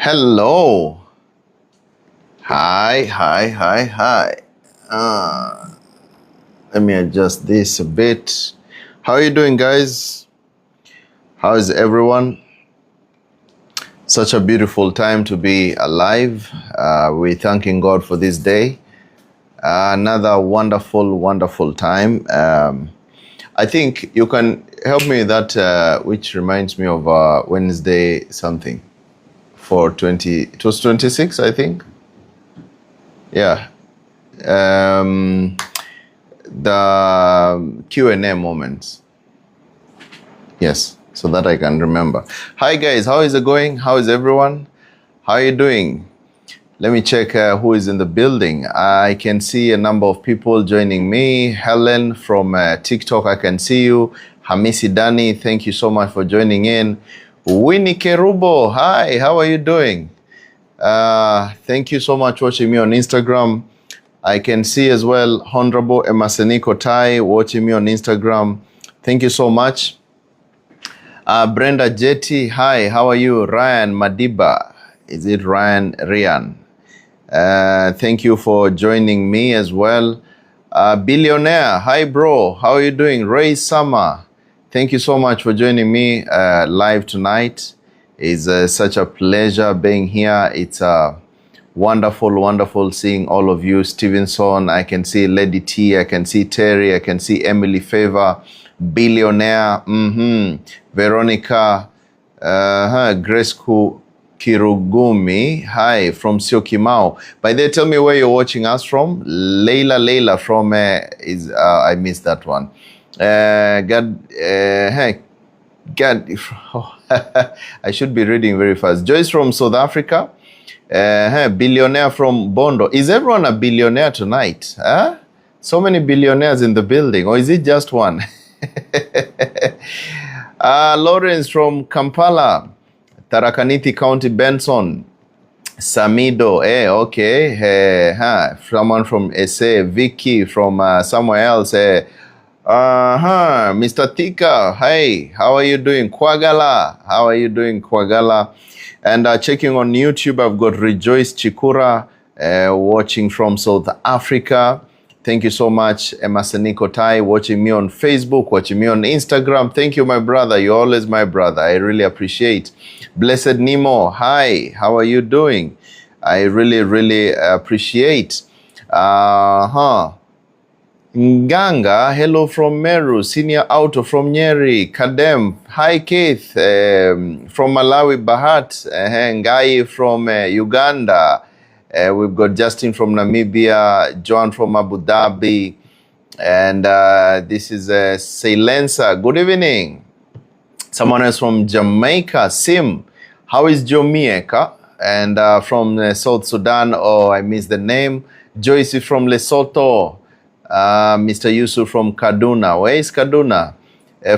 Hello. Hi. Let me adjust this a bit. How are you doing, guys? How is everyone? Such a beautiful time to be alive. We're thanking God for this day. Another wonderful time. I think you can help me with that, which reminds me of Wednesday something for 20. It was 26, I think. Yeah. The Q&A moments. Yes, so that I can remember. Hi guys, how is it going? How is everyone? How are you doing? Let me check who is in the building. I can see a number of people joining me. Helen from TikTok, I can see you. Hamisi Dani, thank you so much for joining in. Winnie Kerubo, hi, how are you doing? Thank you so much for watching me on Instagram. I can see as well Honorable Emaseniko Tai watching me on Instagram. Thank you so much. Brenda Jetty, hi, how are you? Ryan Madiba, is it Rian? Thank you for joining me as well. Billionaire, hi bro, how are you doing? Ray Summer, thank you so much for joining me live tonight. It's such a pleasure being here. It's wonderful seeing all of you. Stevenson, I can see Lady T, I can see Terry, I can see Emily Favor, Billionaire, Veronica, Grace Kirugumi, hi, from Syokimau. By the way, tell me where you're watching us from. Leila from, I missed that one. I should be reading very fast. Joyce from South Africa. Billionaire from Bondo. Is everyone a billionaire tonight? Huh? So many billionaires in the building, or is it just one? Lawrence from Kampala, Tarakaniti County, Benson, Samido, okay. Someone from SA, Vicky from somewhere else. Mr. Tika, hey, how are you doing? Kwagala, how are you doing, Kwagala? And checking on YouTube, I've got Rejoice Chikura watching from South Africa. Thank you so much. Emaseniko Tai watching me on Facebook, watching me on Instagram. Thank you, my brother. You're always my brother. I really appreciate. Blessed Nemo, hi. How are you doing? I really appreciate. Nganga, hello from Meru. Senior Auto from Nyeri. Kadem, hi Keith. From Malawi, Bahat. Ngai from Uganda. We've got Justin from Namibia, John from Abu Dhabi, and this is Silenza. Good evening. Someone else from Jamaica, Sim. How is Jamaica? And from South Sudan, I missed the name. Joyce from Lesotho. Mr. Yusuf from Kaduna. Where is Kaduna?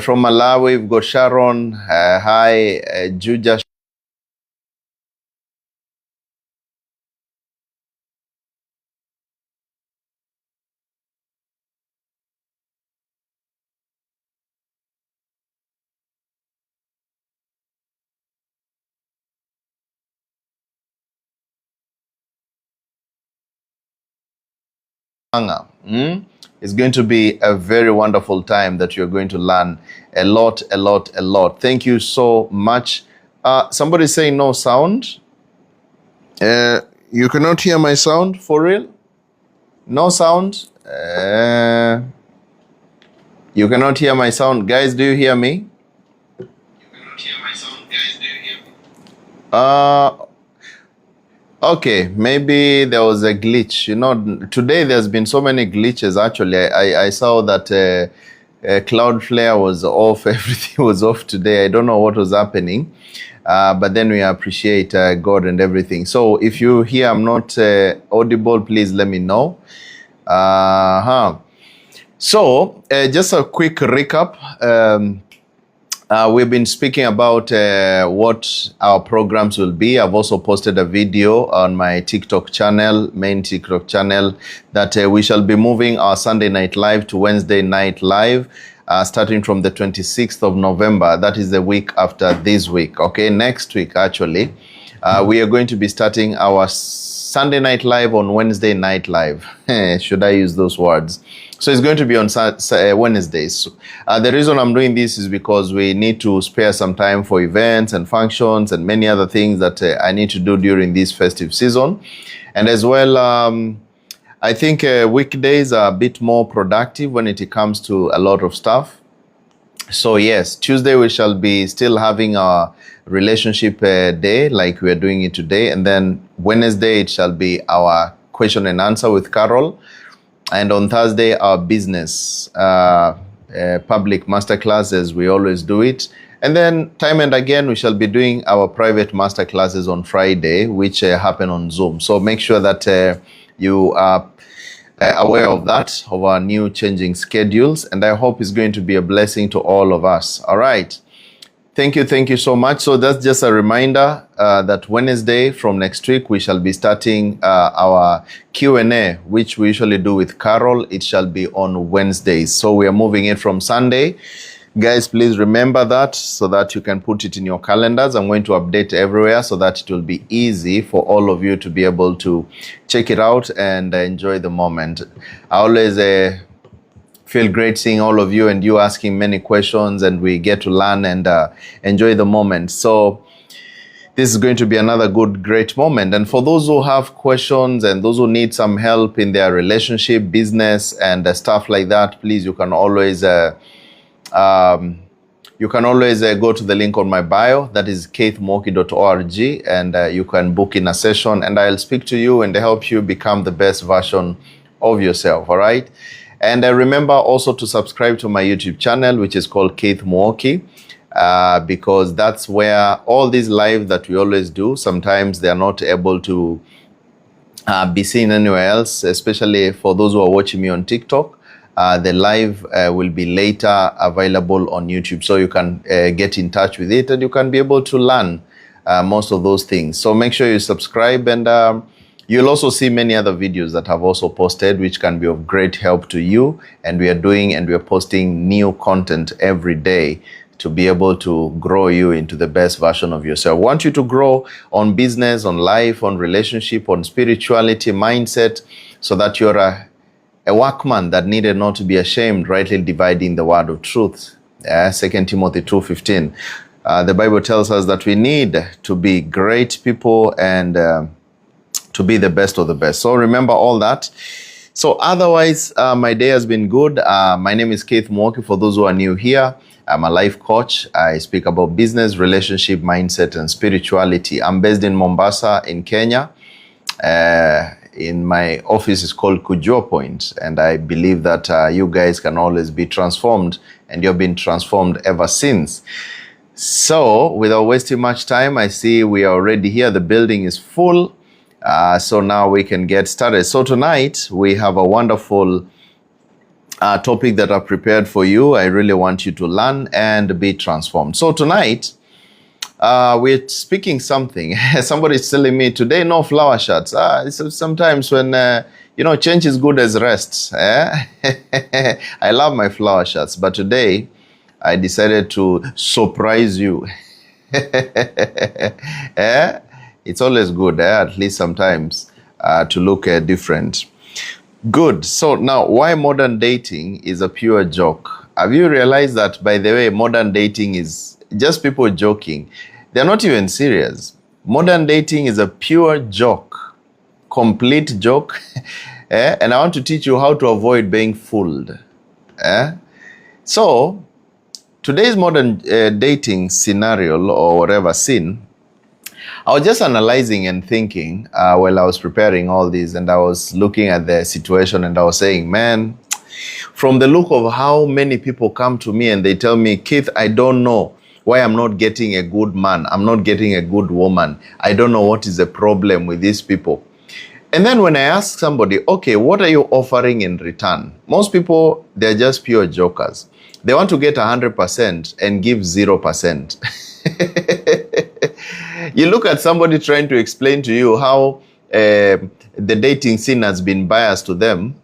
From Malawi, we've got Sharon. Hi, Juja. It's going to be a very wonderful time that you're going to learn a lot. Thank you so much. Somebody's saying no sound. You cannot hear my sound for real? No sound? You cannot hear my sound. Guys, do you hear me? You cannot hear my sound. Guys, do you hear me? Okay, maybe there was a glitch. You know, today there's been so many glitches. Actually, I saw that Cloudflare was off. Everything was off today. I don't know what was happening. But then we appreciate God and everything. So if you hear I'm not audible, please let me know. So just a quick recap. We've been speaking about what our programs will be. I've also posted a video on my TikTok channel, main TikTok channel, that we shall be moving our Sunday Night Live to Wednesday Night Live, starting from the 26th of November. That is the week after this week, okay? Next week, actually. We are going to be starting our Sunday night live on Wednesday night live. Should I use those words? So it's going to be on Wednesdays. The reason I'm doing this is because we need to spare some time for events and functions and many other things that I need to do during this festive season. And as well, I think weekdays are a bit more productive when it comes to a lot of stuff. So yes, Tuesday we shall be still having our relationship day like we are doing it today. And then Wednesday it shall be our question and answer with Carol. And on Thursday, our business public masterclass, as we always do it. And then time and again, we shall be doing our private masterclasses on Friday, which happen on Zoom. So make sure that you are aware of that, of our new changing schedules, and I hope it's going to be a blessing to all of us. All right. Thank you so much. So that's just a reminder that Wednesday from next week, we shall be starting our Q&A, which we usually do with Carol. It shall be on Wednesdays. So we are moving it from Sunday. Guys, please remember that so that you can put it in your calendars. I'm going to update everywhere so that it will be easy for all of you to be able to check it out and enjoy the moment. I always feel great seeing all of you and you asking many questions, and we get to learn and enjoy the moment. So this is going to be another great moment. And for those who have questions and those who need some help in their relationship, business, and stuff like that, please, you can always go to the link on my bio, that is keithmwoki.org, and you can book in a session and I'll speak to you and help you become the best version of yourself, all right? And remember also to subscribe to my YouTube channel, which is called Keith Mwoki, because that's where all these live that we always do, sometimes they are not able to be seen anywhere else, especially for those who are watching me on TikTok. The live will be later available on YouTube, so you can get in touch with it and you can be able to learn most of those things. So make sure you subscribe, and you'll also see many other videos that I've also posted, which can be of great help to you. And we are posting new content every day to be able to grow you into the best version of yourself. I want you to grow on business, on life, on relationship, on spirituality, mindset, so that you're a workman that needed not to be ashamed, rightly dividing the word of truth. 2 Timothy 2:15. The Bible tells us that we need to be great people and to be the best of the best. So remember all that. So otherwise, my day has been good. My name is Keith Mwoki. For those who are new here, I'm a life coach. I speak about business, relationship, mindset, and spirituality. I'm based in Mombasa, in Kenya. In my office is called Kujua Point, and I believe that you guys can always be transformed, and you've been transformed ever since. So without wasting much time, I see we are already here. The building is full. So now we can get started. So tonight we have a wonderful topic that I've prepared for you. I really want you to learn and be transformed. So tonight we're speaking something. Somebody's telling me today no flower shots. Sometimes when change is good as rest. I love my flower shots, but today I decided to surprise you. It's always good, at least sometimes, to look different. Good. So now, why modern dating is a pure joke? Have you realized that, by the way, modern dating is just people joking? They're not even serious. Modern dating is a pure joke, complete joke. And I want to teach you how to avoid being fooled. So, today's modern dating scenario, or whatever scene, I was just analyzing and thinking while I was preparing all this, and I was looking at the situation and I was saying, man, from the look of how many people come to me and they tell me, Keith, I don't know why I'm not getting a good man. I'm not getting a good woman. I don't know what is the problem with these people. And then when I ask somebody, okay, what are you offering in return? Most people, they're just pure jokers. They want to get 100% and give 0%. You look at somebody trying to explain to you how the dating scene has been biased to them.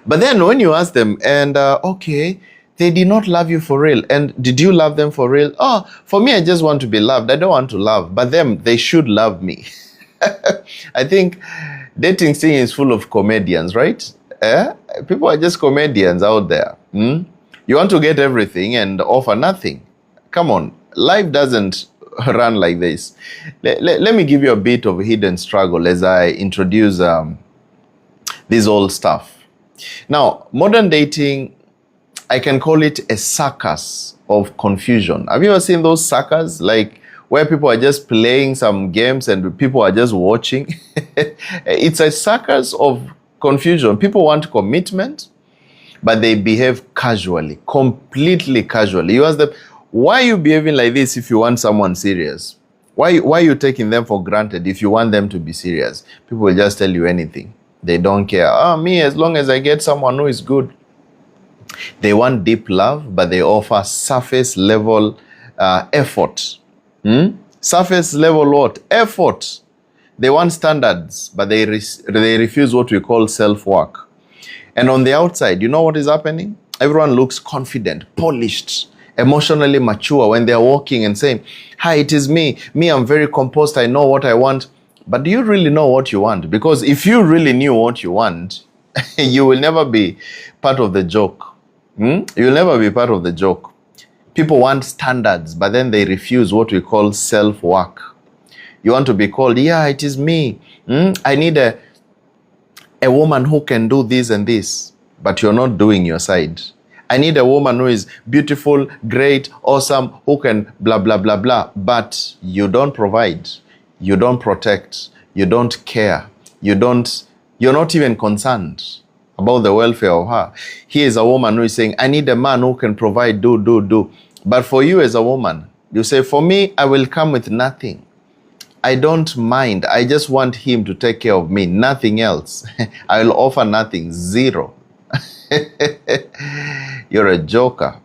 But then when you ask them, and okay, They did not love you for real. And did you love them for real? Oh, for me, I just want to be loved. I don't want to love. But them, they should love me. I think dating scene is full of comedians, right? People are just comedians out there. You want to get everything and offer nothing. Come on. Life doesn't run like this. Let me give you a bit of a hidden struggle as I introduce this old stuff. Now, modern dating, I can call it a circus of confusion. Have you ever seen those circus? Like where people are just playing some games and people are just watching? It's a circus of confusion. People want commitment, but they behave casually, completely casually. You ask them, why are you behaving like this if you want someone serious? Why are you taking them for granted if you want them to be serious? People will just tell you anything. They don't care. Me, as long as I get someone who is good. They want deep love, but they offer surface level effort. Surface level what? Effort. They want standards, but they refuse what we call self-work. And on the outside, you know what is happening? Everyone looks confident, polished, emotionally mature when they're walking and saying, hi, it is me. Me, I'm very composed. I know what I want. But do you really know what you want? Because if you really knew what you want, you will never be part of the joke. You will never be part of the joke. People want standards, but then they refuse what we call self-work. You want to be called, yeah, it is me. I need a woman who can do this and this, but you're not doing your side. I need a woman who is beautiful, great, awesome, who can blah, blah, blah, blah, but you don't provide. You don't protect. You don't care. You're not even concerned about the welfare of her. Here is a woman who is saying, I need a man who can provide, do. But for you as a woman, you say, for me, I will come with nothing. I don't mind. I just want him to take care of me. Nothing else. I will offer nothing. Zero. You're a joker.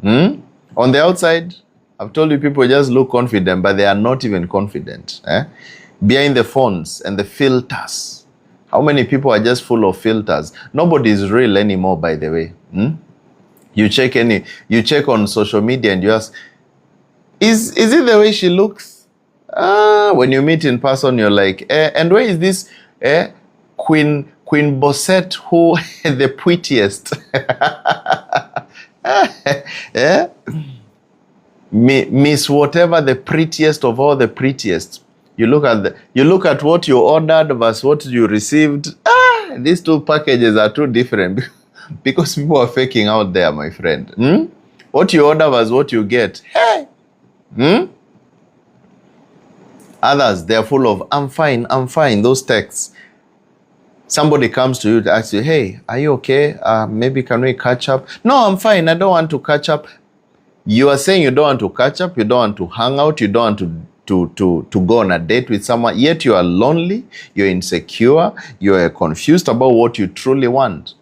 On the outside, I've told you people just look confident, but they are not even confident. Behind the phones and the filters. How many people are just full of filters? Nobody is real anymore, by the way. You check on social media and you ask, is it the way she looks? When you meet in person, you're like, and where is this Queen Bosette, who the prettiest? Miss whatever, the prettiest of all the prettiest. You look at what you ordered versus what you received. These two packages are too different because people are faking out there, my friend. What you order versus what you get. Hey. Others, they're full of, I'm fine, those texts. Somebody comes to you to ask you, hey, are you okay? Maybe can we catch up? No, I'm fine. I don't want to catch up. You are saying you don't want to catch up. You don't want to hang out. You don't want to go on a date with someone. Yet you are lonely. You're insecure. You are confused about what you truly want.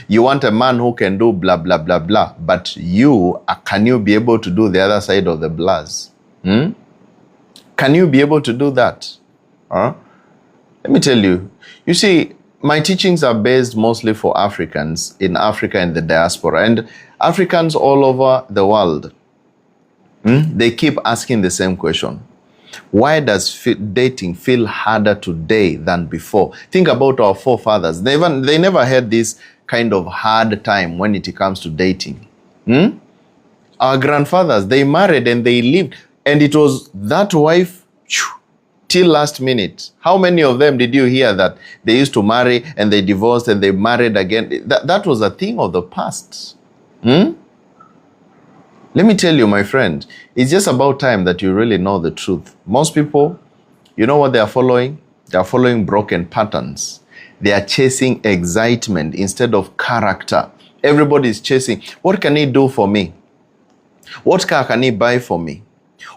You want a man who can do blah, blah, blah, blah. But can you be able to do the other side of the blahs? Can you be able to do that? Let me tell you. You see, my teachings are based mostly for Africans in Africa and the diaspora. And Africans all over the world, they keep asking the same question. Why does dating feel harder today than before? Think about our forefathers. They never had this kind of hard time when it comes to dating. Our grandfathers, they married and they lived. And it was that wife till last minute. How many of them did you hear that they used to marry and they divorced and they married again? That was a thing of the past. Let me tell you, my friend, it's just about time that you really know the truth. Most people, you know what they are following? They are following broken patterns. They are chasing excitement instead of character. Everybody is chasing, what can he do for me? What car can he buy for me?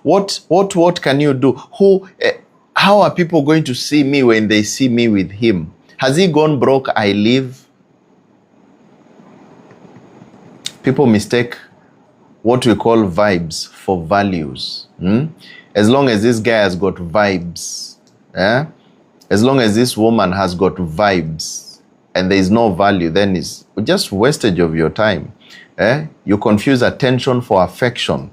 What can you do? How are people going to see me when they see me with him? Has he gone broke? I live. People mistake what we call vibes for values. As long as this guy has got vibes, as long as this woman has got vibes and there is no value, then it's just wastage of your time. You confuse attention for affection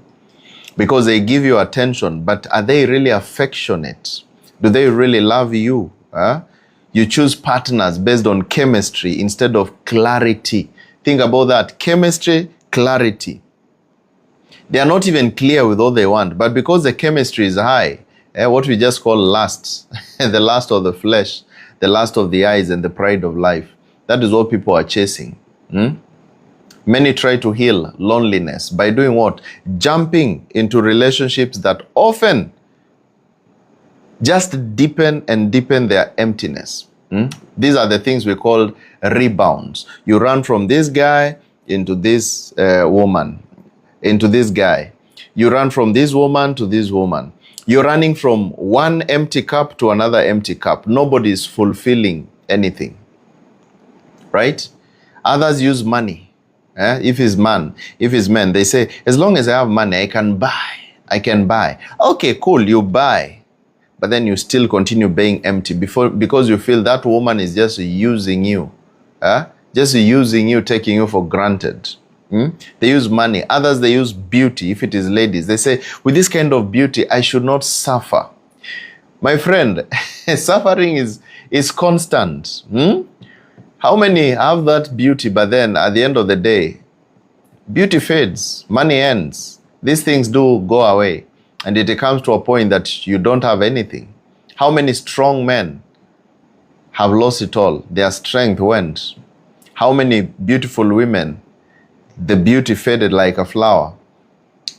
because they give you attention, but are they really affectionate? Do they really love you? You choose partners based on chemistry instead of clarity. Think about that. Chemistry, clarity. They are not even clear with what they want, but because the chemistry is high, what we just call lust, the lust of the flesh, the lust of the eyes, and the pride of life. That is what people are chasing. Many try to heal loneliness by doing what? Jumping into relationships that often just deepen and deepen their emptiness. These are the things we call rebounds. You run from this guy into this woman, into this guy. You run from this woman to this woman. You're running from one empty cup to another empty cup. Nobody is fulfilling anything, right? Others use money. If it's men, they say, as long as I have money, I can buy. Okay, cool, you buy. But then you still continue being empty because you feel that woman is just using you. Just using you, taking you for granted. They use money. Others, they use beauty. If it is ladies, they say, with this kind of beauty, I should not suffer. My friend, suffering is constant. How many have that beauty, but then at the end of the day, beauty fades, money ends. These things do go away. And it comes to a point that you don't have anything. How many strong men have lost it all? Their strength went. How many beautiful women, the beauty faded like a flower.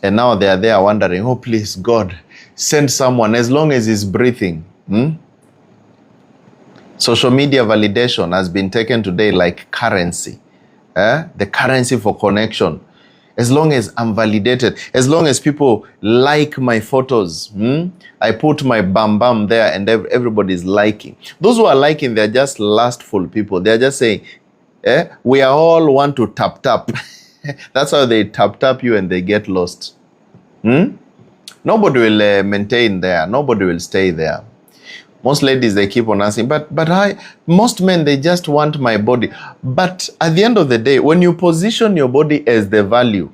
And now they are there wondering, oh, please, God, send someone as long as he's breathing. Social media validation has been taken today like currency. The currency for connection. As long as I'm validated, as long as people like my photos, I put my bam bam there and everybody's liking. Those who are liking, they're just lustful people. They're just saying, we are all want to tap. That's how they tap you and they get lost. Nobody will maintain there. Nobody will stay there. Most ladies, they keep on asking, but most men, they just want my body. But at the end of the day, when you position your body as the value,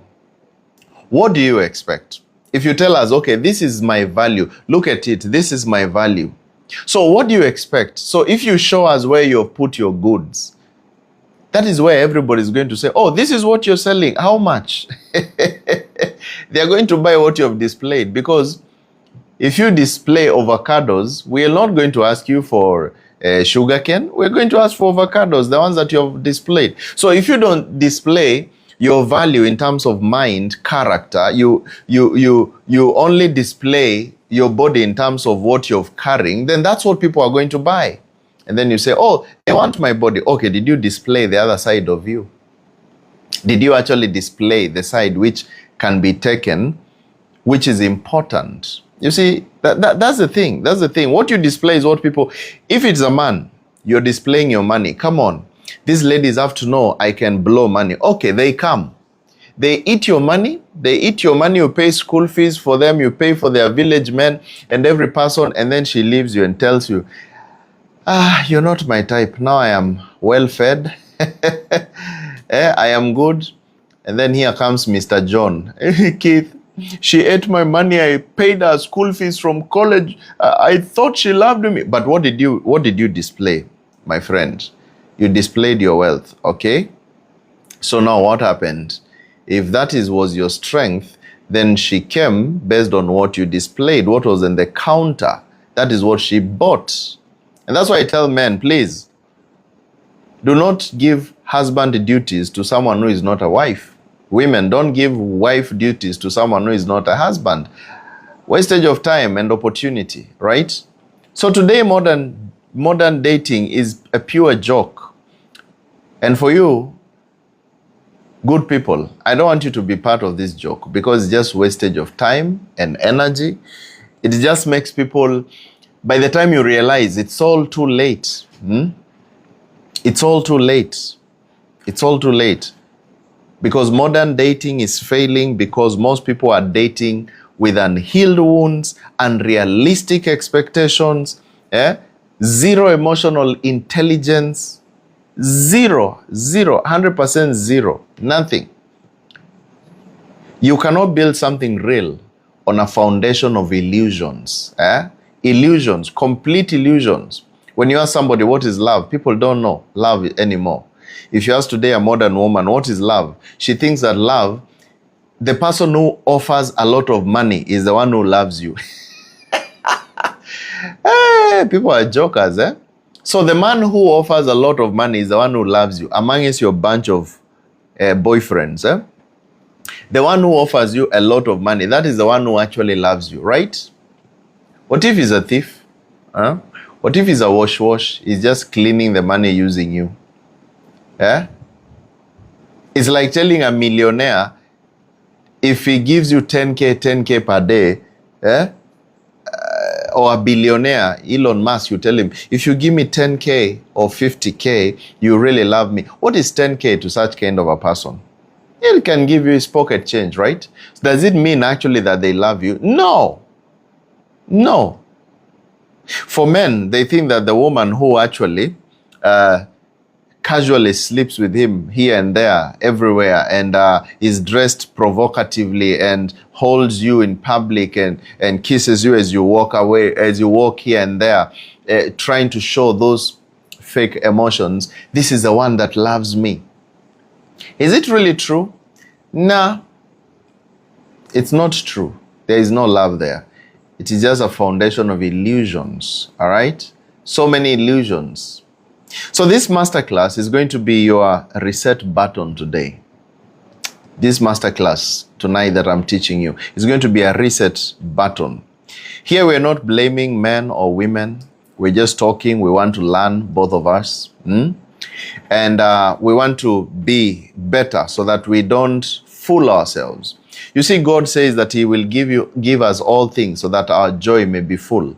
what do you expect? If you tell us, okay, this is my value, look at it, this is my value. So what do you expect? So if you show us where you've put your goods, that is where everybody's going to say, oh, this is what you're selling. How much? They're going to buy what you have displayed, because if you display avocados, we are not going to ask you for sugarcane. We're going to ask for avocados, the ones that you have displayed. So if you don't display your value in terms of mind, character, you only display your body in terms of what you're carrying, then that's what people are going to buy. And then you say, oh, they want my body. Okay, did you display the other side of you? Did you actually display the side which can be taken, which is important? You see, that's the thing. That's the thing. What you display is what people... If it's a man, you're displaying your money. Come on. These ladies have to know I can blow money. Okay, they come. They eat your money. They eat your money. You pay school fees for them. You pay for their village men and every person. And then she leaves you and tells you, you're not my type. Now I am well fed. I am good. And then here comes Mr. John. Keith, she ate my money. I paid her school fees from college. I thought she loved me. But what did you display, my friend? You displayed your wealth, okay? So now what happened? If that was your strength, then she came based on what you displayed, what was in the counter. That is what she bought. And that's why I tell men, please, do not give husband duties to someone who is not a wife. Women, don't give wife duties to someone who is not a husband. Wastage of time and opportunity, right? So today, modern dating is a pure joke. And for you, good people, I don't want you to be part of this joke, because it's just wastage of time and energy. It just makes people, by the time you realize, it's all too late. It's all too late. It's all too late. Because modern dating is failing, because most people are dating with unhealed wounds, unrealistic expectations, zero emotional intelligence, zero, 100% zero, nothing. You cannot build something real on a foundation of illusions. Illusions, complete illusions. When you ask somebody what is love, people don't know love anymore. If you ask today a modern woman what is love, she thinks that love, the person who offers a lot of money is the one who loves you. Hey, people are jokers, eh? So the man who offers a lot of money is the one who loves you amongst your bunch of boyfriends, eh? The one who offers you a lot of money, that is the one who actually loves you, right? What if he's a thief? Huh? What if he's a wash? He's just cleaning the money using you. Yeah? It's like telling a millionaire, if he gives you 10K per day, or a billionaire, Elon Musk, you tell him, if you give me 10K or 50K, you really love me. What is 10K to such kind of a person? He can give you his pocket change, right? Does it mean actually that they love you? No. No. For men, they think that the woman who actually casually sleeps with him here and there, everywhere, and is dressed provocatively and holds you in public and kisses you as you walk away, as you walk here and there, trying to show those fake emotions, this is the one that loves me. Is it really true? Nah, it's not true. There is no love there. It is just a foundation of illusions, all right? So many illusions. So this masterclass is going to be your reset button today. This masterclass tonight that I'm teaching you is going to be a reset button. Here we're not blaming men or women. We're just talking. We want to learn, both of us. And we want to be better so that we don't fool ourselves. You see, God says that He will give us all things so that our joy may be full.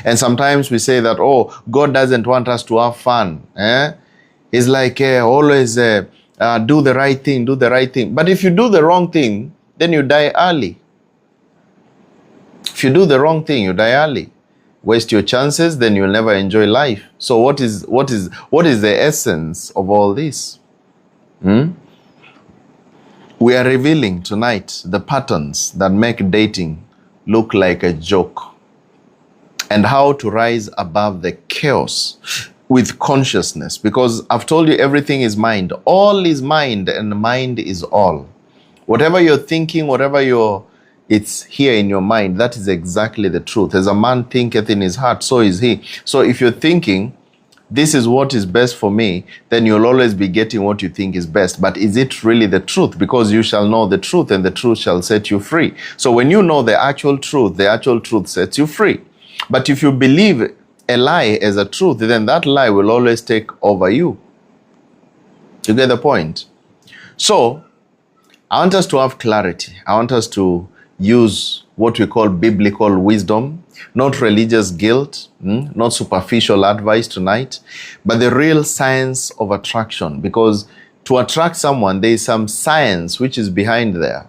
And sometimes we say that, oh, God doesn't want us to have fun. It's like always do the right thing, do the right thing. But if you do the wrong thing, then you die early. If you do the wrong thing, you die early. Waste your chances, then you'll never enjoy life. So what is the essence of all this? We are revealing tonight the patterns that make dating look like a joke, and how to rise above the chaos with consciousness. Because I've told you, everything is mind. All is mind, and mind is all. Whatever you're thinking, it's here in your mind. That is exactly the truth. As a man thinketh in his heart, so is he. So if you're thinking, this is what is best for me, then you'll always be getting what you think is best. But is it really the truth? Because you shall know the truth, and the truth shall set you free. So when you know the actual truth sets you free. But if you believe a lie as a truth, then that lie will always take over you. You get the point? So I want us to have clarity. I want us to use what we call biblical wisdom, not religious guilt, not superficial advice tonight, but the real science of attraction. Because to attract someone, there is some science which is behind there.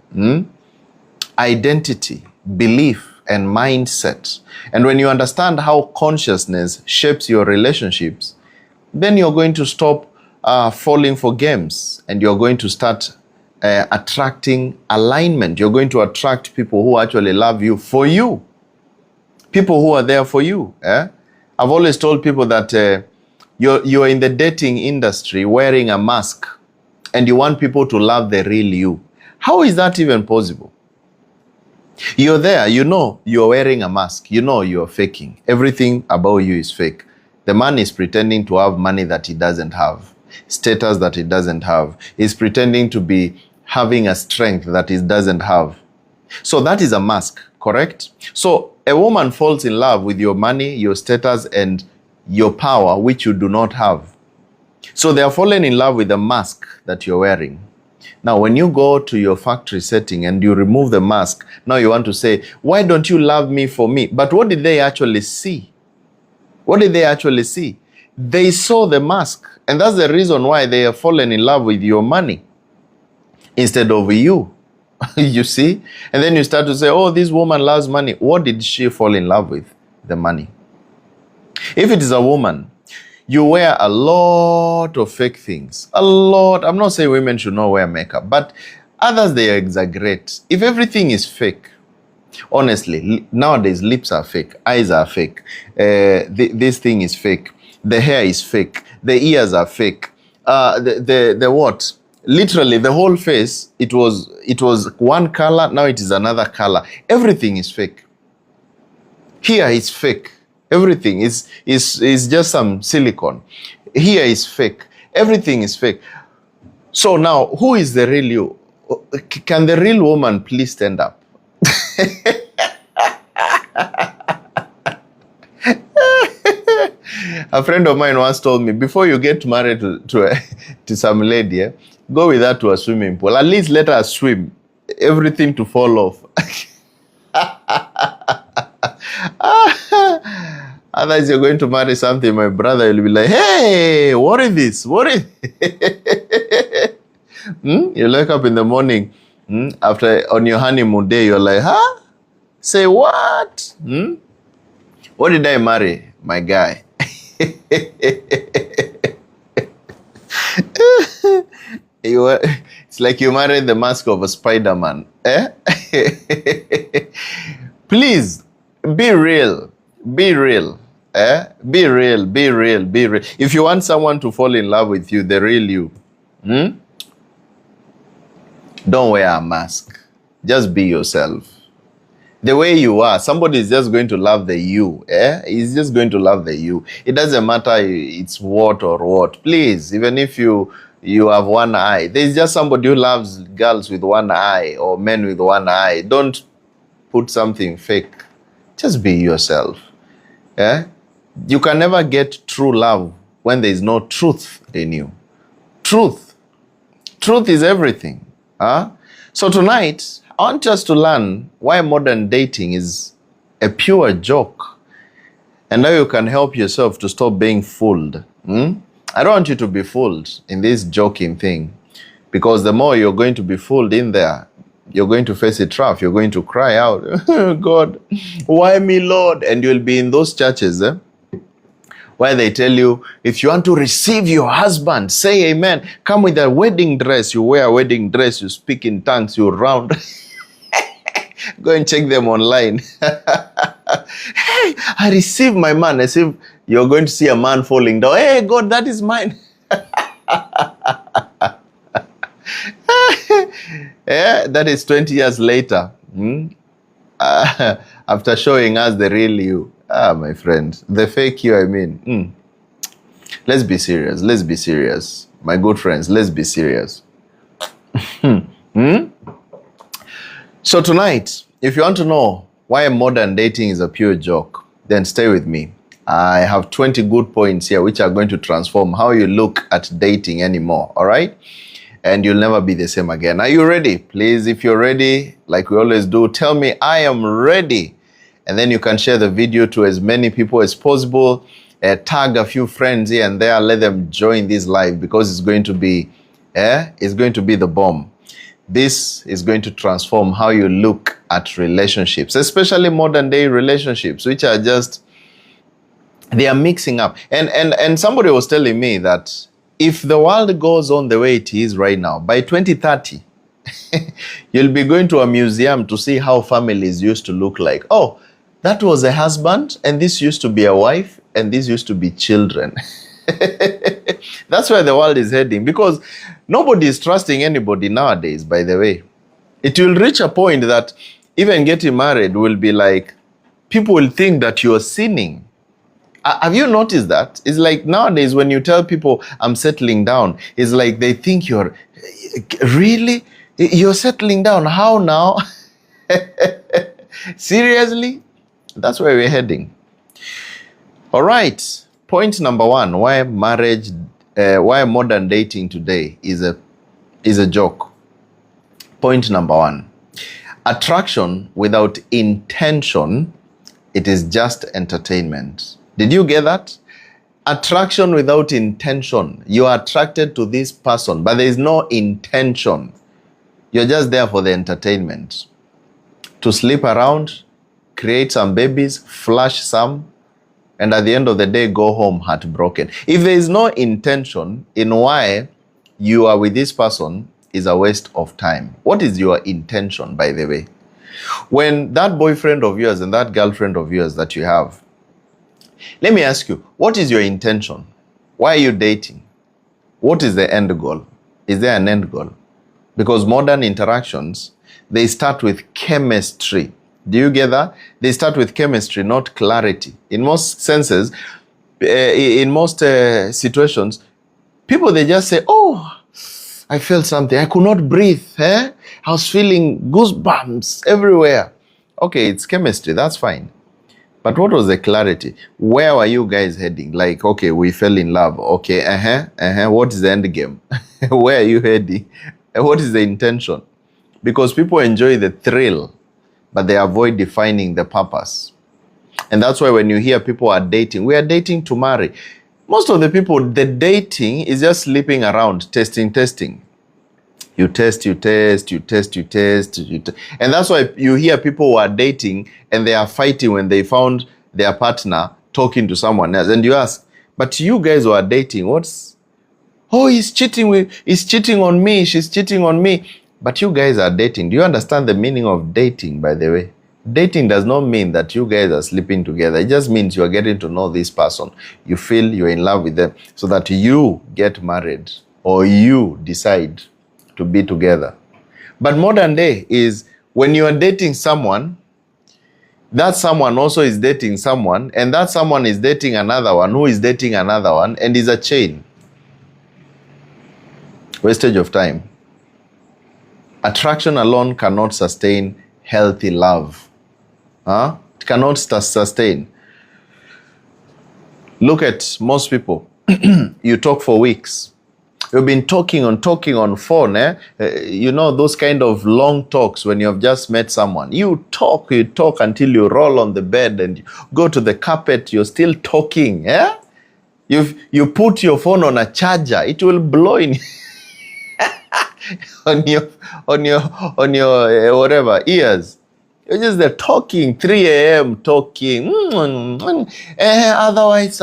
Identity, belief, and mindset. And when you understand how consciousness shapes your relationships, then you're going to stop falling for games, and you're going to start attracting alignment. You're going to attract people who actually love you for you. People who are there for you. I've always told people that you're in the dating industry wearing a mask, and you want people to love the real you. How is that even possible? You're there, you know you're wearing a mask, you know you're faking. Everything about you is fake. The man is pretending to have money that he doesn't have, status that he doesn't have. He's pretending to be having a strength that he doesn't have. So that is a mask, correct? So a woman falls in love with your money, your status, and your power, which you do not have. So they are falling in love with the mask that you're wearing. Now, when you go to your factory setting and you remove the mask, now you want to say, why don't you love me for me? But what did they actually see? What did they actually see? They saw the mask. And that's the reason why they have fallen in love with your money instead of you. You see? And then you start to say, oh, this woman loves money. What did she fall in love with? The money. If it is a woman, you wear a lot of fake things. A lot. I'm not saying women should not wear makeup, but Others, they exaggerate. If everything is fake, honestly, nowadays lips are fake, eyes are fake, this thing is fake, the hair is fake, the ears are fake, the what? Literally, the whole face, it was one color, now it is another color. Everything is fake. Here is fake. Everything is just some silicone. Here is fake. Everything is fake. So now, who is the real you? Can the real woman please stand up? A friend of mine once told me, before you get married to some lady, go with her to a swimming pool. At least let her swim. Everything to fall off. Otherwise, you're going to marry something, my brother, you'll be like, hey, what is this? What is You wake up in the morning, after on your honeymoon day, you're like, huh? Say what? What did I marry, my guy? It's like you married the mask of a Spider-Man. Please, be real. Be real. Be real, be real, be real. If you want someone to fall in love with you, the real you, don't wear a mask. Just be yourself. The way you are, somebody is just going to love the you. He's just going to love the you. It doesn't matter it's what or what. Please, even if you have one eye, there's just somebody who loves girls with one eye or men with one eye. Don't put something fake. Just be yourself. You can never get true love when there is no truth in you. Truth. Truth is everything. So tonight, I want us to learn why modern dating is a pure joke and how you can help yourself to stop being fooled. I don't want you to be fooled in this joking thing, because the more you're going to be fooled in there, you're going to face it rough. You're going to cry out, God, why me, Lord? And you'll be in those churches where they tell you, if you want to receive your husband, say amen. Come with a wedding dress. You wear a wedding dress. You speak in tongues. You round. Go and check them online. Hey, I received my man. As if you're going to see a man falling down. Hey, God, that is mine. Yeah, that is 20 years later. After showing us the real you. My friend, the fake you, I mean. Let's be serious. Let's be serious. My good friends, let's be serious. So tonight, if you want to know why modern dating is a pure joke, then stay with me. I have 20 good points here which are going to transform how you look at dating anymore, all right? And you'll never be the same again. Are you ready? Please, if you're ready, like we always do, tell me I am ready. And then you can share the video to as many people as possible. Tag a few friends here and there. Let them join this live, because it's going to be, it's going to be the bomb. This is going to transform how you look at relationships, especially modern day relationships, which are just, they are mixing up. And somebody was telling me that if the world goes on the way it is right now, by 2030, you'll be going to a museum to see how families used to look like. Oh, that was a husband, and this used to be a wife, and this used to be children. That's where the world is heading, because nobody is trusting anybody nowadays, by the way. It will reach a point that even getting married will be like, people will think that you're sinning. Have you noticed that? It's like nowadays when you tell people I'm settling down, it's like they think you're, really? You're settling down? How now? Seriously? That's where we're heading. All right. Point number one, why modern dating today is a joke. Point number one, attraction without intention, it is just entertainment. Did you get that? Attraction without intention. You are attracted to this person, but there is no intention. You're just there for the entertainment. To sleep around, create some babies, flash some, and at the end of the day, go home heartbroken. If there is no intention in why you are with this person, is a waste of time. What is your intention, by the way? When that boyfriend of yours and that girlfriend of yours that you have, let me ask you, what is your intention? Why are you dating? What is the end goal? Is there an end goal? Because modern interactions, they start with chemistry. Do you get that? They start with chemistry, not clarity. In most senses, in most situations, people, they just say, oh, I felt something. I could not breathe. I was feeling goosebumps everywhere. Okay, it's chemistry. That's fine. But what was the clarity? Where were you guys heading? Like, okay, we fell in love. Okay, what is the end game? Where are you heading? What is the intention? Because people enjoy the thrill, but they avoid defining the purpose. And that's why when you hear people are dating, we are dating to marry. Most of the people, the dating is just sleeping around, testing. You test. And that's why you hear people who are dating and they are fighting when they found their partner talking to someone else. And you ask, but you guys who are dating, he's cheating on me, she's cheating on me. But you guys are dating. Do you understand the meaning of dating, by the way? Dating does not mean that you guys are sleeping together. It just means you are getting to know this person. You feel you're in love with them so that you get married or you decide to be together. But modern day is when you are dating someone, that someone also is dating someone, and that someone is dating another one who is dating another one, and is a chain. Wastage of time. Attraction alone cannot sustain healthy love. It cannot sustain. Look at most people. You talk for weeks. You've been talking on phone. You know, those kind of long talks when you've just met someone. You talk until you roll on the bed and you go to the carpet. You're still talking. You put your phone on a charger. It will blow in on your whatever ears. You're just there talking, 3 a.m. talking. Otherwise.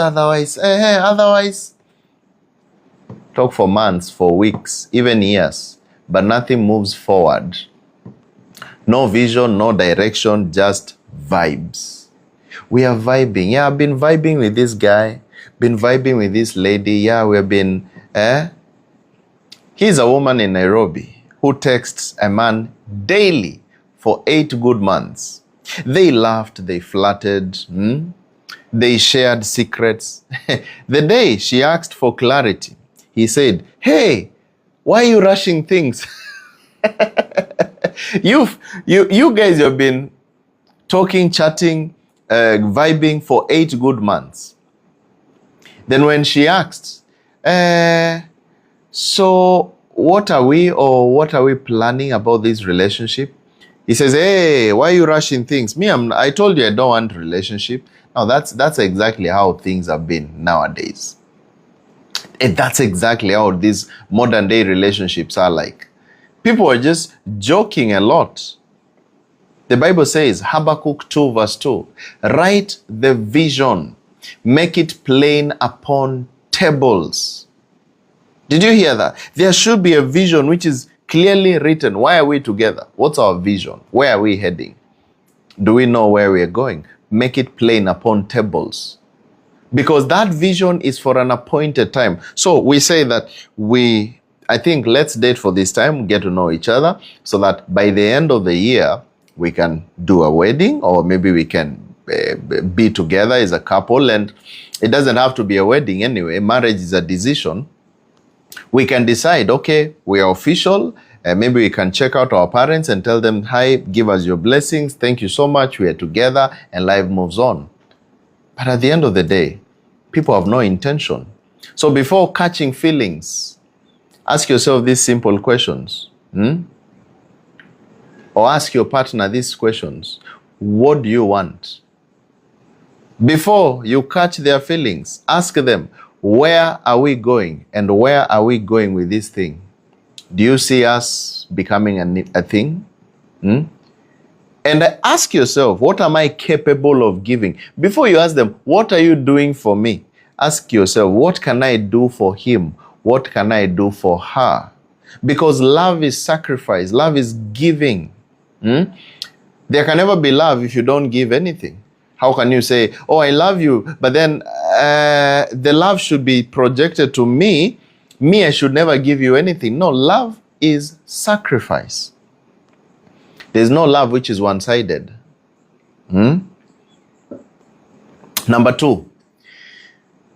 Talk for months, for weeks, even years, but nothing moves forward. No vision, no direction, just vibes. We are vibing. Yeah, I've been vibing with this guy, been vibing with this lady. Yeah, we've been, Here's a woman in Nairobi who texts a man daily for 8 good months. They laughed, they flirted, they shared secrets. The day she asked for clarity, he said, hey, why are you rushing things? You guys have been talking, chatting, vibing for 8 good months. Then when she asked, so what are we planning about this relationship? He says, hey, why are you rushing things? I told you I don't want a relationship. Now that's exactly how things have been nowadays. And that's exactly how these modern day relationships are like. People are just joking a lot. The Bible says, Habakkuk 2 verse 2, write the vision, make it plain upon tables. Did you hear that? There should be a vision which is clearly written. Why are we together? What's our vision? Where are we heading? Do we know where we are going? Make it plain upon tables. Because that vision is for an appointed time. So we say that I think let's date for this time, get to know each other, so that by the end of the year, we can do a wedding, or maybe we can be together as a couple. And it doesn't have to be a wedding anyway. Marriage is a decision. We can decide, okay, we are official. Maybe we can check out our parents and tell them, hi, give us your blessings. Thank you so much. We are together, and life moves on. But at the end of the day, people have no intention. So before catching feelings, ask yourself these simple questions. Or ask your partner these questions. What do you want? Before you catch their feelings, ask them, where are we going? And where are we going with this thing? Do you see us becoming a thing? And ask yourself, what am I capable of giving? Before you ask them, what are you doing for me? Ask yourself, what can I do for him? What can I do for her? Because love is sacrifice. Love is giving. There can never be love if you don't give anything. How can you say, oh, I love you, but then the love should be projected to me. Me, I should never give you anything. No, love is sacrifice. There's no love which is one-sided. Number 2,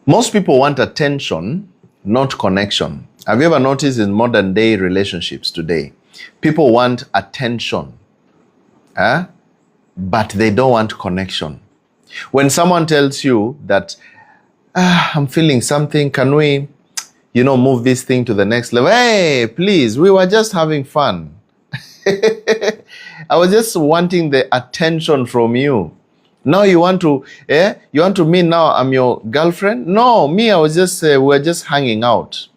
most people want attention, not connection. Have you ever noticed in modern day relationships today, people want attention, but they don't want connection. When someone tells you that, I'm feeling something, can we, move this thing to the next level? Hey, please, we were just having fun. I was just wanting the attention from you. Now you want to me now I'm your girlfriend? No, me, I was just, we're just hanging out.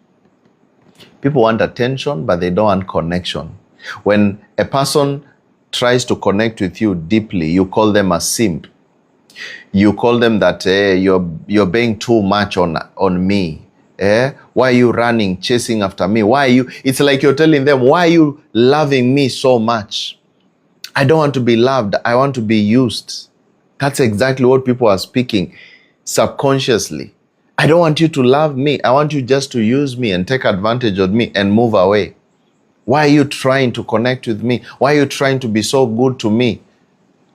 People want attention, but they don't want connection. When a person tries to connect with you deeply, you call them a simp. You call them that you're being too much on me. Why are you running, chasing after me? Why are you? It's like you're telling them, why are you loving me so much? I don't want to be loved. I want to be used. That's exactly what people are speaking subconsciously. I don't want you to love me. I want you just to use me and take advantage of me and move away. Why are you trying to connect with me? Why are you trying to be so good to me?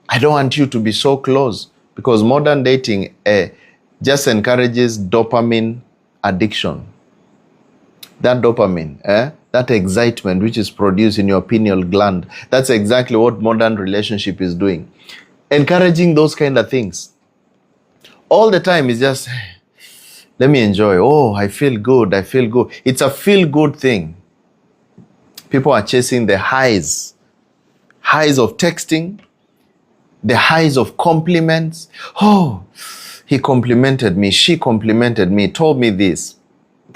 I don't want you to be so close. Because modern dating just encourages dopamine addiction. That dopamine, that excitement which is produced in your pineal gland, that's exactly what modern relationship is doing. Encouraging those kind of things. All the time is just, let me enjoy. Oh, I feel good. I feel good. It's a feel-good thing. People are chasing the highs. Highs of texting. The highs of compliments. Oh, he complimented me. She complimented me. Told me this.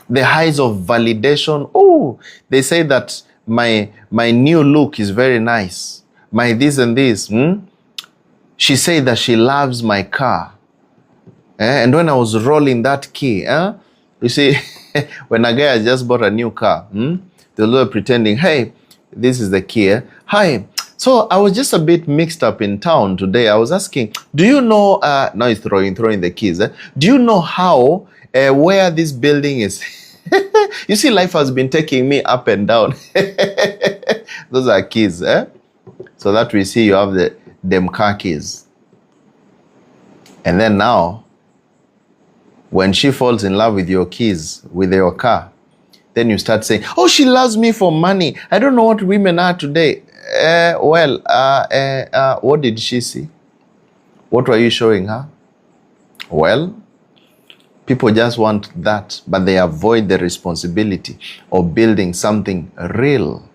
The highs of validation. Oh, they say that my new look is very nice. My this and this. She said that she loves my car. And when I was rolling that key, you see, when a guy has just bought a new car, the Lord pretending, hey, this is the key. Hi. So I was just a bit mixed up in town today. I was asking, do you know, now he's throwing the keys. Do you know how, where this building is? You see, life has been taking me up and down. Those are keys. So that we see you have them car keys. And then now, when she falls in love with your keys, with your car, then you start saying, oh, she loves me for money. I don't know what women are today. What did she see? What were you showing her? Well, people just want that, but they avoid the responsibility of building something real.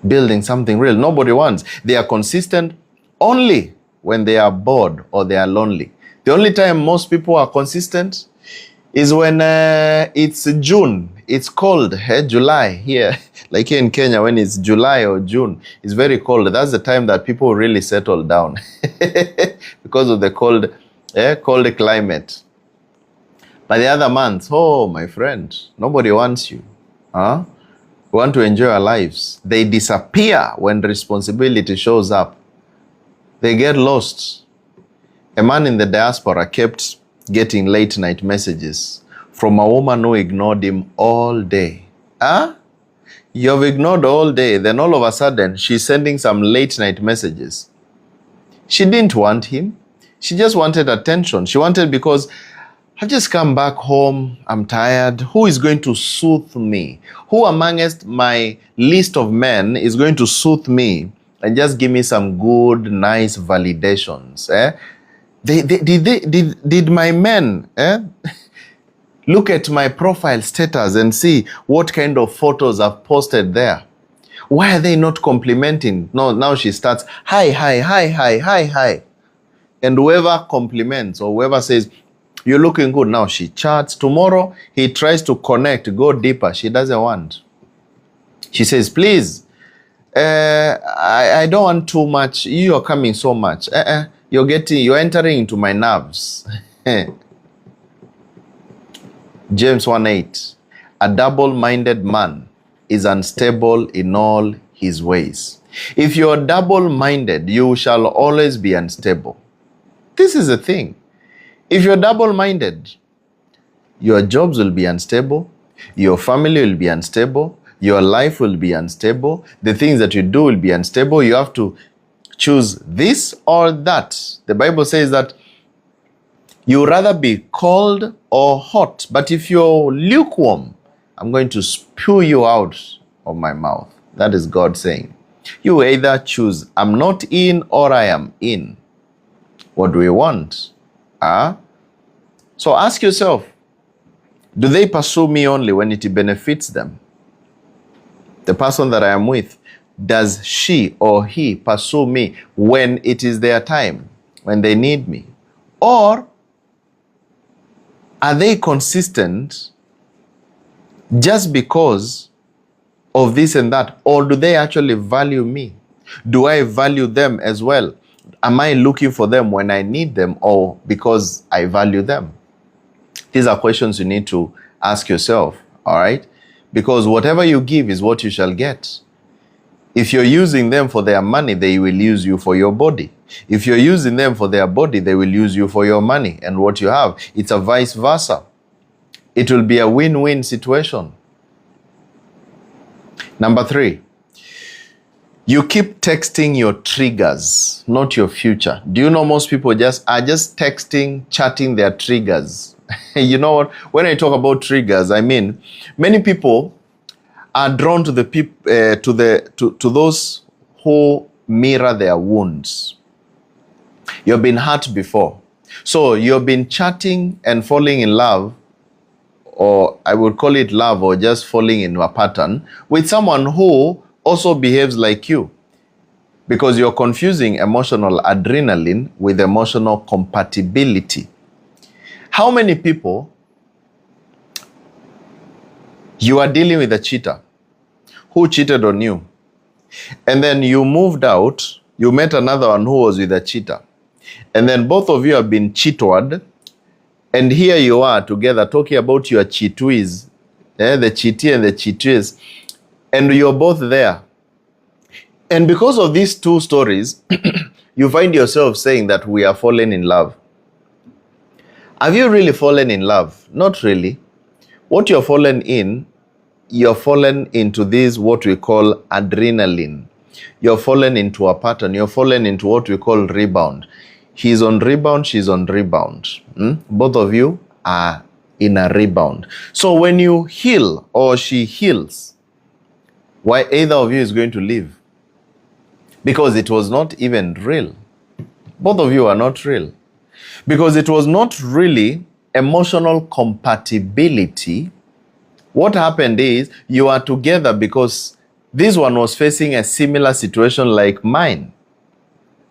Building something real. Nobody wants. They are consistent only when they are bored or they are lonely. The only time most people are consistent is when it's June. It's cold, July here. Like here in Kenya, when it's July or June, it's very cold. That's the time that people really settle down because of the cold climate. But the other months, oh, my friend, nobody wants you. We want to enjoy our lives. They disappear when responsibility shows up. They get lost. A man in the diaspora kept getting late night messages from a woman who ignored him all day. You've ignored all day, then all of a sudden she's sending some late night messages. She didn't want him. She just wanted attention. She wanted, because I've just come back home, I'm tired. Who is going to soothe me? Who amongst my list of men is going to soothe me and just give me some good, nice validations? Did my men look at my profile status and see what kind of photos I've posted there? Why are they not complimenting? No, now she starts, hi. And whoever compliments or whoever says, you're looking good, now she chats. Tomorrow, he tries to connect, go deeper. She doesn't want. She says, please, I don't want too much. You are coming so much. You're entering into my nerves. James 1:8. A double-minded man is unstable in all his ways. If you are double-minded, you shall always be unstable. This is the thing. If you're double-minded, your jobs will be unstable, your family will be unstable, your life will be unstable, the things that you do will be unstable. You have to choose this or that. The Bible says that you rather be cold or hot. But if you're lukewarm, I'm going to spew you out of my mouth. That is God saying. You either choose, I'm not in or I am in. What do we want? So ask yourself, do they pursue me only when it benefits them? The person that I am with, does she or he pursue me when it is their time, when they need me? Or are they consistent just because of this and that? Or do they actually value me? Do I value them as well? Am I looking for them when I need them or because I value them? These are questions you need to ask yourself, all right? Because whatever you give is what you shall get. If you're using them for their money, they will use you for your body. If you're using them for their body, they will use you for your money and what you have. It's a vice versa. It will be a win-win situation. Number 3, you keep texting your triggers, not your future. Do you know most people are just texting, chatting their triggers? You know what? When I talk about triggers, I mean many people are drawn to the to those who mirror their wounds. You've been hurt before, so you've been chatting and falling in love, or I would call it love, or just falling in a pattern with someone who also behaves like you, because you're confusing emotional adrenaline with emotional compatibility. How many people you are dealing with a cheater who cheated on you, and then you moved out, you met another one who was with a cheater, and then both of you have been cheated, and here you are together talking about your cheatuis, the cheatee and the cheatues, and you're both there. And because of these two stories, you find yourself saying that we are fallen in love. Have you really fallen in love? Not really. What you're fallen in, you're fallen into this, what we call adrenaline. You're fallen into a pattern. You're fallen into what we call rebound. He's on rebound, she's on rebound. Both of you are in a rebound. So when you heal or she heals, why either of you is going to leave? Because it was not even real. Both of you are not real. Because it was not really emotional compatibility. What happened is you are together because this one was facing a similar situation like mine.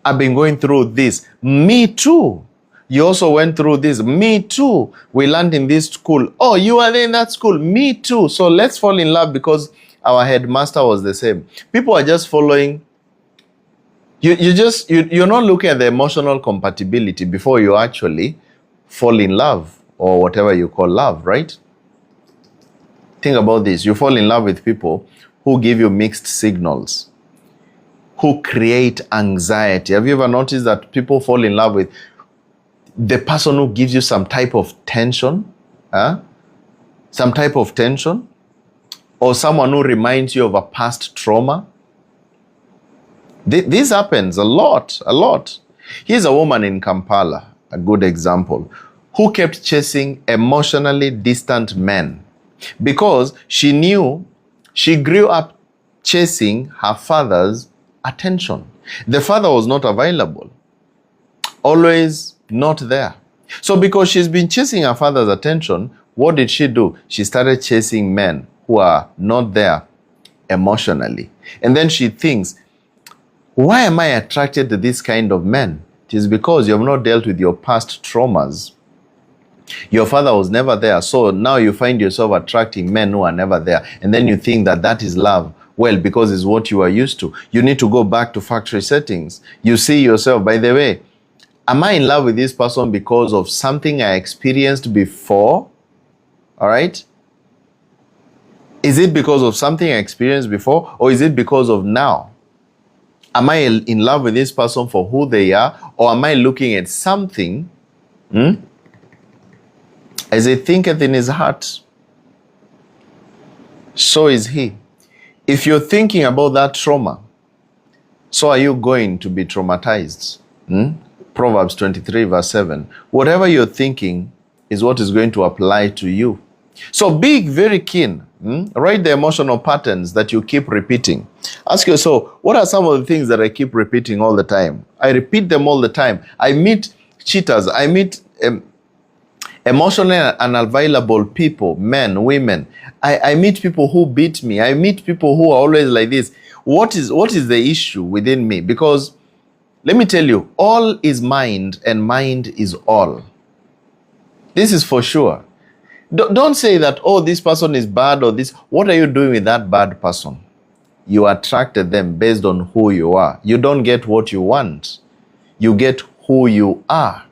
I've been going through this. Me too. You also went through this. Me too. We learned in this school. Oh, you are there in that school. Me too. So let's fall in love because our headmaster was the same. People are just following. You're not looking at the emotional compatibility before you actually fall in love, or whatever you call love, right? Think about this. You fall in love with people who give you mixed signals, who create anxiety. Have you ever noticed that people fall in love with the person who gives you some type of tension? Some type of tension? Or someone who reminds you of a past trauma? This happens a lot. Here's a woman in Kampala, a good example, who kept chasing emotionally distant men because she knew she grew up chasing her father's attention. The father was not available, always not there. So because she's been chasing her father's attention, what did she do? She started chasing men who are not there emotionally. And then she thinks, why am I attracted to this kind of men? It is because you have not dealt with your past traumas. Your father was never there, so now you find yourself attracting men who are never there. And then you think that that is love. Well, because it's what you are used to. You need to go back to factory settings. You see yourself, by the way, am I in love with this person because of something I experienced before? All right? Is it because of something I experienced before, or is it because of now? Am I in love with this person for who they are, or am I looking at something? As he thinketh in his heart, so is he. If you're thinking about that trauma, so are you going to be traumatized. Proverbs 23 verse 7. Whatever you're thinking is what is going to apply to you. So be very keen. Write the emotional patterns that you keep repeating. Ask yourself, what are some of the things that I keep repeating all the time? I repeat them all the time. I meet cheaters. I meet emotionally unavailable people, men, women. I meet people who beat me. I meet people who are always like this. What is the issue within me? Because let me tell you, all is mind and mind is all. This is for sure. Don't say that, oh, this person is bad or this. What are you doing with that bad person? You attracted them based on who you are. You don't get what you want. You get who you are.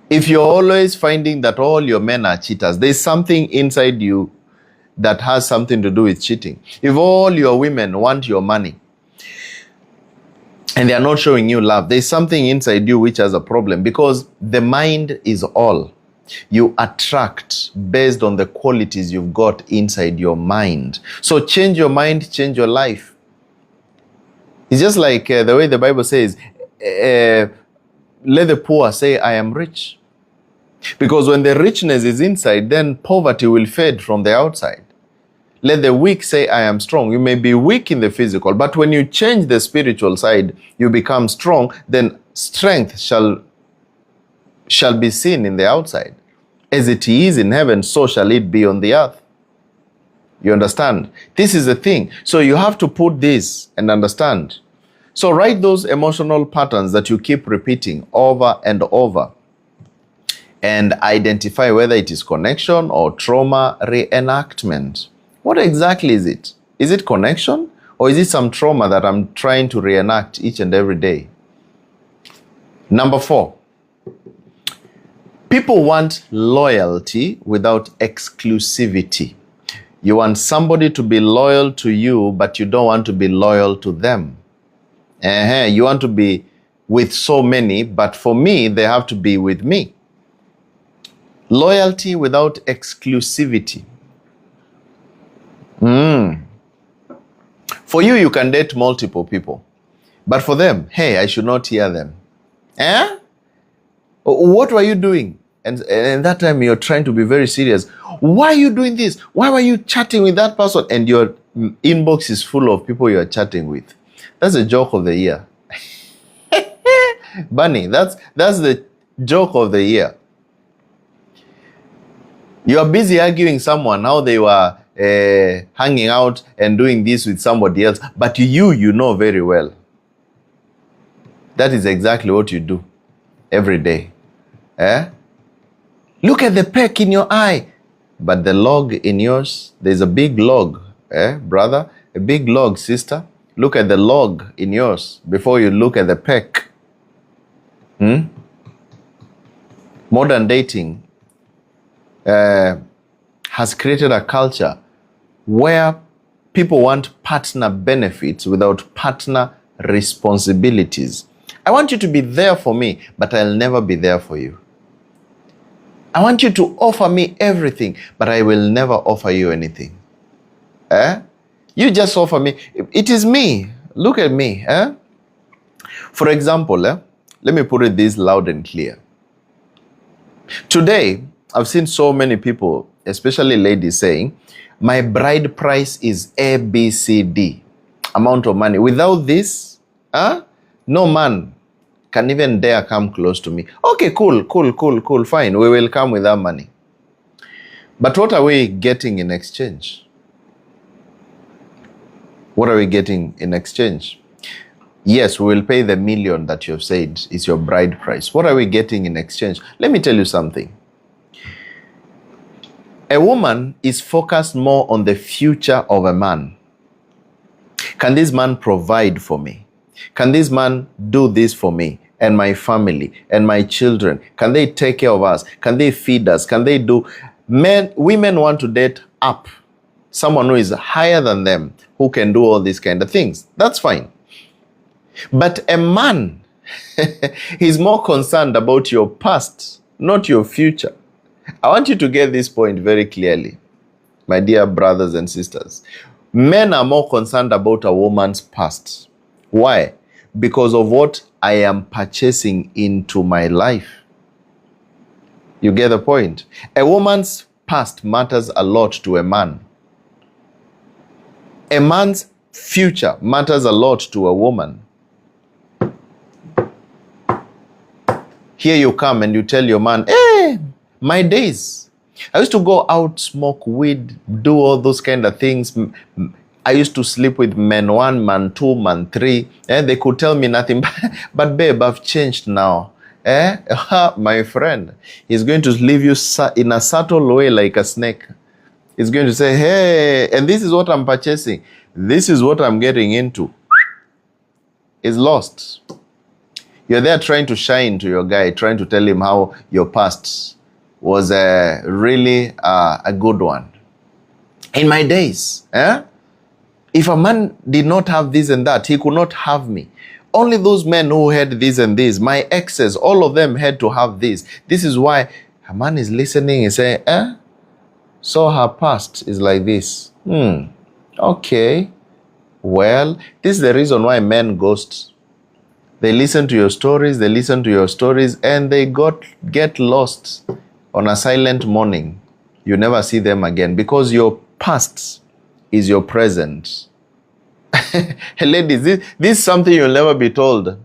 If you're always finding that all your men are cheaters, there's something inside you that has something to do with cheating. If all your women want your money and they are not showing you love, there's something inside you which has a problem, because the mind is all. You attract based on the qualities you've got inside your mind. So change your mind, change your life. It's just like the way the Bible says, let the poor say, I am rich. Because when the richness is inside, then poverty will fade from the outside. Let the weak say, I am strong. You may be weak in the physical, but when you change the spiritual side, you become strong, then strength shall be seen in the outside. As it is in heaven, so shall it be on the earth. You understand? This is the thing. So you have to put this and understand. So write those emotional patterns that you keep repeating over and over, and identify whether it is connection or trauma reenactment. What exactly is it? Is it connection, or is it some trauma that I'm trying to reenact each and every day? Number 4. People want loyalty without exclusivity. You want somebody to be loyal to you, but you don't want to be loyal to them. You want to be with so many, but for me, they have to be with me. Loyalty without exclusivity. For you, you can date multiple people. But for them, hey, I should not hear them. What were you doing? And that time you're trying to be very serious. Why are you doing this? Why were you chatting with that person? And your inbox is full of people you're chatting with. That's the joke of the year. Bunny, that's the joke of the year. You are busy arguing someone how they were hanging out and doing this with somebody else, but you know very well. That is exactly what you do every day. Look at the peck in your eye, but the log in yours, there's a big log, brother, a big log, sister. Look at the log in yours before you look at the peck. Modern dating has created a culture where people want partner benefits without partner responsibilities. I want you to be there for me, but I'll never be there for you. I want you to offer me everything, but I will never offer you anything. You just offer me. It is me. Look at me. For example, let me put it this loud and clear. Today, I've seen so many people, especially ladies, saying, my bride price is ABCD, amount of money. Without this, no man can even dare come close to me. Okay, cool, fine. We will come with our money. But what are we getting in exchange? What are we getting in exchange? Yes, we will pay the $1 million that you've said is your bride price. What are we getting in exchange? Let me tell you something. A woman is focused more on the future of a man. Can this man provide for me? Can this man do this for me and my family and my children? Can they take care of us? Can they feed us? Can they do? Women want to date up. someone who is higher than them, who can do all these kind of things. That's fine. But a man, he's more concerned about your past, not your future. I want you to get this point very clearly, my dear brothers and sisters. Men are more concerned about a woman's past. Why? Because of what I am purchasing into my life. You get the point? A woman's past matters a lot to a man. A man's future matters a lot to a woman. Here you come and you tell your man, hey, my days. I used to go out, smoke weed, do all those kind of things. I used to sleep with man 1, man 2, man 3. They could tell me nothing. But babe, I've changed now. My friend, he's going to leave you in a subtle way like a snake. He's going to say, hey, and this is what I'm purchasing. This is what I'm getting into. It's lost. You're there trying to shine to your guy, trying to tell him how your past was really a good one. In my days, if a man did not have this and that, he could not have me. Only those men who had this and this, my exes, all of them had to have this. This is why a man is listening and saying, so her past is like this. Okay. Well, this is the reason why men ghost. They listen to your stories, and they get lost on a silent morning. You never see them again because your past is your present. Ladies, this is something you'll never be told.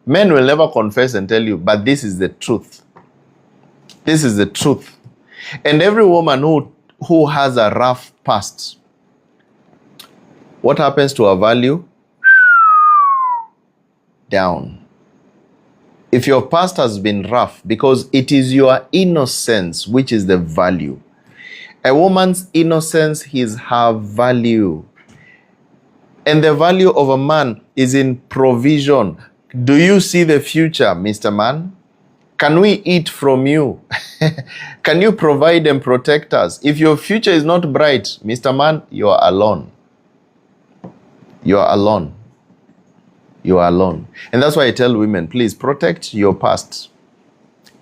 Men will never confess and tell you, but this is the truth. This is the truth. And every woman who has a rough past, what happens to her value? Down. If your past has been rough, because it is your innocence which is the value. A woman's innocence is her value. And the value of a man is in provision. Do you see the future, Mr. Man? Can we eat from you? Can you provide and protect us? If your future is not bright, Mr. Man, you are alone. You are alone. You are alone. And that's why I tell women, please protect your past.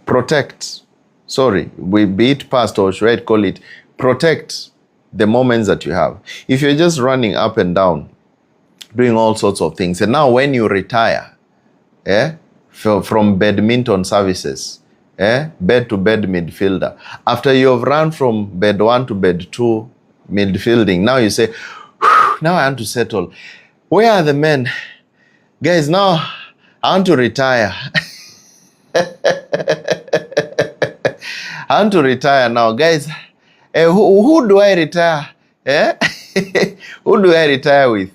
Protect. Sorry, be it past, or should I call it, protect the moments that you have. If you're just running up and down, doing all sorts of things, and now when you retire, from badminton services, bed to bed midfielder, after you have run from bed 1 to bed 2 midfielding, now you say, now I want to settle. Where are the men? Guys, now I want to retire. I want to retire now. Guys, who do I retire? Who do I retire with?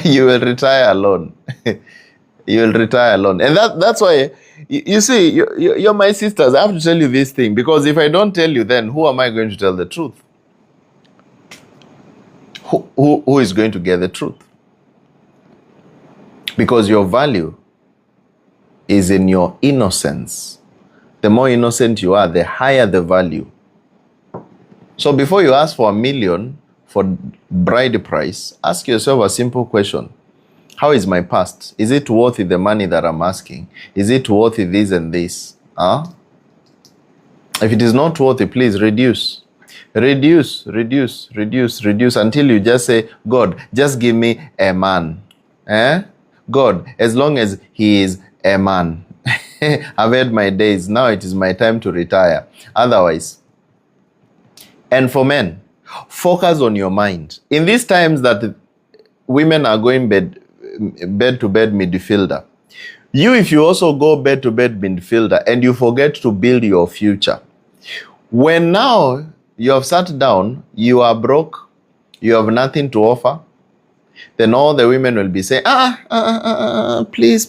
You will retire alone. You will retire alone. And that's why, you see, you're my sisters. I have to tell you this thing, because if I don't tell you, then who am I going to tell the truth? Who is going to get the truth? Because your value is in your innocence. The more innocent you are, the higher the value. So before you ask for $1 million for bride price, ask yourself a simple question. How is my past? Is it worth the money that I'm asking? Is it worth this and this? If it is not worth it, please reduce. Reduce until you just say, God, just give me a man. God, as long as he is a man. I've had my days. Now it is my time to retire. Otherwise. And for men, focus on your mind. In these times that women are going bed to bed midfielder, if you also go bed to bed midfielder and you forget to build your future, when now you have sat down, you are broke, you have nothing to offer, then all the women will be saying, please,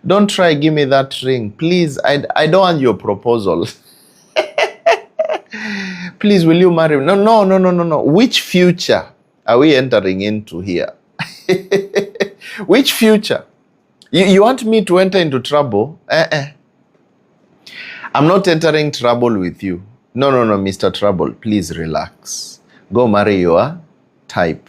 don't try, give me that ring. Please, I don't want your proposal. Please, will you marry me? No. Which future are we entering into here? Which future? You want me to enter into trouble? I'm not entering trouble with you. No, Mr. Trouble, please relax. Go marry your type.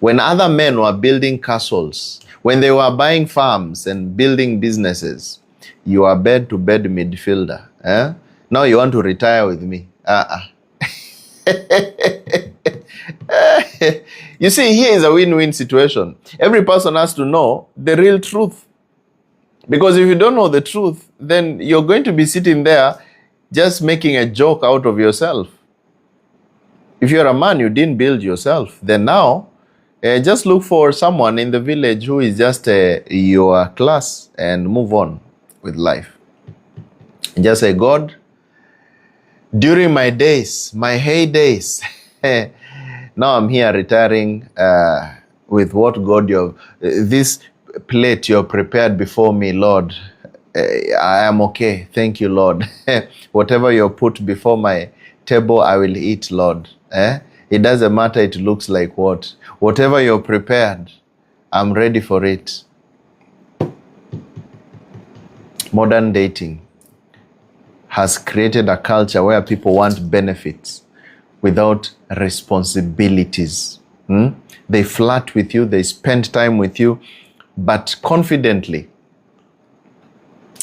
When other men were building castles, when they were buying farms and building businesses, you are bed-to-bed midfielder. Eh? Now you want to retire with me. You see, here is a win-win situation. Every person has to know the real truth. Because if you don't know the truth, then you're going to be sitting there just making a joke out of yourself. If you're a man, you didn't build yourself. Then now, just look for someone in the village who is just your class and move on with life. Just say, God, during my days, my heydays, now I'm here retiring with what God, this plate you're prepared before me, Lord. I am okay. Thank you, Lord. Whatever you put before my table, I will eat, Lord. It doesn't matter it looks like what. Whatever you're prepared, I'm ready for it. Modern dating has created a culture where people want benefits without responsibilities. They flirt with you, they spend time with you, but confidently,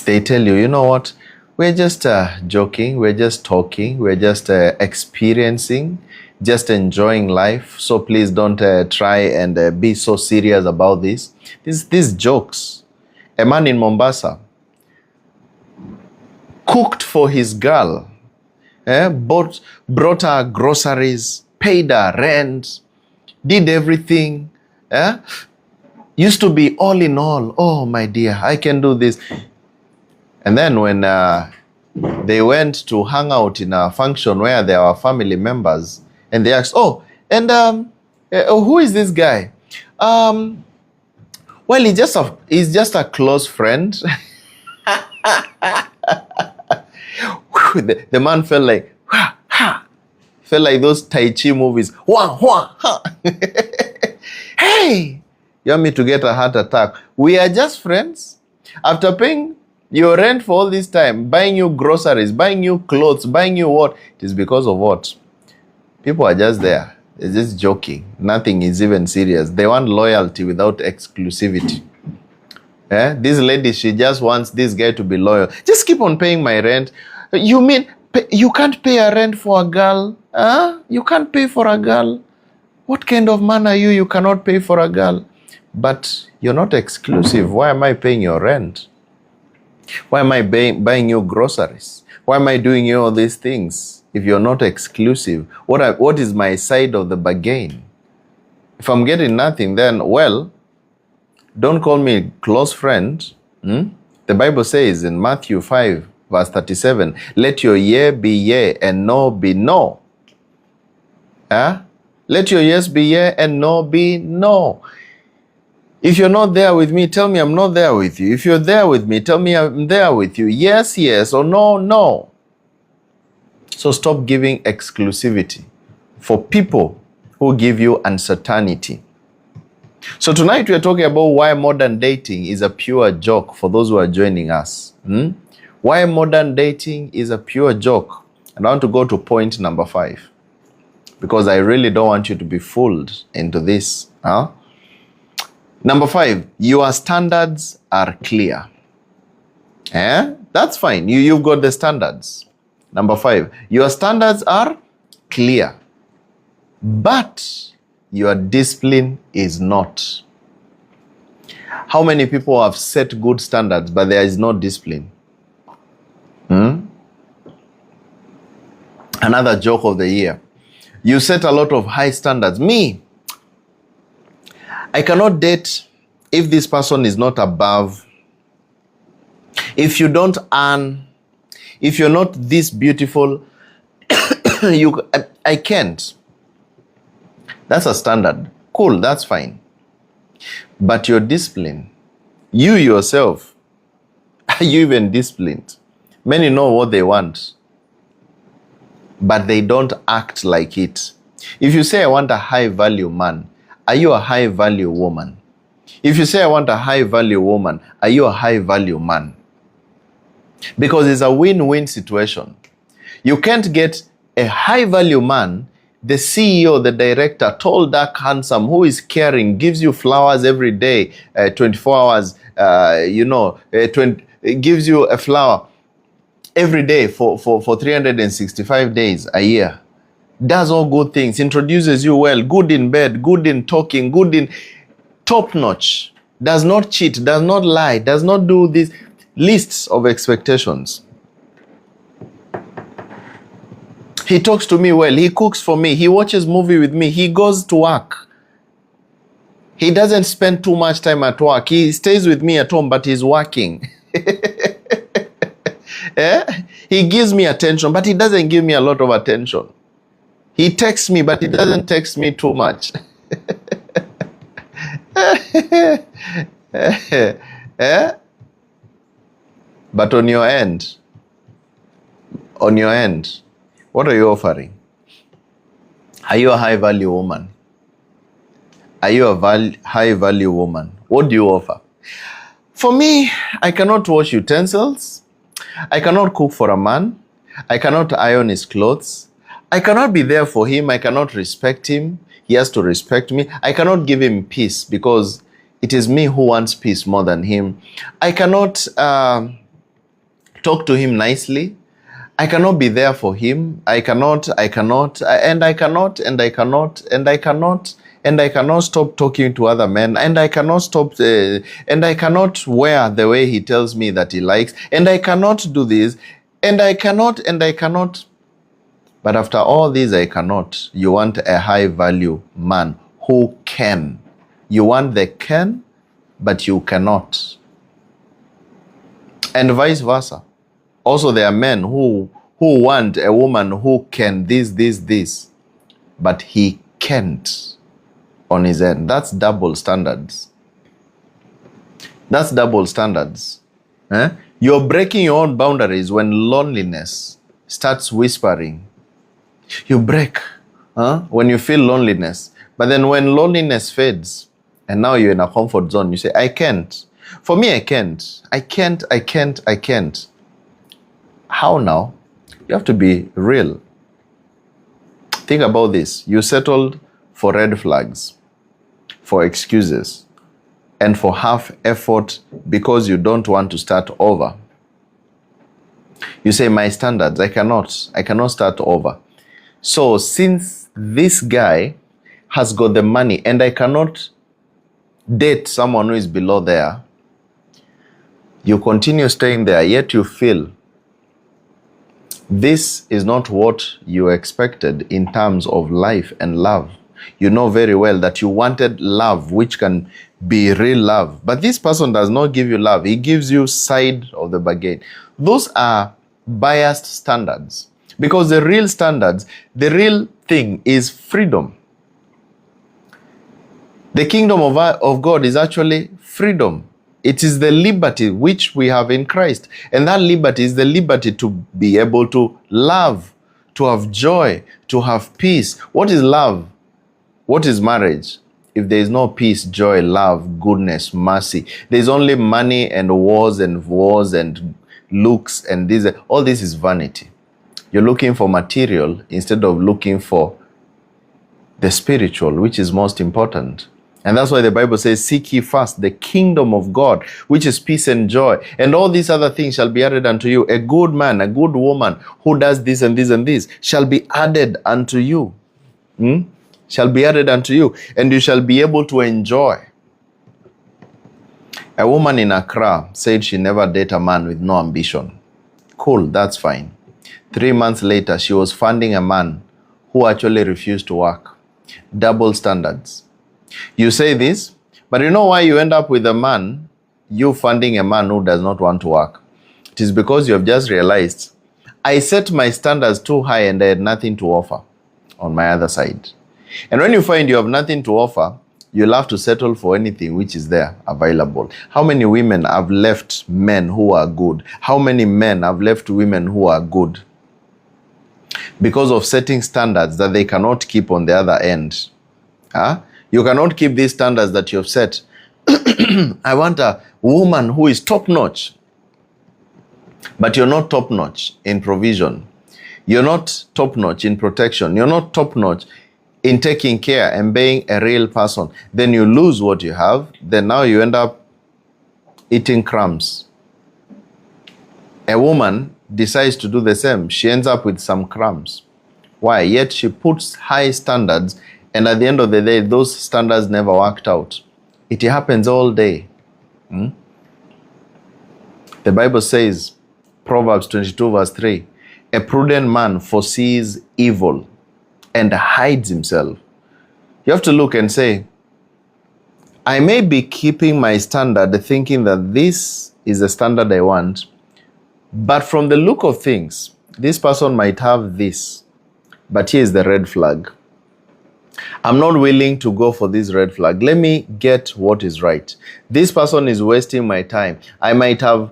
they tell you, you know what, we're just joking, we're just talking, we're just experiencing, just enjoying life. So please don't try and be so serious about this. These jokes. A man in Mombasa cooked for his girl, brought her groceries, paid her rent, did everything. Used to be all in all. Oh, my dear, I can do this. And then when they went to hang out in a function where there were family members, and they asked, oh, and who is this guy? Well, he's just a close friend. The man felt like, felt like those Tai Chi movies. Hey, you want me to get a heart attack? We are just friends. After paying your rent for all this time, buying you groceries, buying you clothes, buying you what? It is because of what? People are just there. They're just joking. Nothing is even serious. They want loyalty without exclusivity. This lady, she just wants this guy to be loyal. Just keep on paying my rent. You mean you can't pay a rent for a girl? You can't pay for a girl? What kind of man are you? You cannot pay for a girl. But you're not exclusive. Why am I paying your rent? Why am I buying you groceries? Why am I doing you all these things if you're not exclusive? What is my side of the bargain? If I'm getting nothing, then, well, don't call me close friend. The Bible says in Matthew 5, verse 37, let your yea be yea and no be no. Let your yes be yea and no be no. If you're not there with me, tell me I'm not there with you. If you're there with me, tell me I'm there with you. Yes, yes, or no, no. So stop giving exclusivity for people who give you uncertainty. So tonight we are talking about why modern dating is a pure joke for those who are joining us. Why modern dating is a pure joke. And I want to go to point number 5. Because I really don't want you to be fooled into this. Number 5, your standards are clear. That's fine. You've got the standards. Number 5, your standards are clear. But your discipline is not. How many people have set good standards, but there is no discipline? Another joke of the year. You set a lot of high standards. Me, I cannot date if this person is not above. If you don't earn, if you're not this beautiful, I can't. That's a standard. Cool, that's fine. But your discipline, you yourself, are you even disciplined? Many know what they want, but they don't act like it. If you say, I want a high-value man, are you a high-value woman? If you say, I want a high-value woman, are you a high-value man? Because it's a win-win situation. You can't get a high-value man, the CEO, the director, tall, dark, handsome, who is caring, gives you flowers every day, 24 hours, gives you a flower every day for 365 days a year. Does all good things, introduces you well, good in bed, good in talking, good in top-notch, does not cheat, does not lie, does not do these lists of expectations. He talks to me well, he cooks for me, he watches movie with me, he goes to work. He doesn't spend too much time at work. He stays with me at home, but he's working. He gives me attention, but he doesn't give me a lot of attention. He texts me, but he doesn't text me too much. But on your end, what are you offering? Are you a high-value woman? Are you a high-value woman? What do you offer? For me, I cannot wash utensils. I cannot cook for a man. I cannot iron his clothes. I cannot be there for him. I cannot respect him. He has to respect me. I cannot give him peace because it is me who wants peace more than him. I cannot talk to him nicely. I cannot be there for him. I cannot stop talking to other men, and I cannot stop, and I cannot wear the way he tells me that he likes, and I cannot do this, and I cannot. But after all this, I cannot. You want a high-value man who can. You want the can, but you cannot. And vice versa. Also, there are men who want a woman who can this, but he can't on his end. That's double standards. That's double standards. You're breaking your own boundaries when loneliness starts whispering. You break when you feel loneliness. But then when loneliness fades, and now you're in a comfort zone, you say, I can't. For me, I can't. I can't. How now? You have to be real. Think about this. You settled for red flags, for excuses, and for half effort because you don't want to start over. You say, my standards, I cannot start over. So since this guy has got the money and I cannot date someone who is below there, you continue staying there, yet you feel this is not what you expected in terms of life and love. You know very well that you wanted love, which can be real love. But this person does not give you love. He gives you side of the bargain. Those are biased standards. Because the real standards, the real thing is freedom. The kingdom of God is actually freedom. It is the liberty which we have in Christ. And that liberty is the liberty to be able to love, to have joy, to have peace. What is love? What is marriage? If there is no peace, joy, love, goodness, mercy, there's only money and wars and looks and this. All this is vanity. You're looking for material instead of looking for the spiritual, which is most important. And that's why the Bible says, seek ye first the kingdom of God, which is peace and joy. And all these other things shall be added unto you. A good man, a good woman who does this and this and this shall be added unto you. Shall be added unto you. And you shall be able to enjoy. A woman in Accra said she never date a man with no ambition. Cool, that's fine. 3 months later, she was funding a man who actually refused to work. Double standards. You say this, but you know why you end up with a man, you funding a man who does not want to work? It is because you have just realized, I set my standards too high and I had nothing to offer on my other side. And when you find you have nothing to offer, you'll have to settle for anything which is there available. How many women have left men who are good? How many men have left women who are good? Because of setting standards that they cannot keep on the other end. You cannot keep these standards that you have set. I want a woman who is top-notch. But you're not top-notch in provision. You're not top-notch in protection. You're not top-notch in taking care and being a real person. Then you lose what you have. Then now you end up eating crumbs. A woman decides to do the same. She ends up with some crumbs. Why? Yet she puts high standards, and at the end of the day, those standards never worked out. It happens all day. The Bible says, Proverbs 22 verse 3, a prudent man foresees evil and hides himself. You have to look and say, I may be keeping my standard thinking that this is the standard I want, but from the look of things, this person might have this, but here's the red flag. I'm not willing to go for this red flag. Let me get what is right. This person is wasting my time. I might have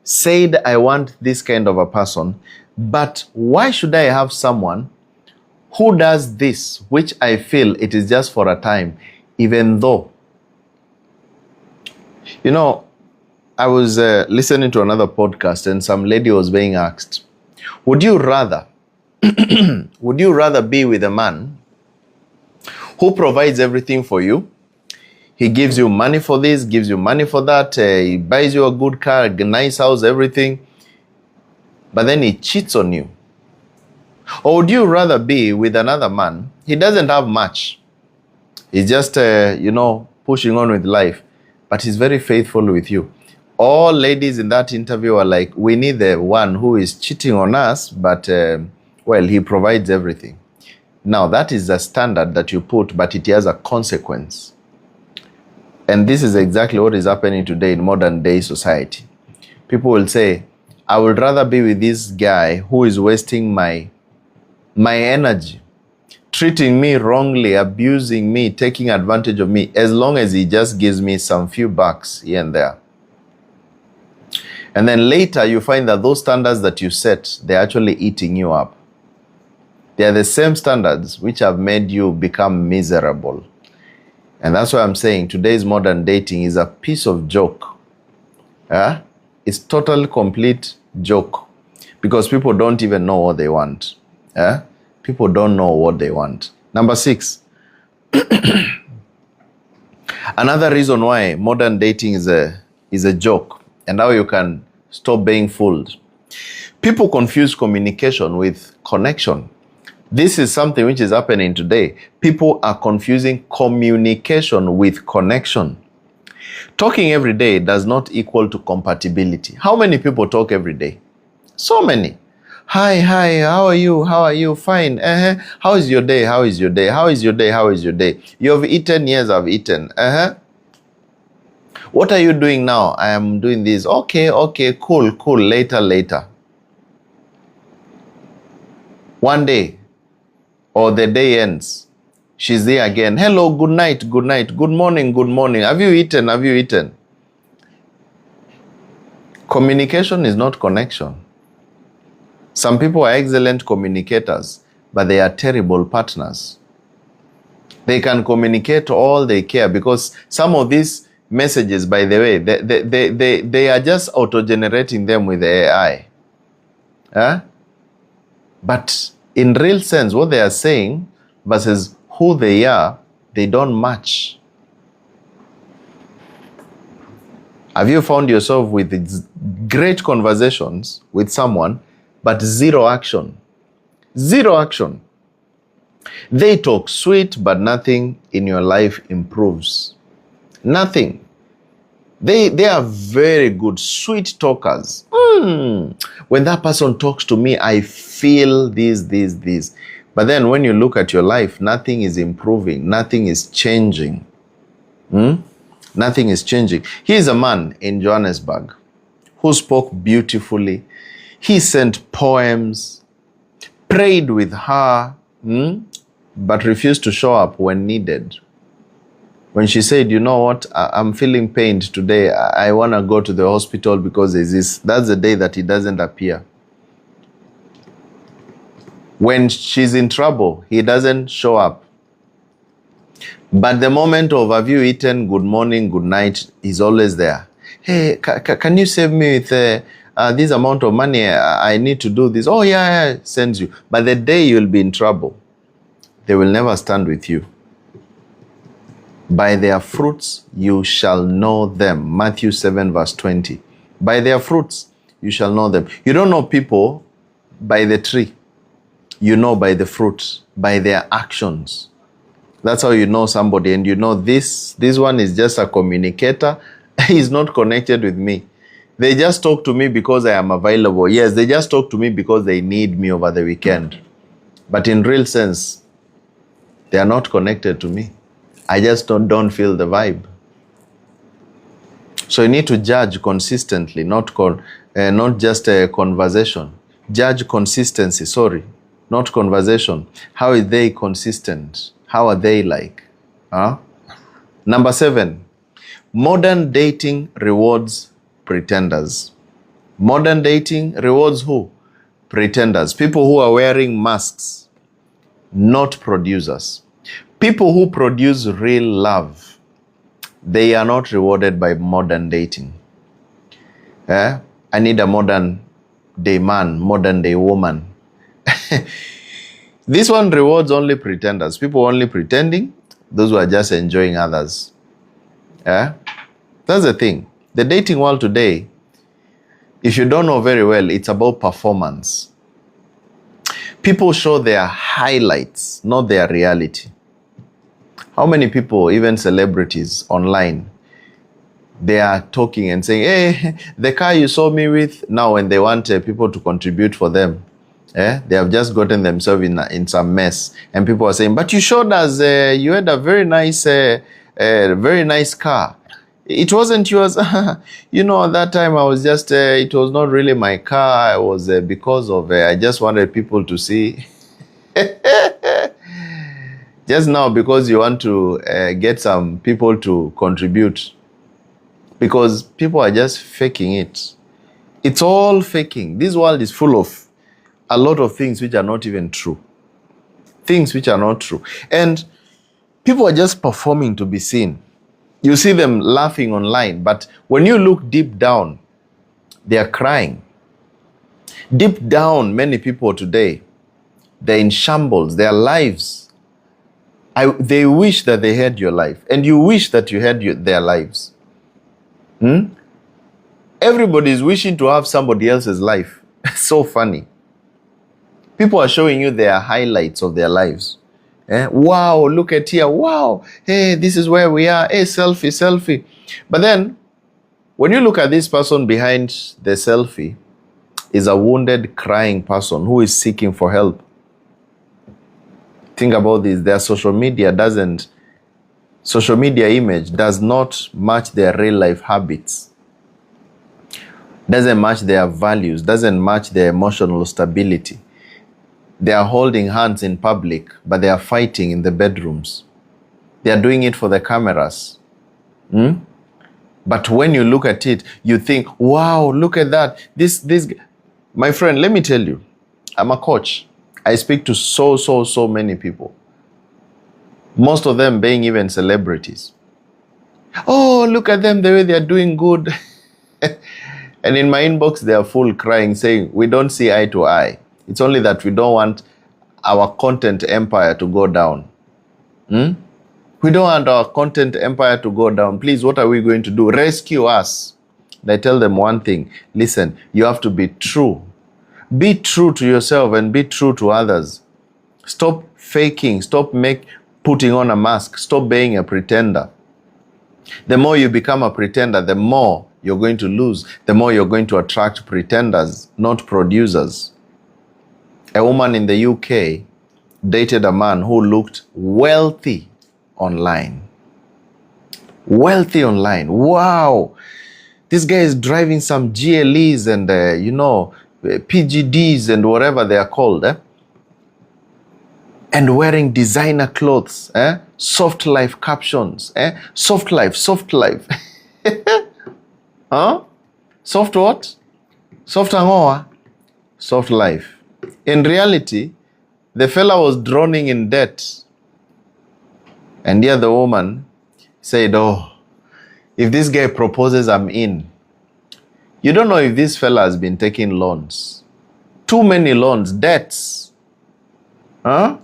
said I want this kind of a person, but why should I have someone who does this, which I feel it is just for a time, even though, I was listening to another podcast and some lady was being asked, would you rather be with a man who provides everything for you? He gives you money for this, gives you money for that, he buys you a good car, a nice house, everything, but then he cheats on you. Or would you rather be with another man? He doesn't have much. He's just, pushing on with life, but he's very faithful with you. All ladies in that interview are like, we need the one who is cheating on us, but, he provides everything. Now, that is a standard that you put, but it has a consequence. And this is exactly what is happening today in modern day society. People will say, I would rather be with this guy who is wasting my energy, treating me wrongly, abusing me, taking advantage of me, as long as he just gives me some few bucks here and there. And then later you find that those standards that you set, they're actually eating you up. They are the same standards which have made you become miserable. And that's why I'm saying today's modern dating is a piece of joke. It's total complete joke, because people don't even know what they want. People don't know what they want. Number 6. Another reason why modern dating is a joke, and how you can stop being fooled. People confuse communication with connection. This is something which is happening today. People are confusing communication with connection. Talking every day does not equal to compatibility. How many people talk every day? So many. Hi, how are you? Fine. How is your day? How is your day? You have eaten? Yes, I've eaten. What are you doing now? I am doing this. Okay, cool. Later. One day, or the day ends, she's there again. Hello, good night. Good morning. Have you eaten? Communication is not connection. Some people are excellent communicators, but they are terrible partners. They can communicate all they care, because some of these messages, by the way, they are just auto-generating them with the AI. But in real sense, what they are saying versus who they are, they don't match. Have you found yourself with great conversations with someone, but zero action? Zero action. They talk sweet, but nothing in your life improves. Nothing. They are very good, sweet talkers. When that person talks to me, I feel this. But then when you look at your life, nothing is improving. Nothing is changing. Nothing is changing. Here's a man in Johannesburg who spoke beautifully. He sent poems, prayed with her, but refused to show up when needed. When she said, you know what, I'm feeling pained today. I want to go to the hospital because there's this. That's the day that he doesn't appear. When she's in trouble, he doesn't show up. But the moment of have you eaten, good morning, good night, he's always there. Hey, can you save me with this amount of money, I need to do this. Oh, yeah, sends you. But the day you'll be in trouble, they will never stand with you. By their fruits you shall know them. Matthew 7 verse 20. By their fruits you shall know them. You don't know people by the tree. You know by the fruit, by their actions. That's how you know somebody, and you know this one is just a communicator. He's not connected with me. They just talk to me because I am available. Yes, they just talk to me because they need me over the weekend. But in real sense, they are not connected to me. I just don't feel the vibe. So you need to judge consistently, not just a conversation. Judge consistency, not conversation. How are they consistent? How are they like? Number 7, modern dating rewards pretenders. Modern dating rewards who? Pretenders. People who are wearing masks, not producers. People who produce real love, they are not rewarded by modern dating. I need a modern day man, modern day woman. This one rewards only pretenders. People only pretending, those who are just enjoying others. That's the thing. The dating world today, if you don't know very well, it's about performance. People show their highlights, not their reality. How many people, even celebrities online, they are talking and saying, hey, the car you saw me with, now when they want people to contribute for them, they have just gotten themselves in some mess. And people are saying, but you showed us you had a very nice car. It wasn't yours. You know, at that time I was just, it was not really my car. I was because of, I just wanted people to see. Just now, because you want to get some people to contribute. Because people are just faking it. It's all faking. This world is full of a lot of things which are not even true. Things which are not true. And people are just performing to be seen. You see them laughing online, but when you look deep down, they are crying. Deep down, many people today, they're in shambles. Their lives, they wish that they had your life, and you wish that you had their lives. Everybody is wishing to have somebody else's life. So funny. People are showing you their highlights of their lives. Wow, look at here. Wow, hey, this is where we are. Hey, selfie. But then, when you look at this person behind the selfie, is a wounded, crying person who is seeking for help. Think about this. Their social media image does not match their real life habits. Doesn't match their values, doesn't match their emotional stability. They are holding hands in public, but they are fighting in the bedrooms. They are doing it for the cameras. But when you look at it, you think, wow, look at that. This, my friend, let me tell you, I'm a coach. I speak to so many people. Most of them being even celebrities. Oh, look at them, the way they are doing good. And in my inbox, they are full crying, saying, we don't see eye to eye. It's only that we don't want our content empire to go down. We don't want our content empire to go down. Please, what are we going to do? Rescue us. And I tell them one thing. Listen, you have to be true. Be true to yourself and be true to others. Stop faking. Stop putting on a mask. Stop being a pretender. The more you become a pretender, the more you're going to lose. The more you're going to attract pretenders, not producers. A woman in the UK dated a man who looked wealthy online. Wealthy online. Wow. This guy is driving some GLEs and, PGDs and whatever they are called. And wearing designer clothes. Soft life captions. Soft life. Huh? Soft what? Soft angoa? Soft life. In reality, the fella was drowning in debt. And here the woman said, oh, if this guy proposes, I'm in. You don't know if this fella has been taking loans. Too many loans, debts. Huh?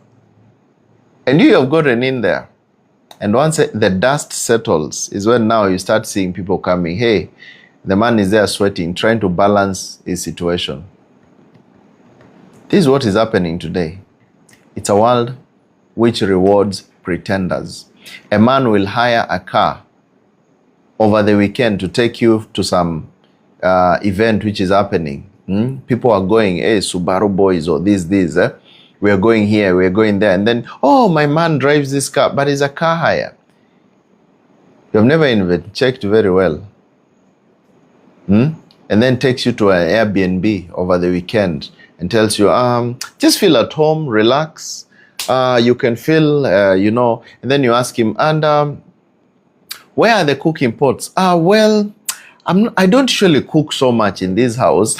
And you have gotten in there. And once the dust settles is when now you start seeing people coming. Hey, the man is there sweating, trying to balance his situation. This is what is happening today. It's a world which rewards pretenders. A man will hire a car over the weekend to take you to some event which is happening. People are going, hey, Subaru boys or this. We are going here, we are going there. And then, oh, my man drives this car, but it's a car hire. You have never even checked very well. And then takes you to an Airbnb over the weekend and tells you, just feel at home, relax. You can feel, and then you ask him, and where are the cooking pots? Well, I don't usually cook so much in this house.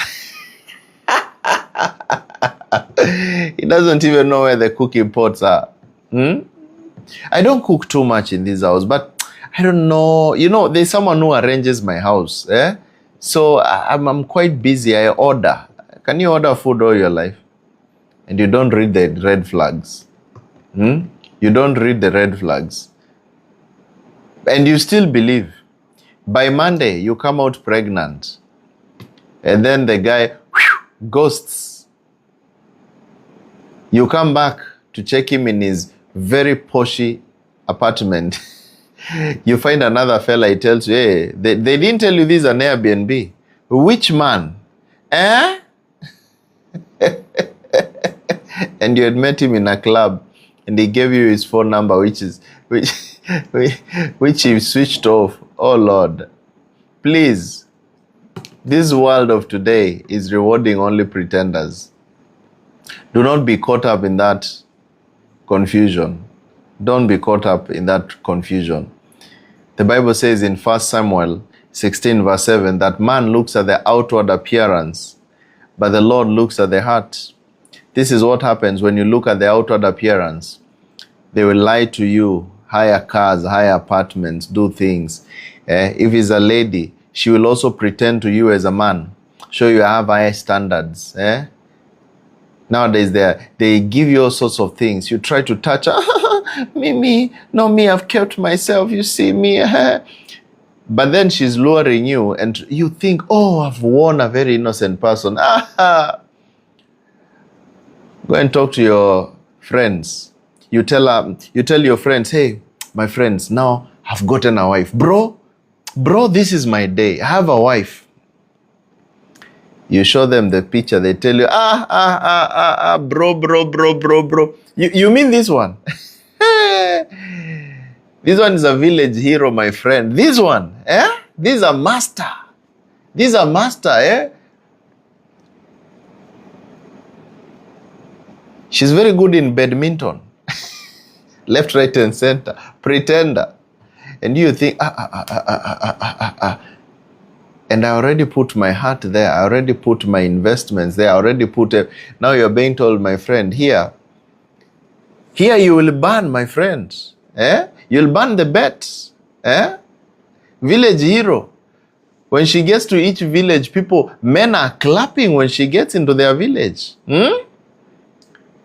He doesn't even know where the cooking pots are. I don't cook too much in this house, but I don't know. There's someone who arranges my house. So I'm quite busy. I order. Can you order food all your life? And you don't read the red flags. You don't read the red flags. And you still believe. By Monday, you come out pregnant. And then the guy ghosts. You come back to check him in his very poshy apartment. You find another fella, he tells you, hey, they didn't tell you this is an Airbnb. Which man? And you had met him in a club and he gave you his phone number, which he switched off. Oh Lord, please, this world of today is rewarding only pretenders. Do not be caught up in that confusion. Don't be caught up in that confusion. The Bible says in 1 Samuel 16 verse 7 that man looks at the outward appearance, but the Lord looks at the heart. This is what happens when you look at the outward appearance. They will lie to you, hire cars, hire apartments, do things. If it's a lady, she will also pretend to you as a man, show you have high standards. Nowadays, they give you all sorts of things. You try to touch her. me, I've kept myself, you see me. But then she's luring you and you think, oh, I've won a very innocent person. Go and talk to your friends. You tell your friends, hey, my friends, now I've gotten a wife. Bro, this is my day. I have a wife. You show them the picture, they tell you, bro. You mean this one? This one is a village hero, my friend. This one, This is a master. She's very good in badminton. Left, right, and center. Pretender. And you think, and I already put my heart there. I already put my investments there. I already put it. Now you're being told, my friend, here you will burn, my friend. You'll burn the bets. Village hero. When she gets to each village, men are clapping when she gets into their village.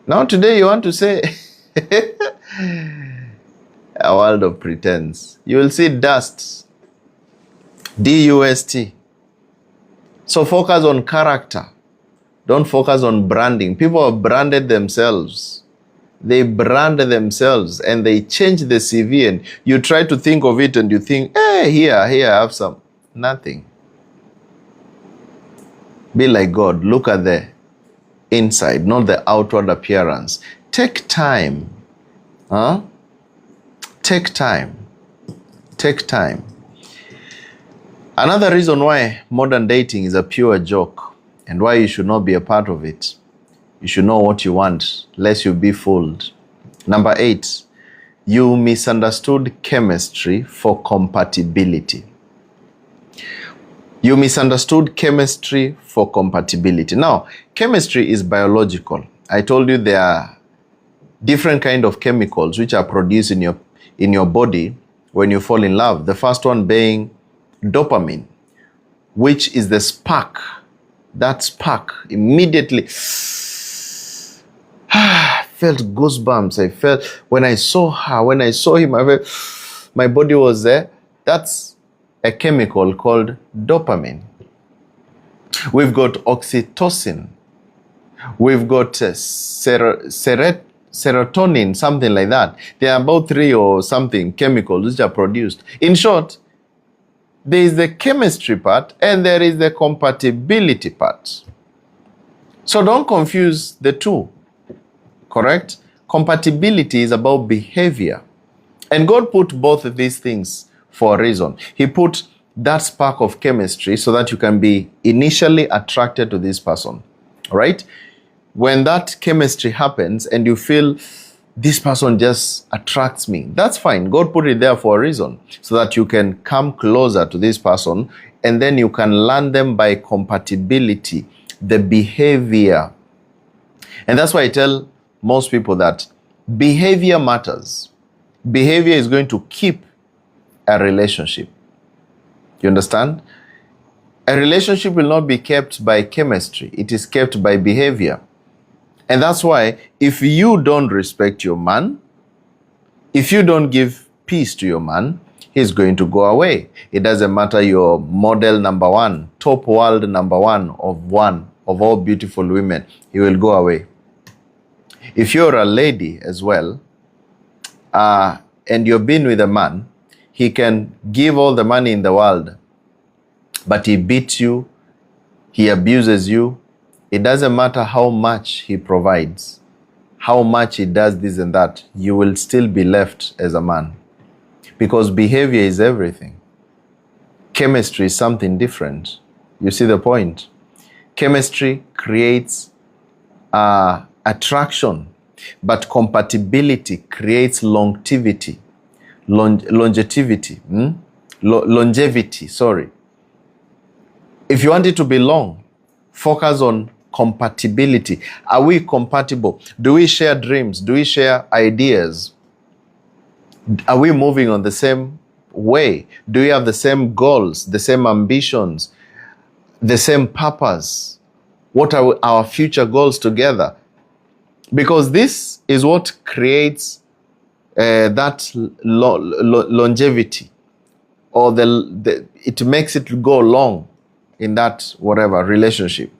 Now today you want to say, a world of pretense. You will see dust. D-U-S-T. So focus on character. Don't focus on branding. People have branded themselves. They brand themselves and they change the CV and you try to think of it and you think, hey, here, I have some. Nothing. Be like God. Look at the inside, not the outward appearance. Take time. Take time. Another reason why modern dating is a pure joke and why you should not be a part of it. You should know what you want, lest you be fooled. Number 8, you misunderstood chemistry for compatibility. You misunderstood chemistry for compatibility. Now, chemistry is biological. I told you there are different kind of chemicals which are produced in your body when you fall in love. The first one being dopamine, which is the spark. That spark immediately felt goosebumps. I felt when I saw her, when I saw him, my body was there. That's a chemical called dopamine. We've got oxytocin. We've got serotonin, something like that. There are about 3 or something chemicals which are produced. In short, there is the chemistry part and there is the compatibility part. So don't confuse the two, correct? Compatibility is about behavior. And God put both of these things for a reason. He put that spark of chemistry so that you can be initially attracted to this person, right? When that chemistry happens and you feel this person just attracts me, that's fine. God put it there for a reason so that you can come closer to this person and then you can learn them by compatibility, the behavior. And that's why I tell most people that behavior matters. Behavior is going to keep a relationship. You understand? A relationship will not be kept by chemistry. It is kept by behavior. And that's why if you don't respect your man, if you don't give peace to your man, he's going to go away. It doesn't matter you're model number 1, top world number 1 of all beautiful women. He will go away. If you're a lady as well, and you've been with a man, he can give all the money in the world, but he beats you, he abuses you. It doesn't matter how much he provides, how much he does this and that, you will still be left as a man. Because behavior is everything. Chemistry is something different. You see the point? Chemistry creates attraction, but compatibility creates longevity. Longevity. If you want it to be long, focus on compatibility. Are we compatible? Do we share dreams? Do we share ideas? Are we moving on the same way? Do we have the same goals, the same ambitions, the same purpose? What are our future goals together? Because this is what creates that longevity, or it makes it go long in that whatever relationship.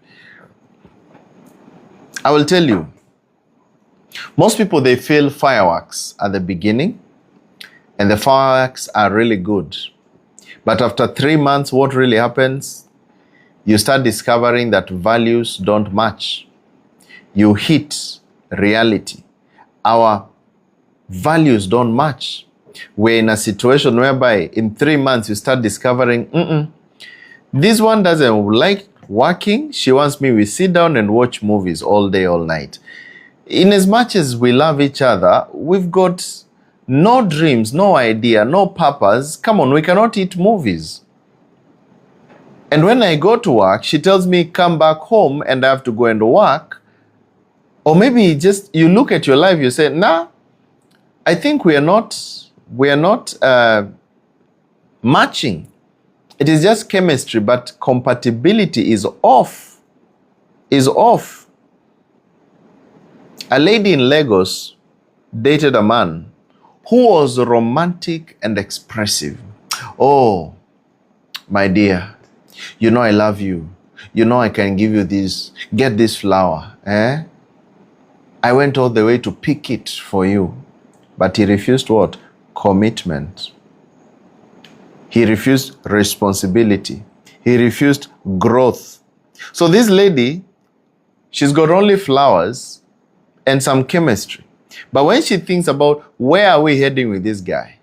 I will tell you, most people, they feel fireworks at the beginning, and the fireworks are really good. But after 3 months, what really happens? You start discovering that values don't match. You hit reality. Our values don't match. We're in a situation whereby in 3 months you start discovering, this one doesn't like working. She wants me, we sit down and watch movies all day, all night. In as much as we love each other, we've got no dreams, no idea, no purpose. Come on, we cannot eat movies. And when I go to work, she tells me, come back home and I have to go and work. Or maybe just you look at your life, you say, nah, I think we are not matching. It is just chemistry, but compatibility is off. A lady in Lagos dated a man who was romantic and expressive. Oh, my dear, you know I love you. You know I can give you this. Get this flower. I went all the way to pick it for you. But he refused what? Commitment. He refused responsibility. He refused growth. So this lady, she's got only flowers and some chemistry. But when she thinks about where are we heading with this guy?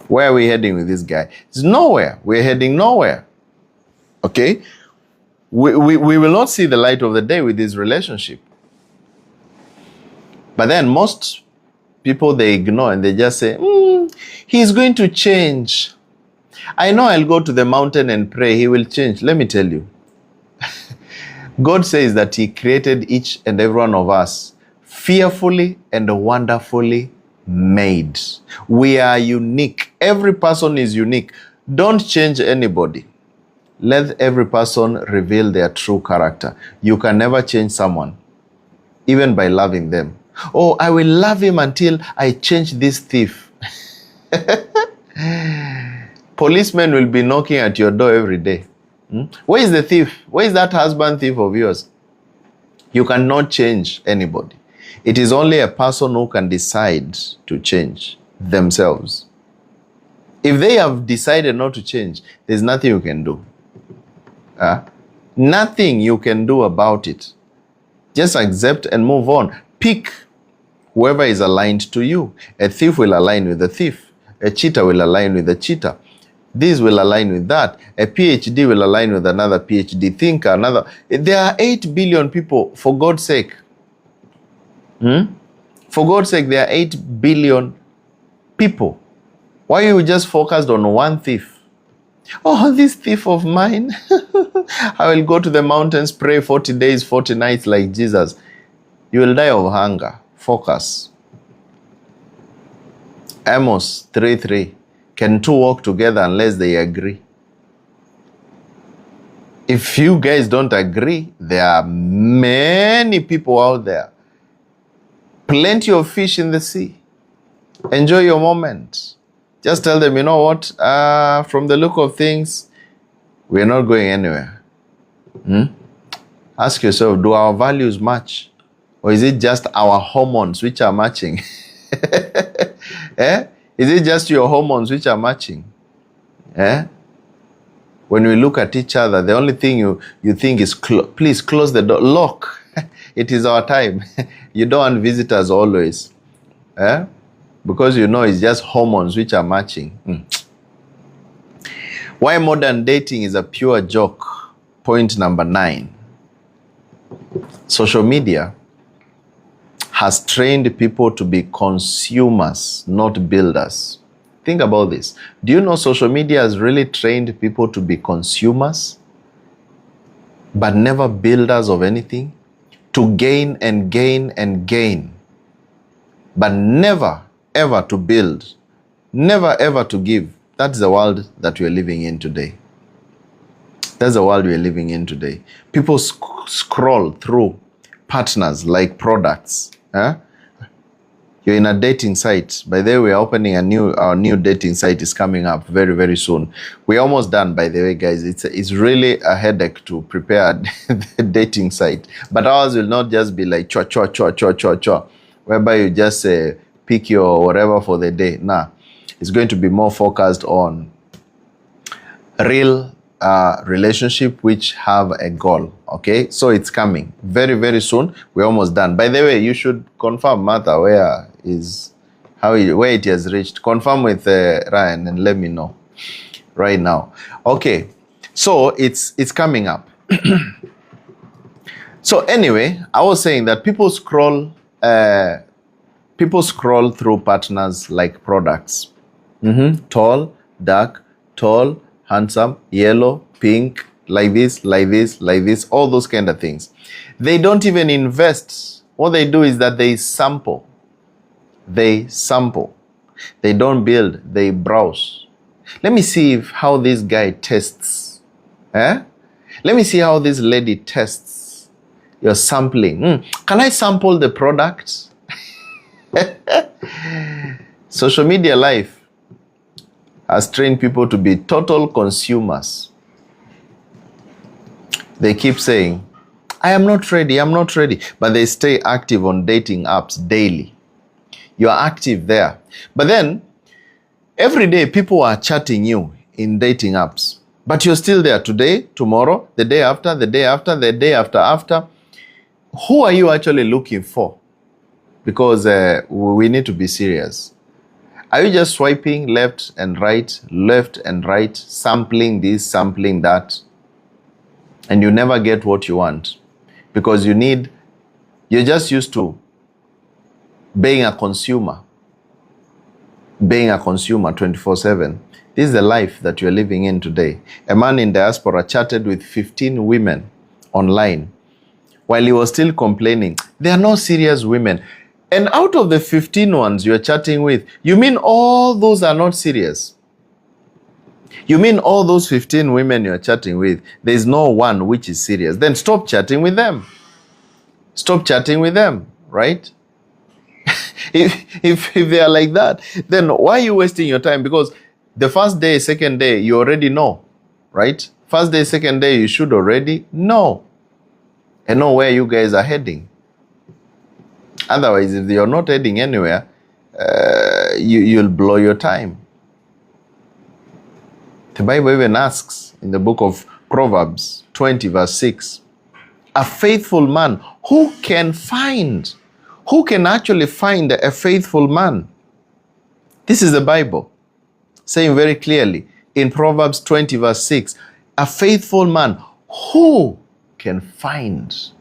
Where are we heading with this guy? It's nowhere. We're heading nowhere. Okay? We will not see the light of the day with this relationship. But then most people, they ignore and they just say, he's going to change. I know I'll go to the mountain and pray, he will change. Let me tell you. God says that he created each and every one of us fearfully and wonderfully made. We are unique. Every person is unique. Don't change anybody. Let every person reveal their true character. You can never change someone, even by loving them. Oh, I will love him until I change this thief. Policemen will be knocking at your door every day. Where is the thief? Where is that husband thief of yours? You cannot change anybody. It is only a person who can decide to change themselves. If they have decided not to change, there's nothing you can do. Nothing you can do about it. Just accept and move on. Pick whoever is aligned to you. A thief will align with a thief. A cheater will align with a cheater. This will align with that. A PhD will align with another PhD thinker, another. There are 8 billion people, for God's sake. For God's sake, there are 8 billion people. Why are you just focused on one thief? Oh, this thief of mine. I will go to the mountains, pray 40 days, 40 nights like Jesus. You will die of hunger. Focus. Amos 3:3. Can two walk together unless they agree? If you guys don't agree, there are many people out there. Plenty of fish in the sea. Enjoy your moment. Just tell them, you know what? From the look of things, we're not going anywhere. Ask yourself, do our values match? Or is it just our hormones which are matching? Is it just your hormones which are matching? When we look at each other, the only thing you think is, please close the door. Lock. It is our time. You don't want visitors always. Because you know it's just hormones which are matching. Why modern dating is a pure joke. Point number 9. Social media has trained people to be consumers, not builders. Think about this. Do you know social media has really trained people to be consumers, but never builders of anything? To gain and gain and gain, but never ever to build, never ever to give. That's the world that we're living in today. That's the world we're living in today. People scroll through partners like products. You're in a dating site. By the way, we're opening our new dating site is coming up very, very soon. We're almost done, by the way, guys. It's really a headache to prepare the dating site. But ours will not just be like chwa, whereby you just pick your whatever for the day. Nah, it's going to be more focused on real relationship which have a goal. Okay, so it's coming very, very soon. We're almost done. By the way, you should confirm, Martha, where it has reached. Confirm with Ryan and let me know right now. Okay, so it's coming up. So anyway, I was saying that people scroll through partners like products. Tall, dark, tall, handsome, yellow, pink, like this, like this, like this, all those kind of things. They don't even invest. What they do is that they sample. They sample. They don't build, they browse. Let me see how this guy tests. Let me see how this lady tests. You're sampling. Can I sample the product? Social media life has trained people to be total consumers. They keep saying, I am not ready, I'm not ready. But they stay active on dating apps daily. You are active there. But then, every day people are chatting you in dating apps. But you're still there today, tomorrow, the day after, the day after, the day after. Who are you actually looking for? Because we need to be serious. Are you just swiping left and right, sampling this, sampling that, and you never get what you want? Because you're just used to being a consumer 24/7. This is the life that you're living in today. A man in diaspora chatted with 15 women online while he was still complaining, they are not serious women. And out of the 15 ones you're chatting with, you mean all those are not serious? You mean all those 15 women you're chatting with, there's no one which is serious? Then stop chatting with them. Stop chatting with them, right? if they are like that, then why are you wasting your time? Because the first day, second day, you already know, right? First day, second day, you should already know and know where you guys are heading. Otherwise, if you're not heading anywhere, you'll blow your time. The Bible even asks in the book of Proverbs 20 verse 6, a faithful man, who can find? Who can actually find a faithful man? This is the Bible saying very clearly in Proverbs 20 verse 6, a faithful man, who can find?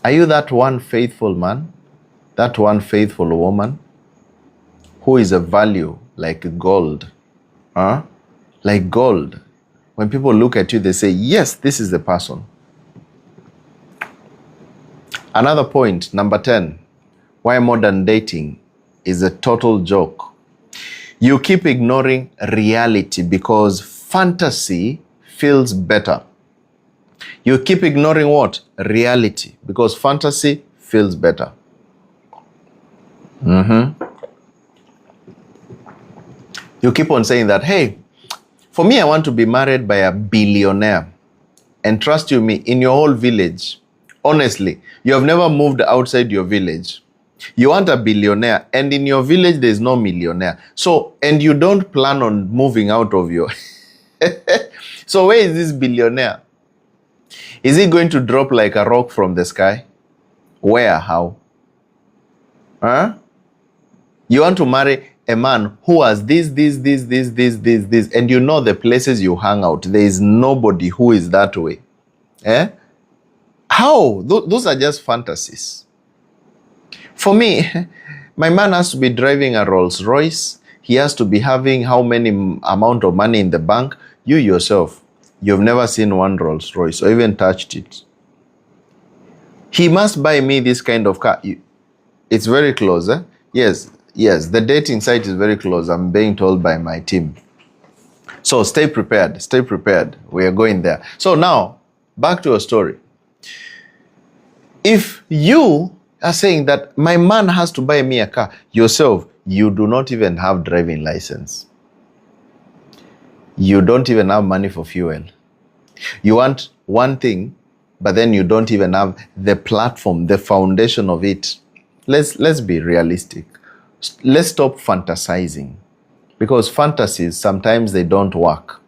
Are you that one faithful man? That one faithful woman? Who is a value like gold? Huh? Like gold. When people look at you, they say, yes, this is the person. Another point, number 10, why modern dating is a total joke. You keep ignoring reality because fantasy feels better. You keep ignoring what? Reality, because fantasy feels better. You keep on saying that, hey, for me, I want to be married by a billionaire. And trust you me, in your whole village, honestly, you have never moved outside your village. You want a billionaire, and in your village, there's no millionaire. So, and you don't plan on moving out of your... So where is this billionaire? Is he going to drop like a rock from the sky? Where? How? Huh? You want to marry a man who has this, and you know the places you hang out. There is nobody who is that way. Eh? How? Those are just fantasies. For me, my man has to be driving a Rolls Royce. He has to be having how many amount of money in the bank? You yourself, you've never seen one Rolls Royce or even touched it. He must buy me this kind of car. It's very close. Eh? Yes, the dating site is very close. I'm being told by my team. So stay prepared. Stay prepared. We are going there. So now, back to your story. If you are saying that my man has to buy me a car, yourself, you do not even have driving license. You don't even have money for fuel. You want one thing, but then you don't even have the platform, the foundation of it. Let's be realistic. Let's stop fantasizing, because fantasies, sometimes they don't work.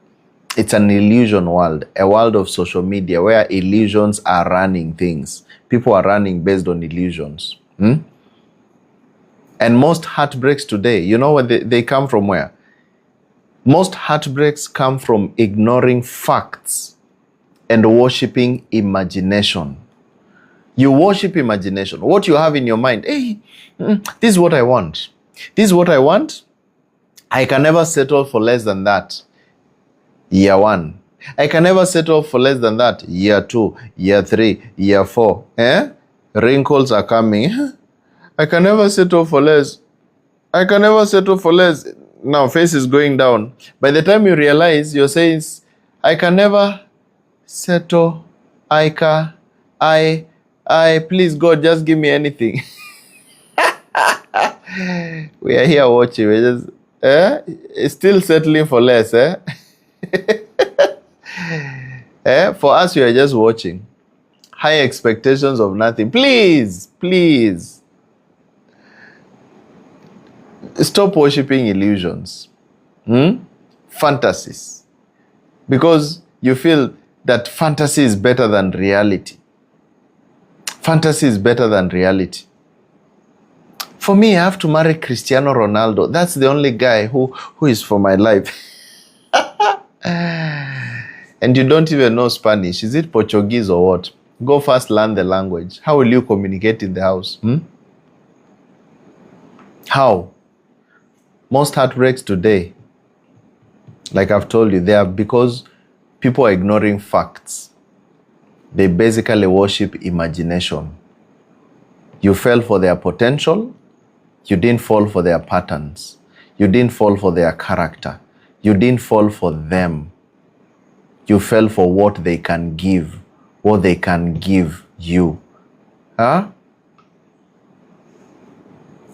It's an illusion world, a world of social media where illusions are running things. People are running based on illusions. And most heartbreaks today, you know what they come from where? Most heartbreaks come from ignoring facts and worshiping imagination. You worship imagination. What you have in your mind, hey, this is what I want. This is what I want. I can never settle for less than that. Year 1. I can never settle for less than that. Year 2, year 3, year 4. Wrinkles are coming. I can never settle for less. I can never settle for less. Now, face is going down. By the time you realize, you're saying, I can never settle. Please God, just give me anything. We are here watching. We're just, still settling for less, For us, we are just watching. High expectations of nothing. Please. Stop worshiping illusions. Fantasies. Because you feel that fantasy is better than reality. Fantasy is better than reality. For me, I have to marry Cristiano Ronaldo. That's the only guy who is for my life. And you don't even know Spanish. Is it Portuguese or what? Go first, learn the language. How will you communicate in the house? How? Most heartbreaks today, like I've told you, they are because people are ignoring facts. They basically worship imagination. You fell for their potential. You didn't fall for their patterns. You didn't fall for their character. You didn't fall for them. You fell for what they can give, what they can give you. Huh?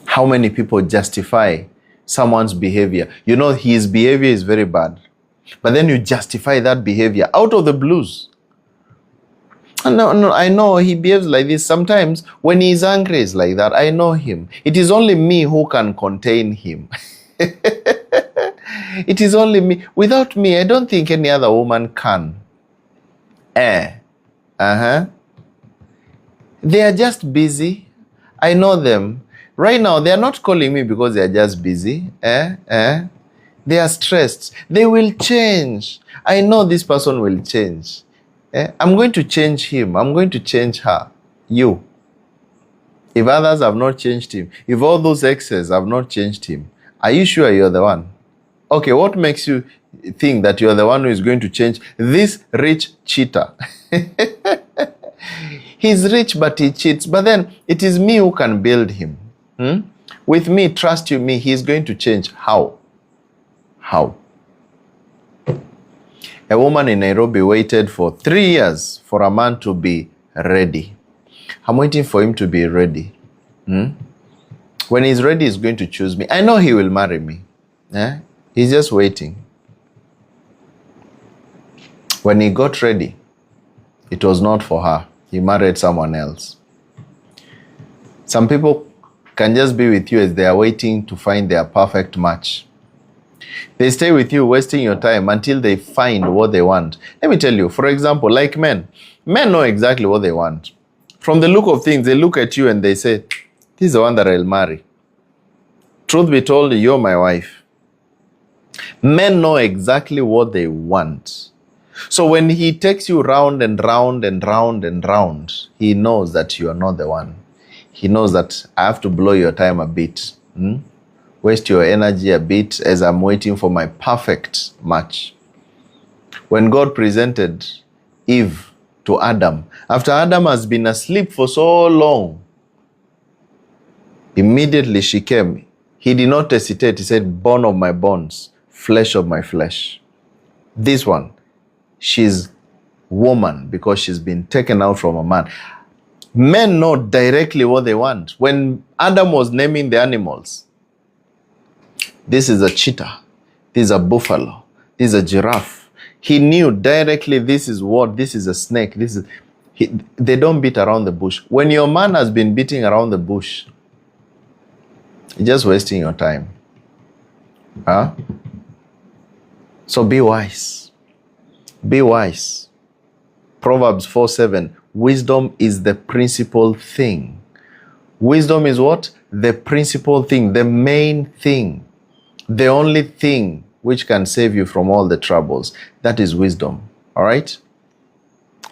How many people justify someone's behavior? You know, his behavior is very bad, but then you justify that behavior out of the blues. No, I know he behaves like this. Sometimes when he's angry, it's like that. I know him. It is only me who can contain him. It is only me. Without me, I don't think any other woman can. They are just busy. I know them. Right now, they are not calling me because they are just busy. They are stressed. They will change. I know this person will change. I'm going to change him. I'm going to change her. You. If others have not changed him, if all those exes have not changed him, are you sure you're the one? Okay, what makes you think that you're the one who is going to change this rich cheater? He's rich, but he cheats. But then it is me who can build him. With me, trust you me, he's going to change. How? How? A woman in Nairobi waited for 3 years for a man to be ready. I'm waiting for him to be ready. When he's ready, he's going to choose me. I know he will marry me. He's just waiting. When he got ready, it was not for her. He married someone else. Some people can just be with you as they are waiting to find their perfect match. They stay with you, wasting your time until they find what they want. Let me tell you, for example, like men. Men know exactly what they want. From the look of things, they look at you and they say, this is the one that I'll marry. Truth be told, you're my wife. Men know exactly what they want. So when he takes you round and round and round and round, he knows that you are not the one. He knows that I have to blow your time a bit. Waste your energy a bit as I'm waiting for my perfect match. When God presented Eve to Adam, after Adam has been asleep for so long, immediately she came. He did not hesitate. He said, bone of my bones, flesh of my flesh. This one, she's woman because she's been taken out from a man. Men know directly what they want. When Adam was naming the animals, this is a cheetah, this is a buffalo, this is a giraffe. He knew directly this is what, this is a snake, this is... They don't beat around the bush. When your man has been beating around the bush, you're just wasting your time. So be wise. Be wise. Proverbs 4:7, wisdom is the principal thing. Wisdom is what? The principal thing, the main thing. The only thing which can save you from all the troubles. That is wisdom. All right?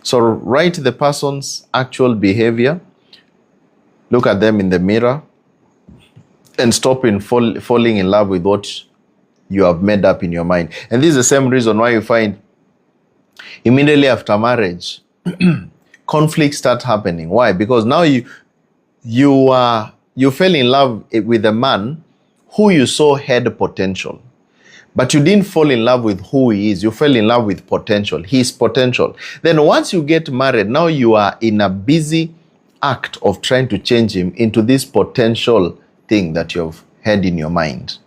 So write the person's actual behavior. Look at them in the mirror. And stop in falling in love with what you have made up in your mind. And this is the same reason why you find immediately after marriage, conflicts start happening. Why? Because now you fell in love with a man who you saw had potential. But you didn't fall in love with who he is. You fell in love with potential, his potential. Then once you get married, now you are in a busy act of trying to change him into this potential thing that you've had in your mind.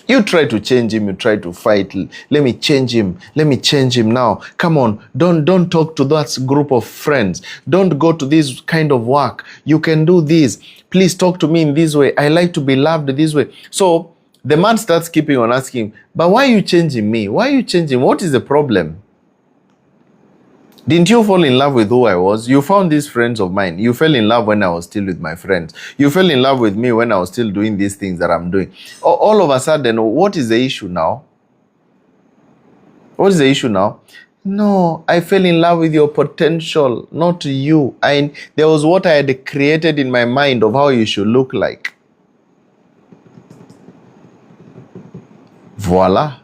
You try to change him, you try to fight. Let me change him. Let me change him now. Come on, don't talk to that group of friends. Don't go to this kind of work. You can do this. Please talk to me in this way. I like to be loved this way. So the man starts keeping on asking, but why are you changing me? Why are you changing? What is the problem? Didn't you fall in love with who I was? You found these friends of mine. You fell in love when I was still with my friends. You fell in love with me when I was still doing these things that I'm doing. All of a sudden, what is the issue now? What is the issue now? No, I fell in love with your potential, not you. There was what I had created in my mind of how you should look like. Voila.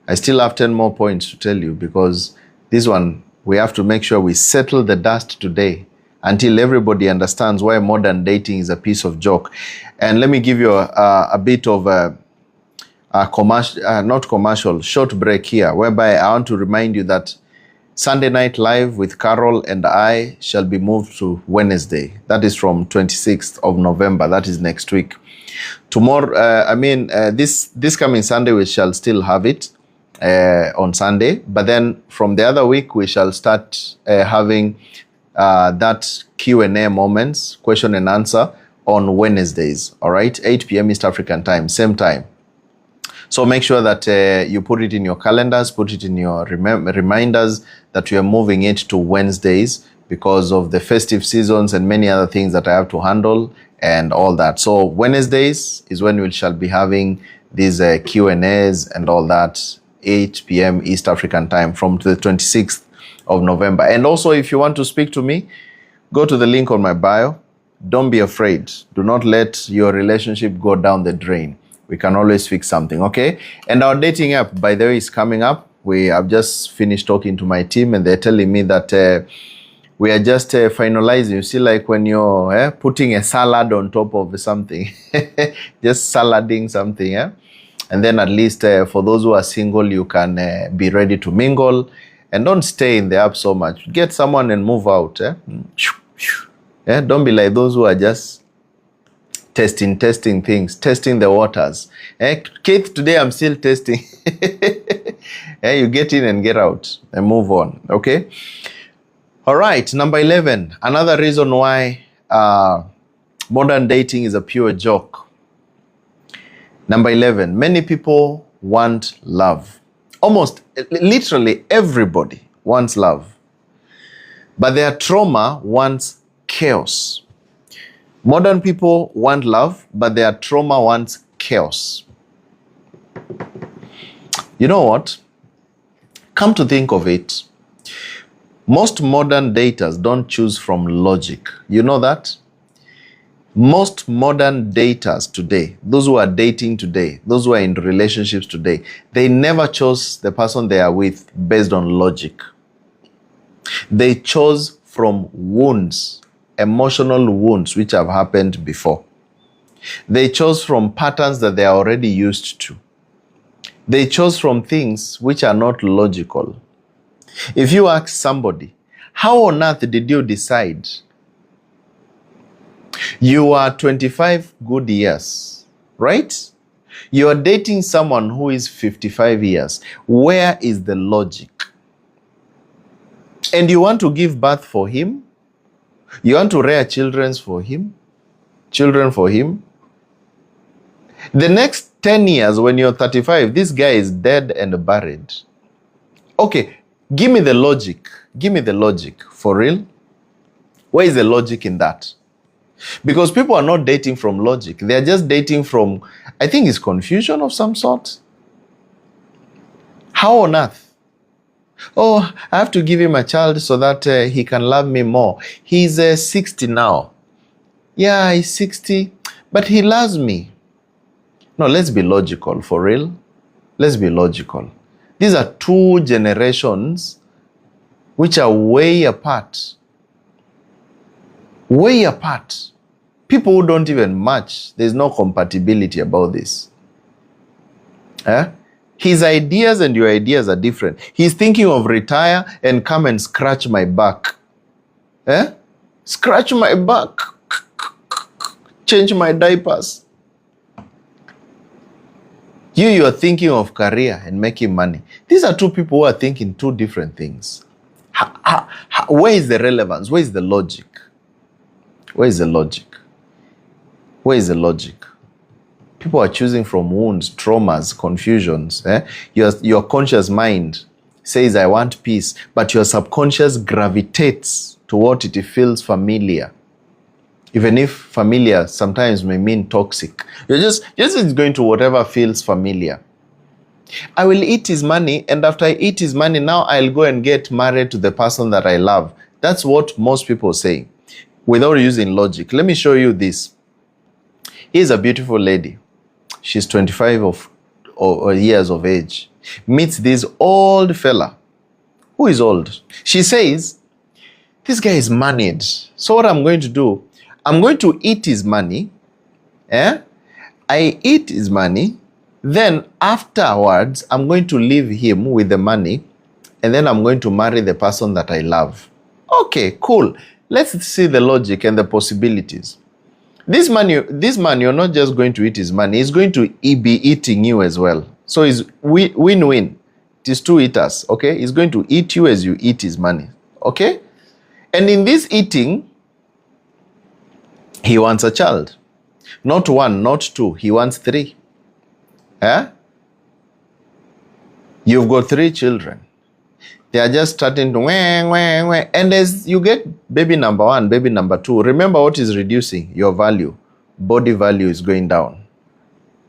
I still have 10 more points to tell you because this one, we have to make sure we settle the dust today until everybody understands why modern dating is a piece of joke. And let me give you a bit of short break here, whereby I want to remind you that Sunday Night Live with Carol and I shall be moved to Wednesday. That is from 26th of November. That is next week. Tomorrow, this coming Sunday, we shall still have it on Sunday. But then from the other week, we shall start having that Q&A moments, question and answer, on Wednesdays. All right, 8 p.m. East African time, same time. So make sure that you put it in your calendars, put it in your reminders that we are moving it to Wednesdays because of the festive seasons and many other things that I have to handle and all that. So Wednesdays is when we shall be having these Q&As and all that, 8 p.m. East African time from the 26th of November. And also, if you want to speak to me, go to the link on my bio. Don't be afraid. Do not let your relationship go down the drain. We can always fix something, okay? And our dating app, by the way, is coming up. We have just finished talking to my team and they're telling me that we are just finalizing. You see, like when you're putting a salad on top of something, just salading something, and then at least for those who are single, you can be ready to mingle and don't stay in the app so much. Get someone and move out. Don't be like those who are just testing things, testing the waters. Keith, today I'm still testing. You get in and get out and move on, okay? All right, number 11. Another reason why modern dating is a pure joke. Number 11, many people want love. Almost, literally everybody wants love. But their trauma wants chaos. Modern people want love, but their trauma wants chaos. You know what? Come to think of it, most modern daters don't choose from logic. You know that? Most modern daters today, those who are dating today, those who are in relationships today, they never chose the person they are with based on logic. They chose from wounds, emotional wounds which have happened before. They chose from patterns that they are already used to. They chose from things which are not logical. If you ask somebody, how on earth did you decide? You are 25 good years, right? You are dating someone who is 55 years. Where is the logic? And you want to give birth for him? You want to rear children for him? The next 10 years when you're 35, this guy is dead and buried. Okay, give me the logic. Give me the logic. For real? Where is the logic in that? Because people are not dating from logic. They are just dating from, I think it's confusion of some sort. How on earth? Oh, I have to give him a child so that he can love me more. He's 60 now. Yeah, he's 60, but he loves me. No, let's be logical, for real. Let's be logical. These are two generations which are way apart. Way apart. People who don't even match. There's no compatibility about this. His ideas and your ideas are different. He's thinking of retire and come and scratch my back. Scratch my back. Change my diapers. You are thinking of career and making money. These are two people who are thinking two different things. Where is the relevance? Where is the logic? Where is the logic? Where is the logic? People are choosing from wounds, traumas, confusions. Your conscious mind says, I want peace, but your subconscious gravitates to what it feels familiar. Even if familiar sometimes may mean toxic. You're just going to whatever feels familiar. I will eat his money, and after I eat his money, now I'll go and get married to the person that I love. That's what most people say, without using logic. Let me show you this. Here's a beautiful lady. She's 25 years of age. Meets this old fella. Who is old? She says, this guy is moneyed. So what I'm going to do, I'm going to eat his money. I eat his money. Then afterwards, I'm going to leave him with the money, and then I'm going to marry the person that I love. Okay, cool. Let's see the logic and the possibilities. This man, you're not just going to eat his money, he's going to be eating you as well. So it's win-win. It is two eaters, okay? He's going to eat you as you eat his money, okay? And in this eating, he wants a child. Not one, not two, he wants 3. You've got 3 children. They are just starting to and as you get baby number 1, baby number 2, remember what is reducing? Your value. Body value is going down.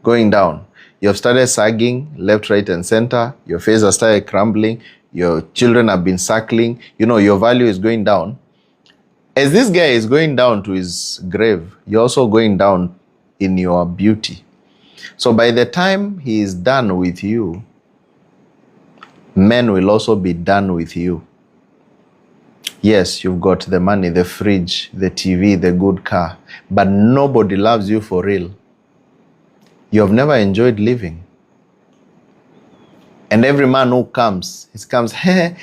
Going down. You have started sagging left, right, and center. Your face has started crumbling. Your children have been suckling. Your value is going down. As this guy is going down to his grave, you're also going down in your beauty. So by the time he is done with you, men will also be done with you. Yes, you've got the money, the fridge, the TV, the good car, but nobody loves you for real. You have never enjoyed living. And every man who comes, hey,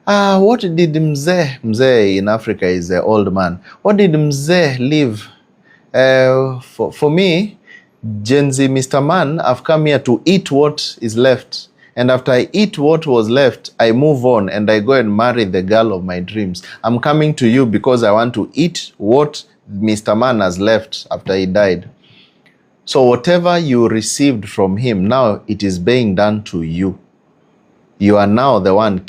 what did Mzee? Mzee in Africa is the old man. What did Mzee leave? For me, Gen Z, Mr. Man, I've come here to eat what is left. And after I eat what was left, I move on and I go and marry the girl of my dreams. I'm coming to you because I want to eat what Mr. Man has left after he died. So whatever you received from him, now it is being done to you. You are now the one.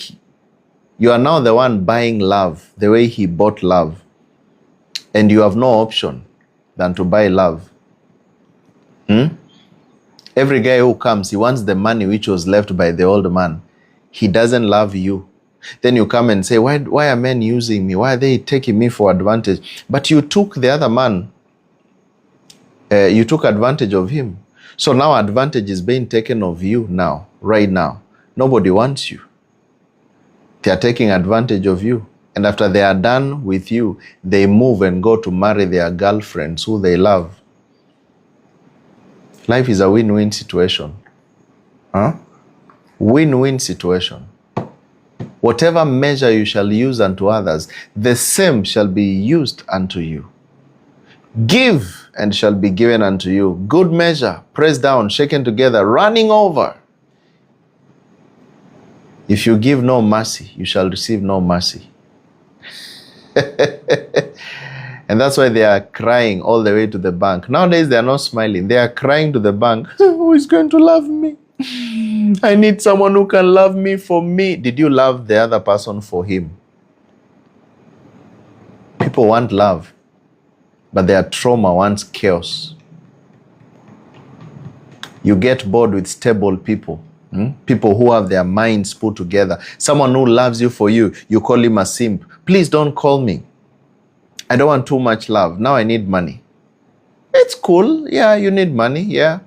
You are now the one buying love the way he bought love. And you have no option than to buy love. Every guy who comes, he wants the money which was left by the old man. He doesn't love you. Then you come and say, why are men using me? Why are they taking me for advantage? But you took the other man. You took advantage of him. So now advantage is being taken of you now, right now. Nobody wants you. They are taking advantage of you. And after they are done with you, they move and go to marry their girlfriends who they love. Life is a win-win situation. Win-win situation. Whatever measure you shall use unto others, the same shall be used unto you. Give, and shall be given unto you. Good measure, pressed down, shaken together, running over. If you give no mercy, you shall receive no mercy. And that's why they are crying all the way to the bank. Nowadays, they are not smiling. They are crying to the bank. Who is going to love me? I need someone who can love me for me. Did you love the other person for him? People want love, but their trauma wants chaos. You get bored with stable people. People who have their minds put together. Someone who loves you for you, you call him a simp. Please don't call me. I don't want too much love. Now I need money. It's cool. Yeah, you need money. Yeah.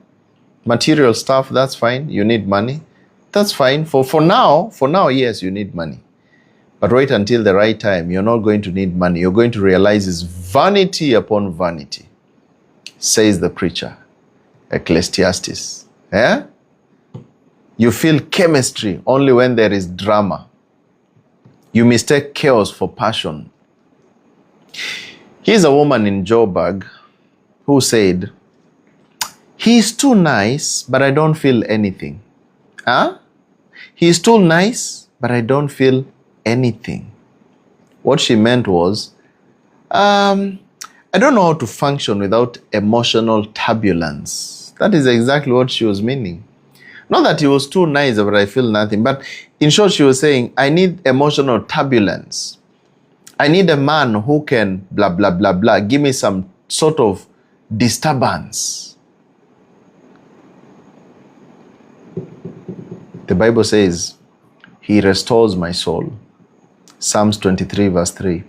Material stuff, that's fine. You need money. That's fine. For now, yes, you need money. But wait until the right time. You're not going to need money. You're going to realize it's vanity upon vanity, says the preacher, Ecclesiastes. Yeah? You feel chemistry only when there is drama. You mistake chaos for passion. Here's a woman in Joburg who said, he's too nice, but I don't feel anything. He's too nice, but I don't feel anything. What she meant was, I don't know how to function without emotional turbulence. That is exactly what she was meaning. Not that he was too nice, but I feel nothing. But in short, she was saying, I need emotional turbulence. I need a man who can blah, blah, blah, blah. Give me some sort of disturbance. The Bible says, he restores my soul. Psalms 23 verse 3.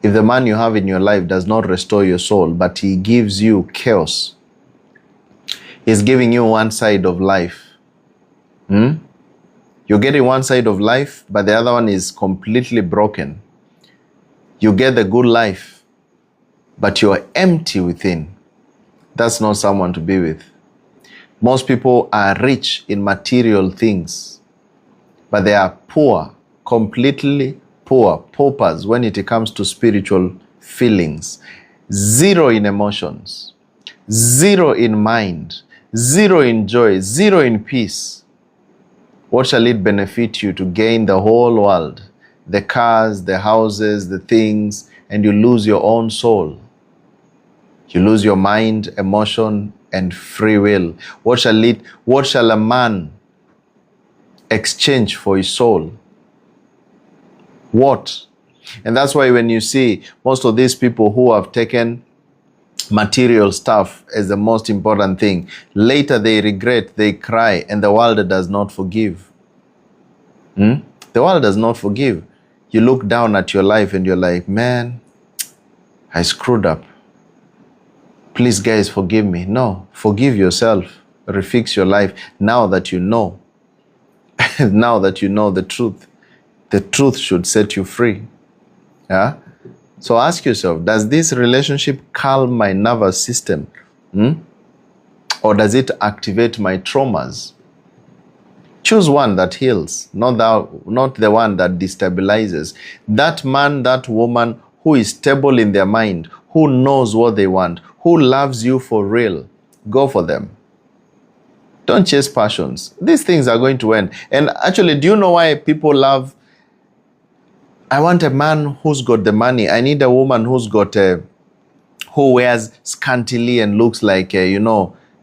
If the man you have in your life does not restore your soul, but he gives you chaos, he's giving you one side of life. You're getting one side of life, but the other one is completely broken. You get the good life, but you're empty within. That's not someone to be with. Most people are rich in material things, but they are poor, completely poor, paupers when it comes to spiritual feelings. Zero in emotions, zero in mind, zero in joy, zero in peace. What shall it benefit you to gain the whole world, the cars, the houses, the things, and you lose your own soul? You lose your mind, emotion, and free will. What shall a man exchange for his soul? What? And that's why when you see most of these people who have taken material stuff as the most important thing, later they regret, they cry, and the world does not forgive. The world does not forgive. You look down at your life and you're like, man, I screwed up. Please, guys, forgive me. No, forgive yourself. Refix your life now that you know. Now that you know the truth. The truth should set you free. Yeah? So ask yourself, does this relationship calm my nervous system? Or does it activate my traumas? Choose one that heals, not the one that destabilizes. That man, that woman who is stable in their mind, who knows what they want, who loves you for real, go for them. Don't chase passions. These things are going to end. And actually, do you know why people love, I want a man who's got the money. I need a woman who's got who wears scantily and looks like,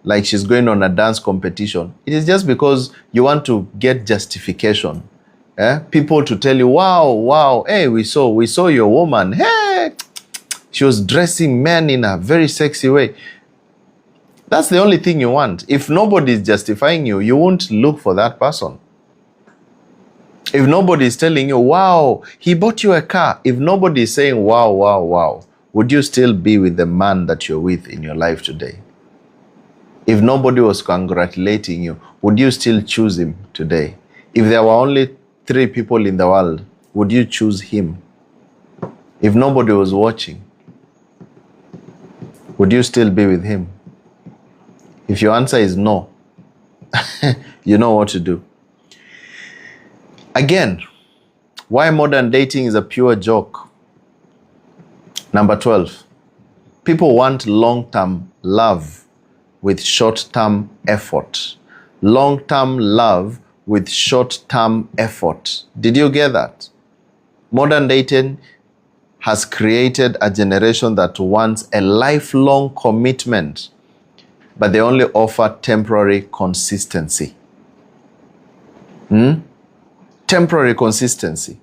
like she's going on a dance competition. It is just because you want to get justification. People to tell you, wow, hey, we saw your woman. Hey, she was dressing men in a very sexy way. That's the only thing you want. If nobody is justifying you, you won't look for that person. If nobody is telling you, wow, he bought you a car. If nobody is saying, wow, would you still be with the man that you're with in your life today? If nobody was congratulating you, would you still choose him today? If there were only 3 people in the world, would you choose him? If nobody was watching, would you still be with him? If your answer is no, you know what to do. Again, why modern dating is a pure joke. Number 12, people want long-term love with short-term effort. Long-term love with short-term effort. Did you get that? Modern dating has created a generation that wants a lifelong commitment, but they only offer temporary consistency. Temporary consistency.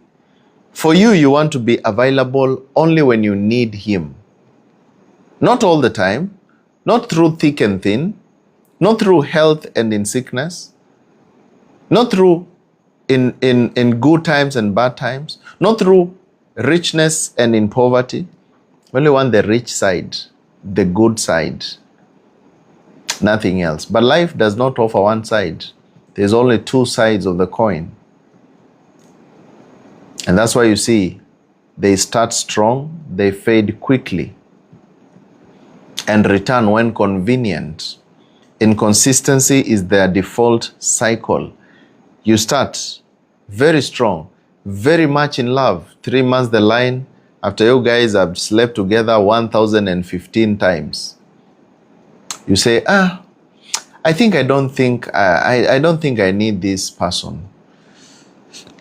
For you, you want to be available only when you need him. Not all the time, not through thick and thin, not through health and in sickness, not through in good times and bad times, not through richness and in poverty. Only want the rich side, the good side, nothing else. But life does not offer one side. There's only 2 sides of the coin. And that's why you see, they start strong, they fade quickly, and return when convenient. Inconsistency is their default cycle. You start very strong, very much in love. 3 months the line, after you guys have slept together 1,015 times. You say, I don't think I need this person.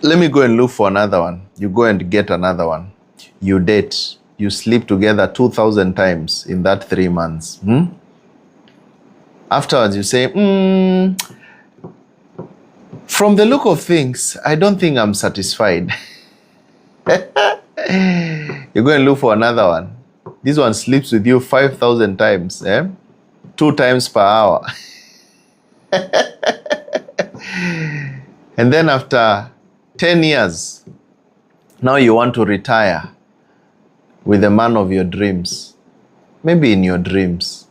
Let me go and look for another one. You go and get another one. You date. You sleep together 2,000 times in that 3 months. Afterwards, you say, from the look of things, I don't think I'm satisfied. You go and look for another one. This one sleeps with you 5,000 times. 2 times per hour. And then after 10 years, now you want to retire with the man of your dreams. Maybe in your dreams.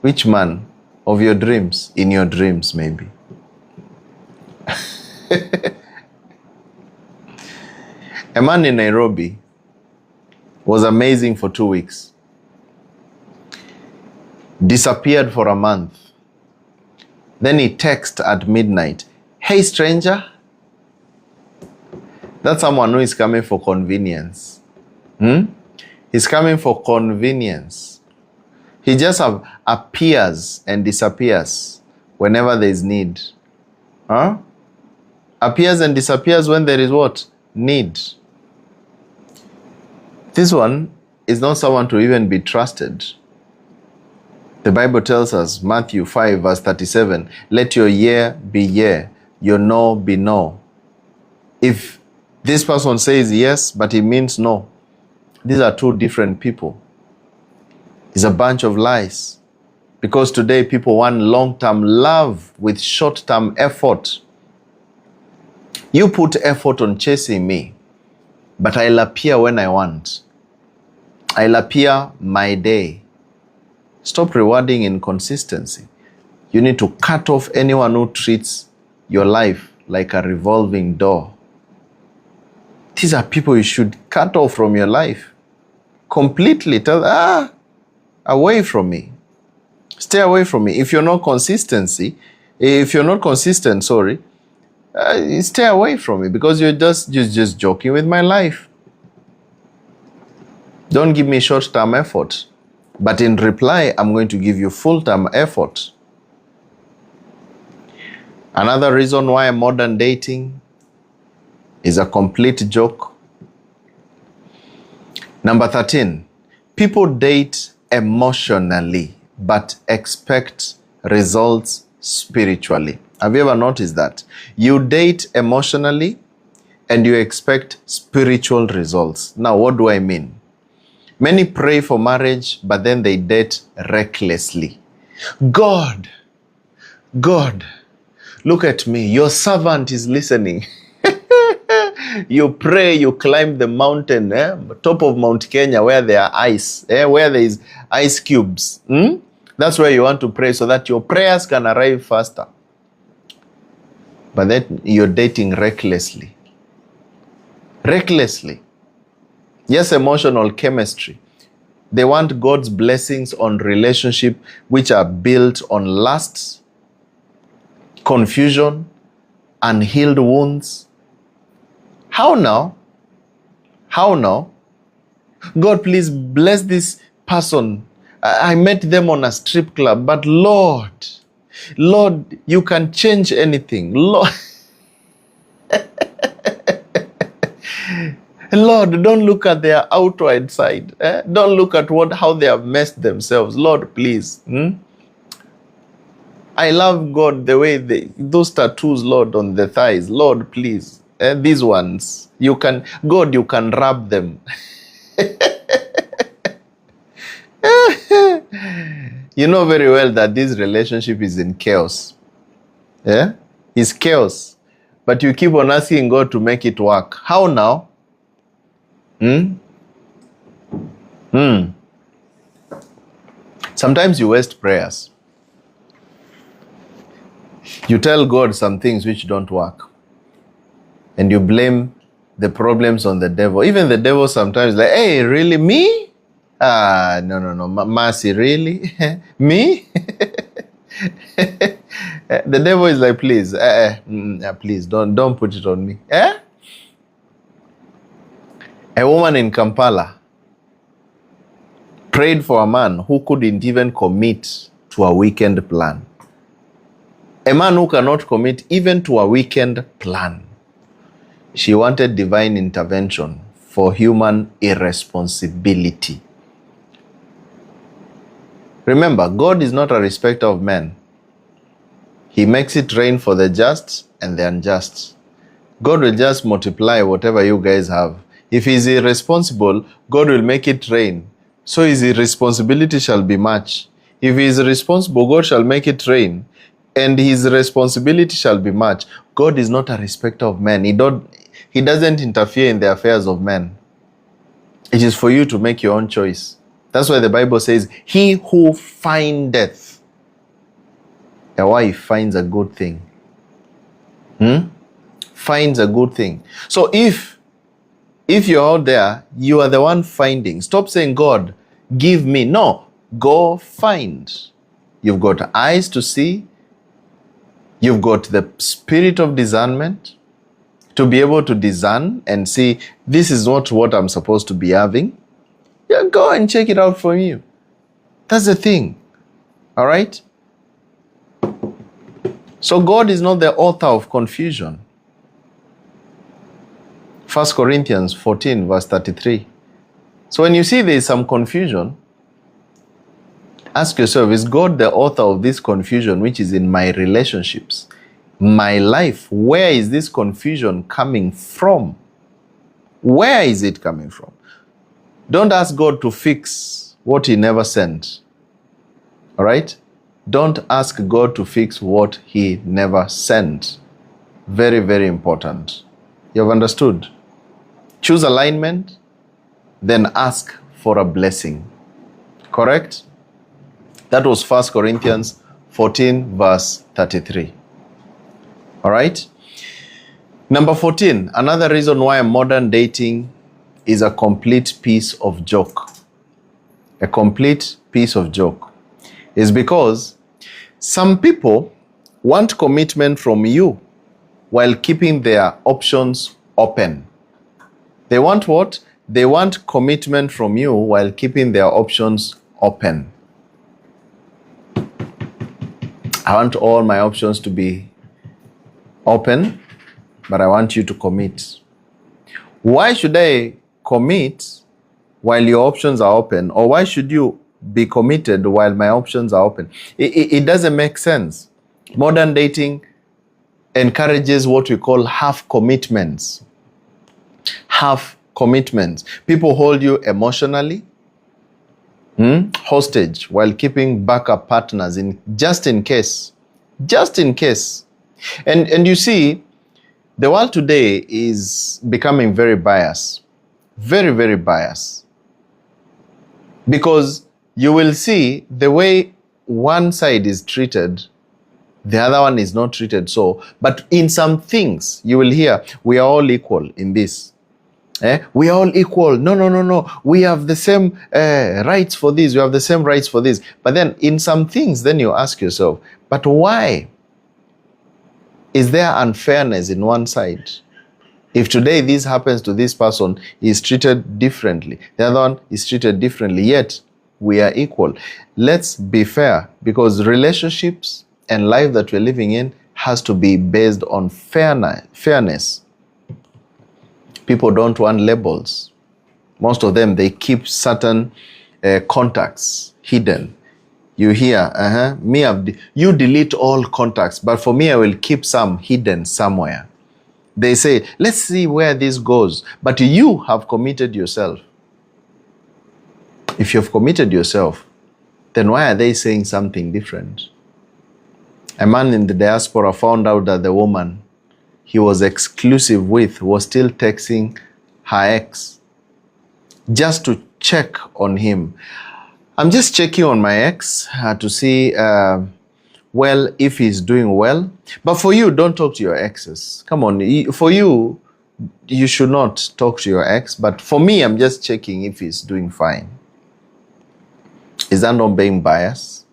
Which man of your dreams? In your dreams, maybe. A man in Nairobi was amazing for 2 weeks. Disappeared for a month. Then he texts at midnight, "Hey stranger." That's someone who is coming for convenience. He's coming for convenience. He just appears and disappears whenever there is need. Appears and disappears when there is what? Need. This one is not someone to even be trusted. The Bible tells us, Matthew 5 verse 37, "Let your yea be yea, your no be no." If this person says yes, but he means no, these are two different people. It's a bunch of lies. Because today people want long-term love with short-term effort. You put effort on chasing me, but I'll appear when I want. I'll appear my day. Stop rewarding inconsistency. You need to cut off anyone who treats your life like a revolving door. These are people you should cut off from your life. Completely tell, away from me. Stay away from me. If you're not consistent, stay away from me because you're just joking with my life. Don't give me short-term effort. But in reply, I'm going to give you full-term effort. Another reason why modern dating is a complete joke. Number 13, people date emotionally but expect results spiritually. Have you ever noticed that? You date emotionally and you expect spiritual results. Now, what do I mean? Many pray for marriage, but then they date recklessly. God, look at me. Your servant is listening. You pray, you climb the mountain, top of Mount Kenya where there are ice, where there is ice cubes. That's where you want to pray so that your prayers can arrive faster. But then you're dating recklessly. Recklessly. Yes, emotional chemistry. They want God's blessings on relationship which are built on lust, confusion, unhealed wounds. How now? How now? God, please bless this person. I met them on a strip club, but Lord, you can change anything. Lord, Lord, don't look at their outward side. Don't look at how they have messed themselves. Lord, please. I love God the way those tattoos, Lord, on the thighs. Lord, please. These ones, you can rub them. You know very well that this relationship is in chaos. Yeah? It's chaos. But you keep on asking God to make it work. How now? Sometimes you waste prayers. You tell God some things which don't work. And you blame the problems on the devil. Even the devil sometimes like, hey, really, me? No. Mercy, really? Me? The devil is like, please, please, don't put it on me. A woman in Kampala prayed for a man who couldn't even commit to a weekend plan. A man who cannot commit even to a weekend plan. She wanted divine intervention for human irresponsibility. Remember, God is not a respecter of men. He makes it rain for the just and the unjust. God will just multiply whatever you guys have. If he's irresponsible, God will make it rain. So his irresponsibility shall be much. If he is responsible, God shall make it rain. And his responsibility shall be much. God is not a respecter of men. He doesn't interfere in the affairs of men. It is for you to make your own choice. That's why the Bible says, he who findeth a wife finds a good thing. Finds a good thing. So if you're out there, you are the one finding. Stop saying, God, give me. No, go find. You've got eyes to see. You've got the spirit of discernment to be able to discern and see, this is not what I'm supposed to be having. Yeah, go and check it out for you. That's the thing. All right? So God is not the author of confusion. 1 Corinthians 14 verse 33. So when you see there is some confusion, ask yourself, is God the author of this confusion which is in my relationships, my life? Where is this confusion coming from? Where is it coming from? Don't ask God to fix what he never sent. All right? Don't ask God to fix what he never sent. Very, very important. You have understood? Choose alignment, then ask for a blessing. Correct? That was 1 Corinthians 14 verse 33. All right? Number 14, another reason why modern dating is a complete piece of joke. A complete piece of joke is because some people want commitment from you while keeping their options open. They want what? They want commitment from you while keeping their options open. I want all my options to be open, but I want you to commit. Why should I commit while your options are open? Or why should you be committed while my options are open? It doesn't make sense. Modern dating encourages what we call half commitments. Half commitments. People hold you emotionally hostage while keeping backup partners just in case. Just in case. And you see, the world today is becoming very biased. Very, very biased. Because you will see the way one side is treated, the other one is not treated so. But in some things, you will hear, we are all equal in this. We are all equal. No. We have the same rights for this. We have the same rights for this. But then in some things, then you ask yourself, but why? Is there unfairness in one side? If today this happens to this person, he is treated differently. The other one is treated differently. Yet, we are equal. Let's be fair, because relationships and life that we're living in has to be based on fairness. People don't want labels. Most of them, they keep certain contacts hidden. You hear, you delete all contacts, but for me, I will keep some hidden somewhere. They say, let's see where this goes. But you have committed yourself. If you've committed yourself, then why are they saying something different? A man in the diaspora found out that the woman he was exclusive with was still texting her ex just to check on him. I'm just checking on my ex to see, well, if he's doing well. But for you, don't talk to your exes. Come on, for you, you should not talk to your ex. But for me, I'm just checking if he's doing fine. Is that not being biased?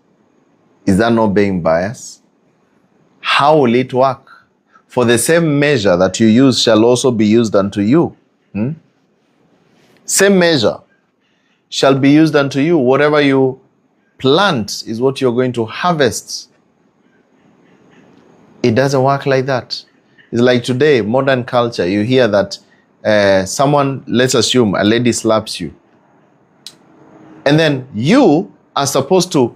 Is that not being biased? How will it work? For the same measure that you use shall also be used unto you. Same measure shall be used unto you. Whatever you plant is what you're going to harvest. It doesn't work like that. It's like today, modern culture, you hear that someone, let's assume a lady slaps you. And then you are supposed to,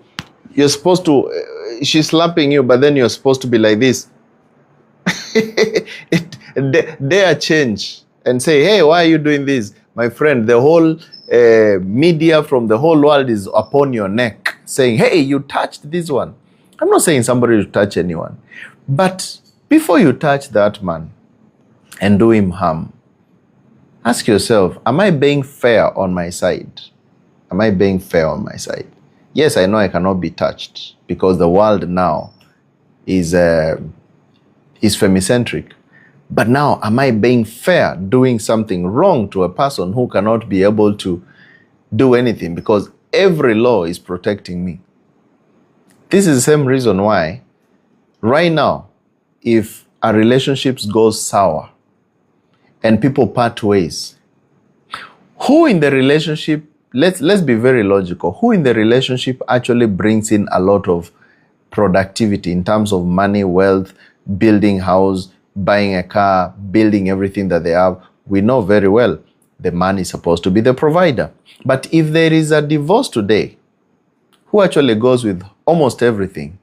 she's slapping you, but then you're supposed to be like this. Dare change and say, hey, why are you doing this? My friend, the whole media from the whole world is upon your neck saying, hey, you touched this one. I'm not saying somebody to touch anyone. But before you touch that man and do him harm, ask yourself, am I being fair on my side? Am I being fair on my side? Yes, I know I cannot be touched because the world now is femicentric. But now, am I being fair, doing something wrong to a person who cannot be able to do anything because every law is protecting me? This is the same reason why right now if a relationship goes sour and people part ways, who in the relationship, let's be very logical, who in the relationship actually brings in a lot of productivity in terms of money, wealth, building house, buying a car, building everything that they have? We know very well the man is supposed to be the provider. But if there is a divorce today, who actually goes with almost everything?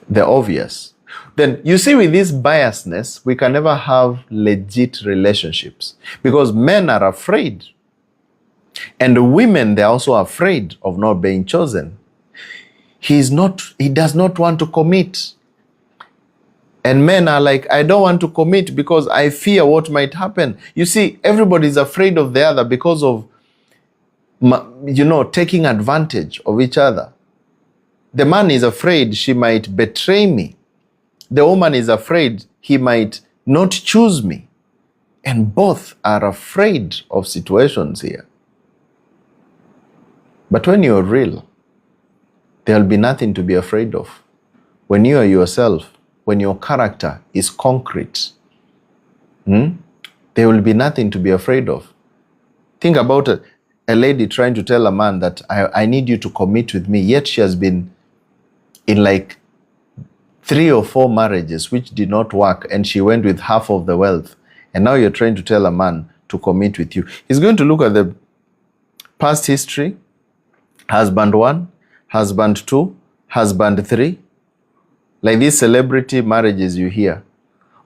The obvious. Then you see, with this biasness, we can never have legit relationships because men are afraid. And women, they're also afraid of not being chosen. He does not want to commit. And men are like, I don't want to commit because I fear what might happen. You see, everybody's afraid of the other because of, taking advantage of each other. The man is afraid she might betray me. The woman is afraid he might not choose me. And both are afraid of situations here. But when you're real, there'll be nothing to be afraid of. When you are yourself, when your character is concrete, there will be nothing to be afraid of. Think about a lady trying to tell a man that I need you to commit with me, yet she has been in like 3 or 4 marriages which did not work, and she went with half of the wealth. And now you're trying to tell a man to commit with you. He's going to look at the past history. Husband 1, husband 2, husband 3. Like these celebrity marriages you hear.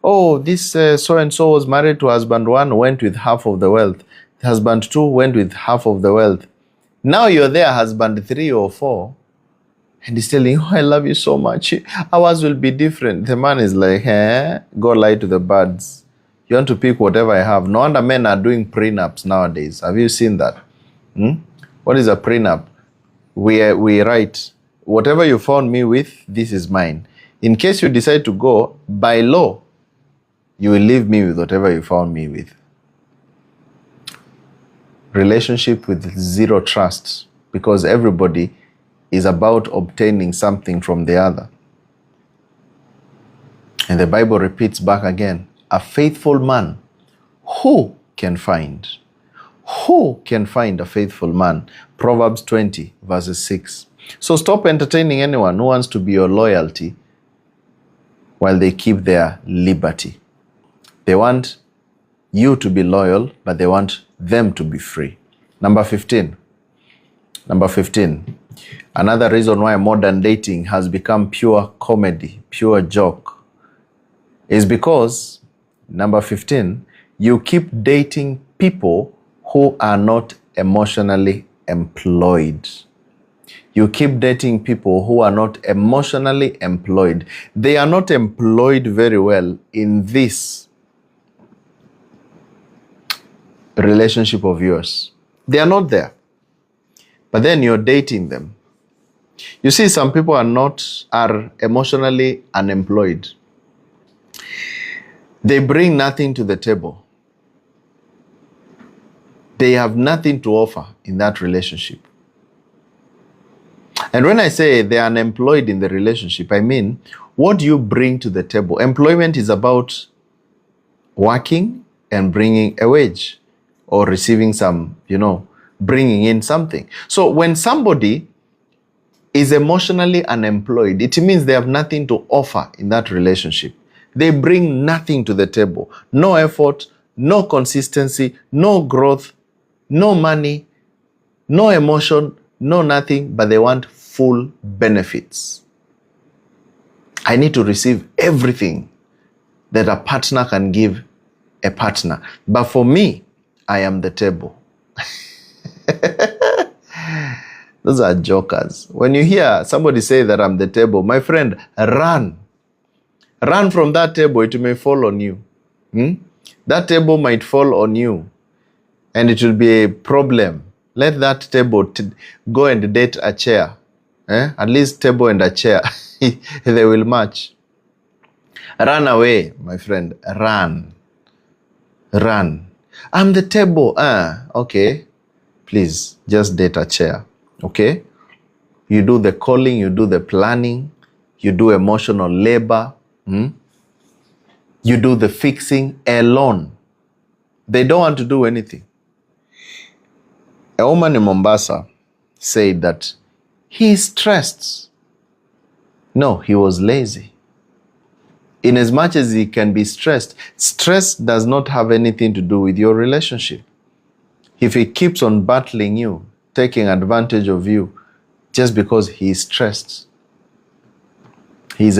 Oh, this so-and-so was married to husband 1, went with half of the wealth. Husband 2 went with half of the wealth. Now you're there, husband 3 or 4, and he's telling you, oh, I love you so much. Ours will be different. The man is like, go lie to the birds. You want to pick whatever I have. No wonder men are doing prenups nowadays. Have you seen that? What is a prenup? We write, whatever you found me with, this is mine. In case you decide to go, by law, you will leave me with whatever you found me with. Relationship with zero trust, because everybody is about obtaining something from the other. And the Bible repeats back again, a faithful man, who can find? Who can find a faithful man? Proverbs 20, verses 6. So stop entertaining anyone who wants to be your loyalty while they keep their liberty. They want you to be loyal, but they want them to be free. Number 15. Another reason why modern dating has become pure comedy, pure joke, is because, number 15, you keep dating people who are not emotionally employed. You keep dating people who are not emotionally employed. They are not employed very well in this relationship of yours. They are not there. But then you're dating them. You see, some people are emotionally unemployed. They bring nothing to the table. They have nothing to offer in that relationship. And when I say they are unemployed in the relationship, I mean, what do you bring to the table? Employment is about working and bringing a wage or receiving some, bringing in something. So when somebody is emotionally unemployed, it means they have nothing to offer in that relationship. They bring nothing to the table. No effort, no consistency, no growth, no money, no emotion, no nothing, but they want full benefits. I need to receive everything that a partner can give a partner. But for me, I am the table. Those are jokers. When you hear somebody say that I'm the table, my friend, run. Run from that table, it may fall on you. That table might fall on you, and it will be a problem. Let that table go and date a chair. At least table and a chair, they will match. Run away, my friend. Run. Run. I'm the table. Okay. Please, just date a chair. Okay? You do the calling, you do the planning, you do emotional labor, You do the fixing alone. They don't want to do anything. A woman in Mombasa said that he is stressed. No, he was lazy. In as much as he can be stressed, stress does not have anything to do with your relationship. If he keeps on battling you, taking advantage of you, just because he is stressed, he's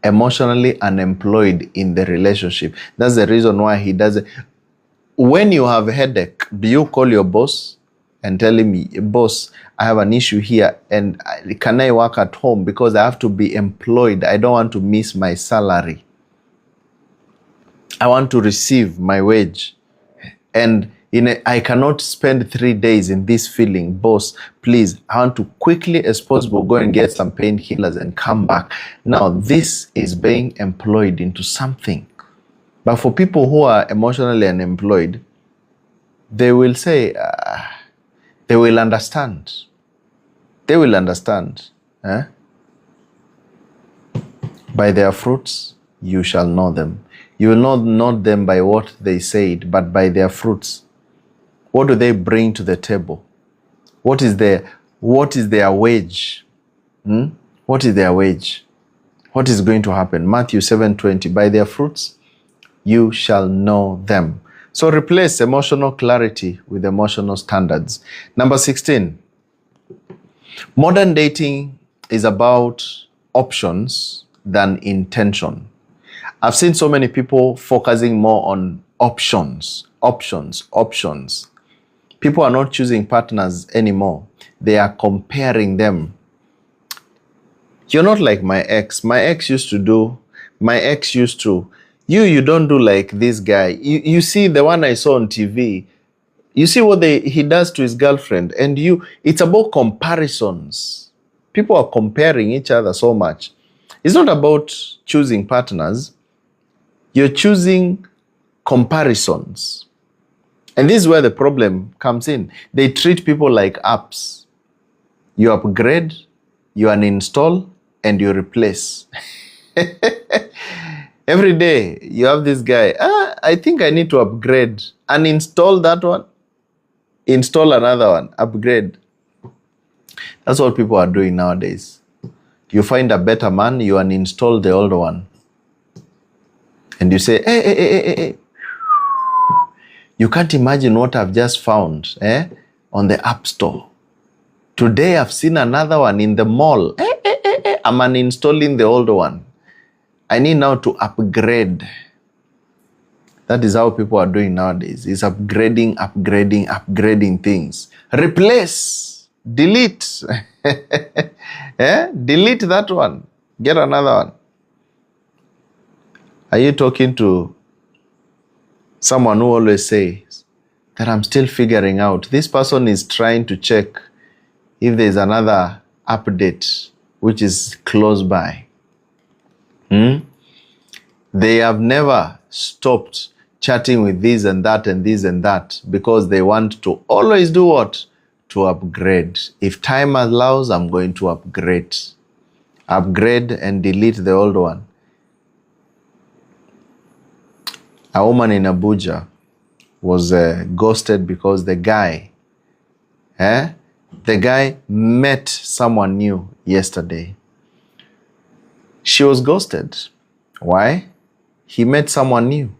emotionally unemployed in the relationship. That's the reason why he doesn't. When you have a headache, do you call your boss and tell him, boss, I have an issue here and can I work at home because I have to be employed. I don't want to miss my salary. I want to receive my wage. And I cannot spend 3 days in this feeling. Boss, please, I want to quickly as possible go and get some painkillers and come back. Now, this is being employed into something. But for people who are emotionally unemployed, they will say, they will understand. They will understand. By their fruits, you shall know them. You will not know them by what they said, but by their fruits. What do they bring to the table? What is their wage? What is their wage? What is going to happen? Matthew 7:20, by their fruits, you shall know them. So replace emotional clarity with emotional standards. Number 16, modern dating is about options than intention. I've seen so many people focusing more on options. People are not choosing partners anymore. They are comparing them. You're not like my ex. My ex used to. You don't do like this guy. You see the one I saw on TV. You see what he does to his girlfriend. And it's about comparisons. People are comparing each other so much. It's not about choosing partners. You're choosing comparisons. And this is where the problem comes in. They treat people like apps. You upgrade, you uninstall, and you replace. Every day, you have this guy, I think I need to upgrade. Uninstall that one, install another one, upgrade. That's what people are doing nowadays. You find a better man, you uninstall the older one. And you say, hey. You can't imagine what I've just found on the App Store. Today I've seen another one in the mall. I'm uninstalling the older one. I need now to upgrade. That is how people are doing nowadays. It's upgrading things. Replace, delete. Delete that one. Get another one. Are you talking to someone who always says that I'm still figuring out? This person is trying to check if there's another update which is close by. They have never stopped chatting with this and that and this and that because they want to always do what? To upgrade. If time allows, I'm going to upgrade. Upgrade and delete the old one. A woman in Abuja was ghosted because the guy met someone new yesterday. She was ghosted. Why? He met someone new.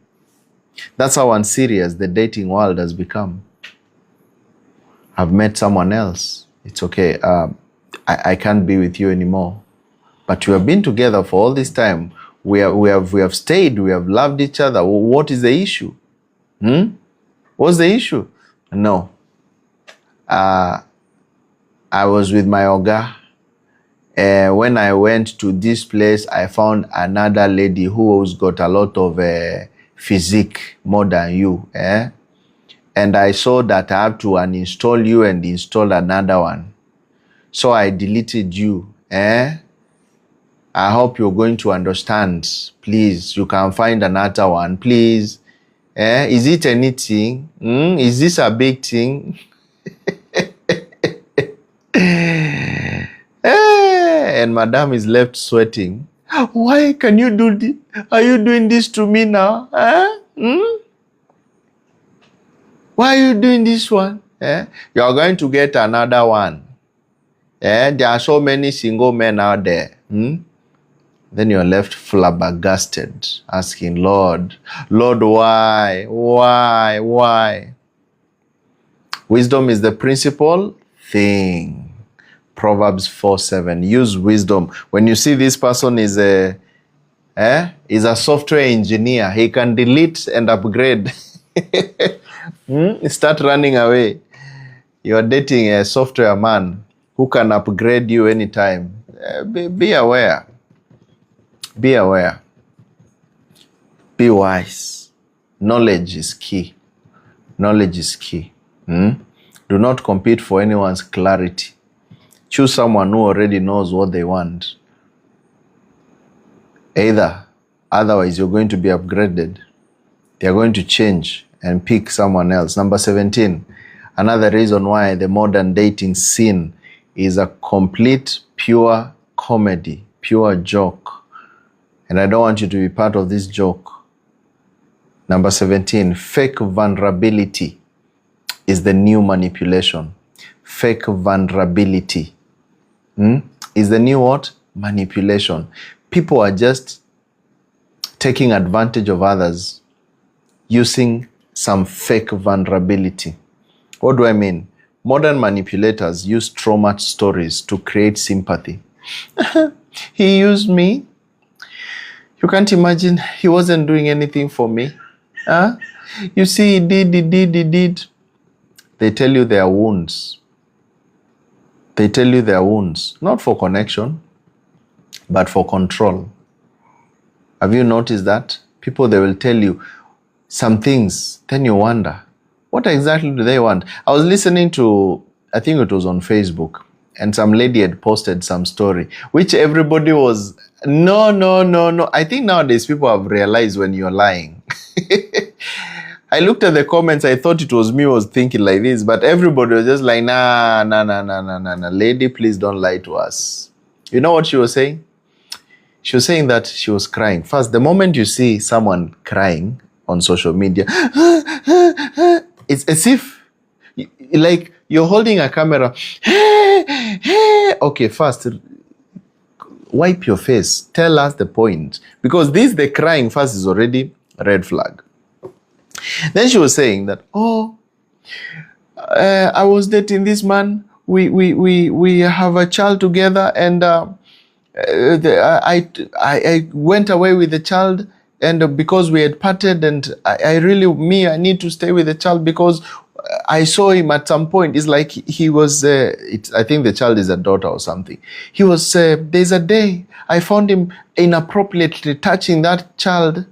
That's how unserious the dating world has become. I've met someone else. It's okay. I can't be with you anymore. But we have been together for all this time. We have stayed. We have loved each other. What is the issue? What's the issue? No. I was with my Oga. When I went to this place, I found another lady who has got a lot of physique more than you. And I saw that I have to uninstall you and install another one. So I deleted you. I hope you're going to understand. Please, you can find another one. Please. Is it anything? Is this a big thing? And Madame is left sweating. Why can you do this? Are you doing this to me now? Why are you doing this one? You are going to get another one. There are so many single men out there. Then you're left flabbergasted, asking, Lord, why? Why? Wisdom is the principal thing. Proverbs 4:7. Use wisdom. When you see this person is a software engineer, he can delete and upgrade. Start running away. You're dating a software man who can upgrade you anytime. Be aware. Be aware. Be wise. Knowledge is key. Knowledge is key. Do not compete for anyone's clarity. Choose someone who already knows what they want. Otherwise you're going to be upgraded. They're going to change and pick someone else. Number 17. Another reason why the modern dating scene is a complete, pure comedy, pure joke. And I don't want you to be part of this joke. Number 17, fake vulnerability is the new manipulation. Fake vulnerability is the new what? Manipulation. People are just taking advantage of others using some fake vulnerability. What do I mean? Modern manipulators use trauma stories to create sympathy. He used me. You can't imagine, he wasn't doing anything for me. You see, he did. They tell you their wounds. They tell you their wounds, not for connection, but for control. Have you noticed that? People, they will tell you some things, then you wonder, what exactly do they want? I was listening to, I think it was on Facebook, and some lady had posted some story, which everybody was, no. I think nowadays people have realized when you're lying. I looked at the comments, I thought it was me who was thinking like this, but everybody was just like, nah. Lady, please don't lie to us. You know what she was saying? She was saying that she was crying. First, the moment you see someone crying on social media, it's as if, like, you're holding a camera. Okay, first, wipe your face. Tell us the point. Because the crying first is already a red flag. Then she was saying that, I was dating this man. We have a child together, and I went away with the child, and because we had parted, and I need to stay with the child because I saw him at some point. It's like he was, I think the child is a daughter or something. He was, there's a day I found him inappropriately touching that child.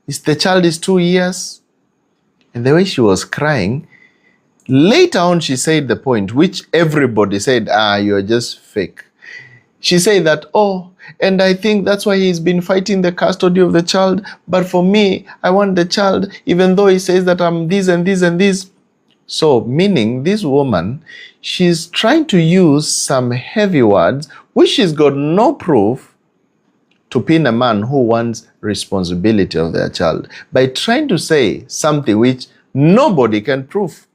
The child is 2 years. And the way she was crying, later on she said the point, which everybody said, you're just fake. She said that, and I think that's why he's been fighting the custody of the child. But for me, I want the child, even though he says that I'm this and this and this. So, meaning this woman, she's trying to use some heavy words, which she's got no proof, to pin a man who wants responsibility of their child by trying to say something which nobody can prove.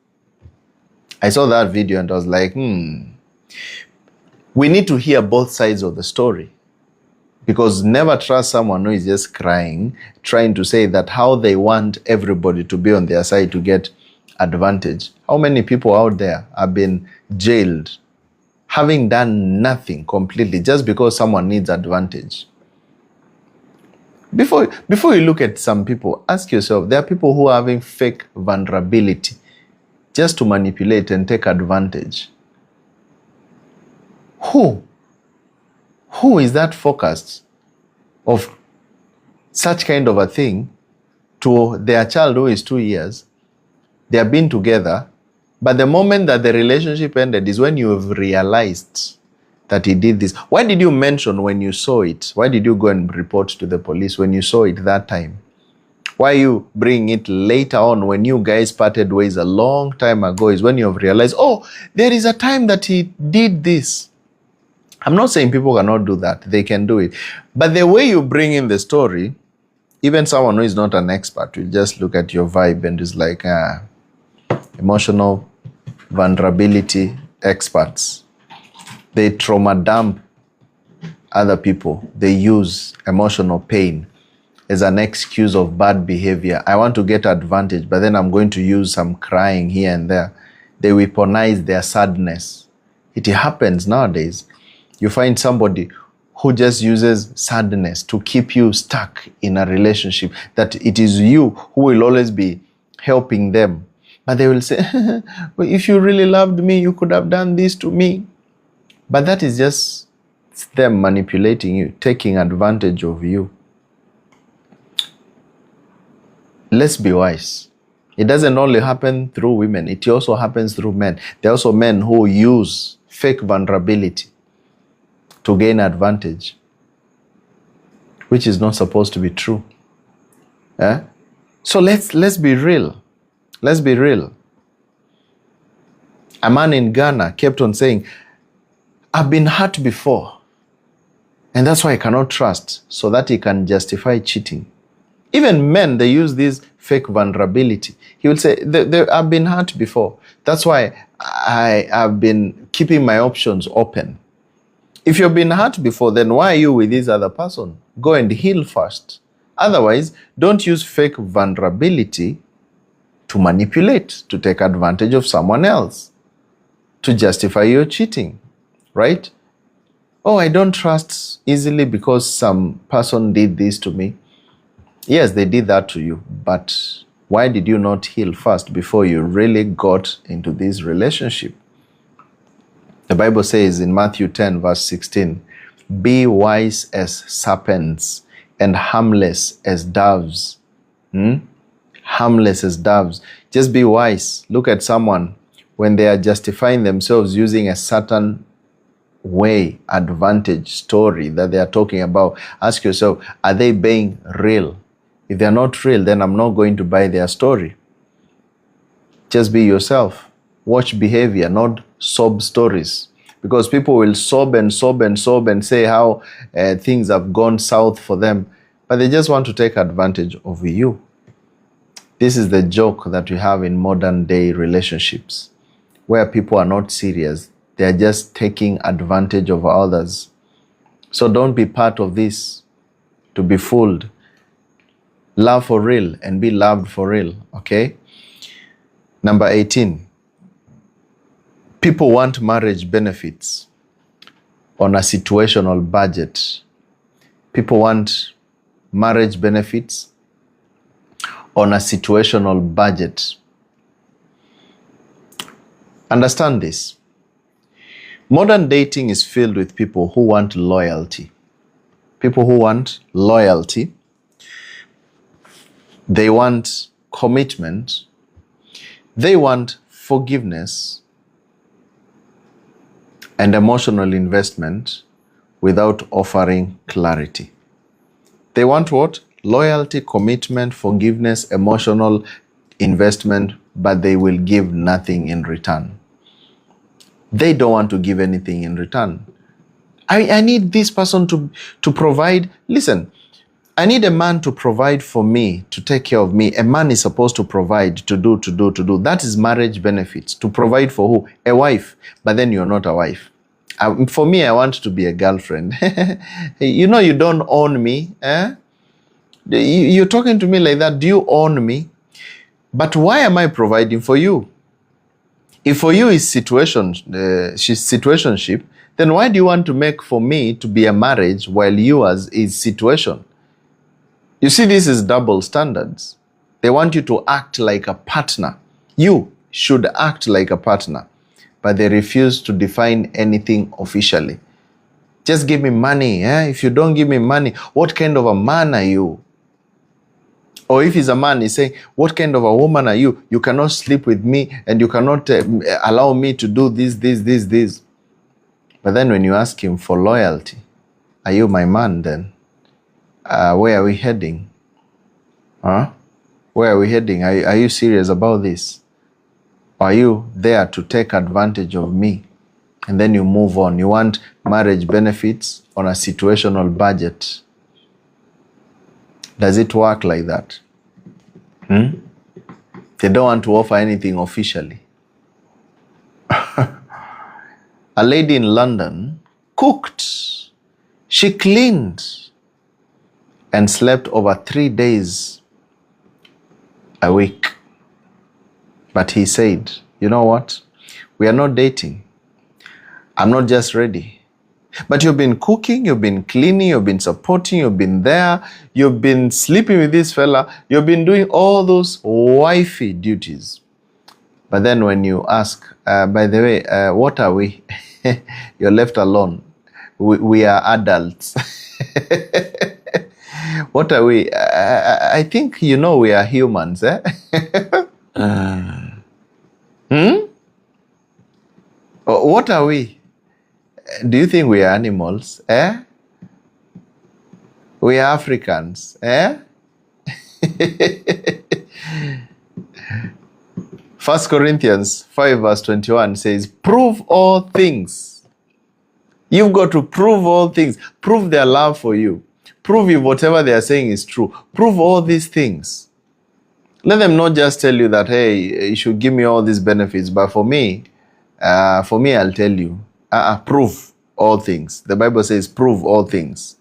I saw that video and I was like, we need to hear both sides of the story. Because never trust someone who is just crying, trying to say that how they want everybody to be on their side to get advantage. How many people out there have been jailed, having done nothing completely, just because someone needs advantage? Before you look at some people, ask yourself, there are people who are having fake vulnerability just to manipulate and take advantage. Who is that focused of such kind of a thing to their child who is 2 years? They have been together, but the moment that the relationship ended is when you have realized that he did this. Why did you mention when you saw it? Why did you go and report to the police when you saw it that time? Why you bring it later on when you guys parted ways a long time ago is when you have realized, there is a time that he did this. I'm not saying people cannot do that. They can do it. But the way you bring in the story, even someone who is not an expert will just look at your vibe and is like, emotional vulnerability experts. They trauma dump other people. They use emotional pain as an excuse of bad behavior. I want to get advantage, but then I'm going to use some crying here and there. They weaponize their sadness. It happens nowadays. You find somebody who just uses sadness to keep you stuck in a relationship, that it is you who will always be helping them. But they will say, well, if you really loved me, you could have done this to me. But that is just them manipulating you, taking advantage of you. Let's be wise. It doesn't only happen through women. It also happens through men. There are also men who use fake vulnerability to gain advantage, which is not supposed to be true. So let's be real. Let's be real. A man in Ghana kept on saying, I've been hurt before, and that's why I cannot trust, so that he can justify cheating. Even men, they use this fake vulnerability. He will say, I've been hurt before. That's why I have been keeping my options open. If you've been hurt before, then why are you with this other person? Go and heal first. Otherwise, don't use fake vulnerability to manipulate, to take advantage of someone else, to justify your cheating, right? Oh, I don't trust easily because some person did this to me. Yes, they did that to you, but why did you not heal first before you really got into this relationship? The Bible says in Matthew 10, verse 16, be wise as serpents and harmless as doves. Harmless as doves. Just be wise. Look at someone when they are justifying themselves using a certain way, advantage, story that they are talking about. Ask yourself, are they being real? If they're not real, then I'm not going to buy their story. Just be yourself. Watch behavior, not sob stories. Because people will sob and sob and sob and say how things have gone south for them. But they just want to take advantage of you. This is the joke that we have in modern day relationships, where people are not serious. They are just taking advantage of others. So don't be part of this to be fooled. Love for real and be loved for real, okay? Number 18. People want marriage benefits on a situational budget. People want marriage benefits on a situational budget. Understand this. Modern dating is filled with people who want loyalty. People who want loyalty. They want commitment. They want forgiveness and emotional investment without offering clarity. They want what? Loyalty, commitment, forgiveness, emotional investment, but they will give nothing in return. They don't want to give anything in return. I need this person to provide. Listen, I need a man to provide for me, to take care of me. A man is supposed to provide, to do. That is marriage benefits. To provide for who? A wife. But then you're not a wife. For me, I want to be a girlfriend. You know you don't own me. You're talking to me like that. Do you own me? But why am I providing for you? If for you is situationship, then why do you want to make for me to be a marriage while yours is situation? You see, this is double standards. They want you to act like a partner. You should act like a partner, but they refuse to define anything officially. Just give me money. If you don't give me money, what kind of a man are you? Or if he's a man, he's saying, what kind of a woman are you? You cannot sleep with me and you cannot allow me to do this. But then when you ask him for loyalty, are you my man then? Where are we heading? Where are we heading? Are you serious about this? Are you there to take advantage of me? and then you move on. You want marriage benefits on a situational budget. Does it work like that? They don't want to offer anything officially. A lady in London cooked, she cleaned, and slept over 3 days a week. But he said, you know what? We are not dating. I'm not just ready. But you've been cooking, you've been cleaning, you've been supporting, you've been there, you've been sleeping with this fella, you've been doing all those wifey duties. But then when you ask, by the way, what are we? You're left alone. We are adults. What are we? I think you know we are humans, eh? What are we? Do you think we are animals, eh? We are Africans, eh? 1 Corinthians 5 verse 21 says, prove all things. You've got to prove all things. Prove their love for you. Prove if whatever they are saying is true. Prove all these things. Let them not just tell you that, hey, you should give me all these benefits. But for me, I'll tell you. Prove all things. The Bible says prove all things.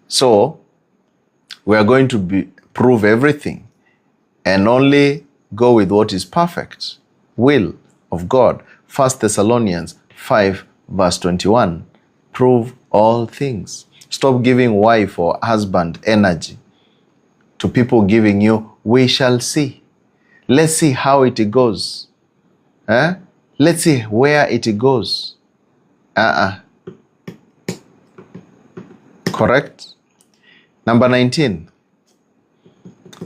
So, we are going to prove everything and only go with what is perfect. Will of God. 1 Thessalonians 5 verse 21. Prove all things. Stop giving wife or husband energy to people giving you, we shall see. Let's see how it goes. Let's see where it goes. Correct? Number 19.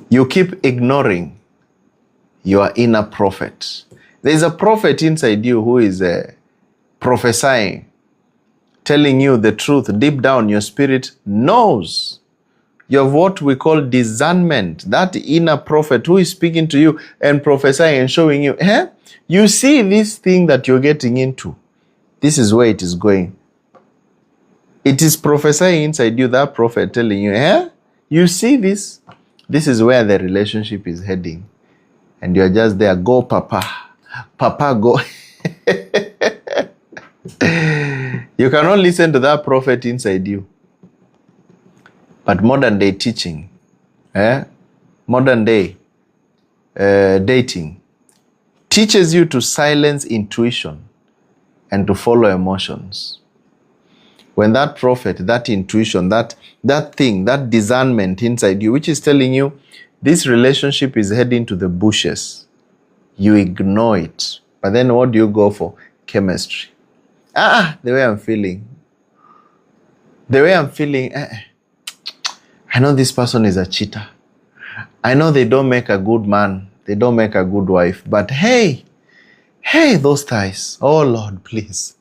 You keep ignoring your inner prophet. There's a prophet inside you who is prophesying, telling you the truth. Deep down, your spirit knows. You have what we call discernment. That inner prophet who is speaking to you and prophesying and showing you, you see this thing that you're getting into. This is where it is going. It is prophesying inside you, that prophet telling you, you see this? This is where the relationship is heading. And you're just there, go papa. Papa, go. You cannot listen to that prophet inside you. But modern day teaching, modern day dating, teaches you to silence intuition and to follow emotions. When that prophet, that intuition, that thing, that discernment inside you, which is telling you this relationship is heading to the bushes, you ignore it. But then what do you go for? Chemistry. The way I'm feeling. The way I'm feeling, I know this person is a cheater. I know they don't make a good man. They don't make a good wife. But hey, those thighs. Oh Lord, please.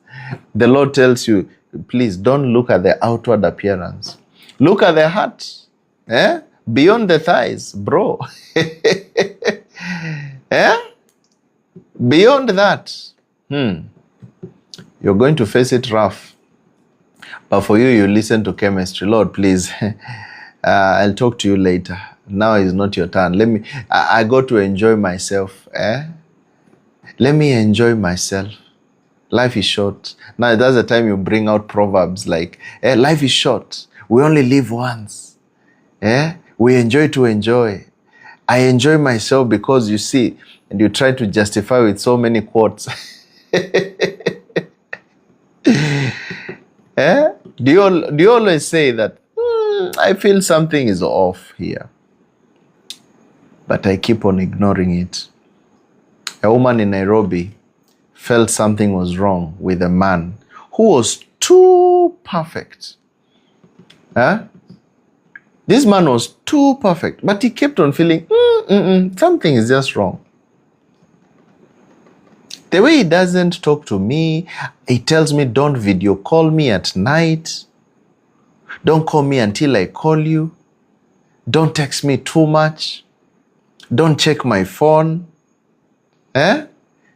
The Lord tells you, please don't look at the outward appearance. Look at the heart. Beyond the thighs, bro. Beyond that, you're going to face it rough. But for you listen to chemistry. Lord, please, I'll talk to you later. Now is not your turn. I got to enjoy myself. Let me enjoy myself. Life is short. Now that's the time you bring out proverbs like, life is short. We only live once. We enjoy to enjoy. I enjoy myself because you see, and you try to justify with so many quotes. Do you always say that, I feel something is off here, but I keep on ignoring it? A woman in Nairobi felt something was wrong with a man who was too perfect. This man was too perfect, but he kept on feeling, something is just wrong. The way he doesn't talk to me, he tells me, don't video call me at night. Don't call me until I call you. Don't text me too much. Don't check my phone.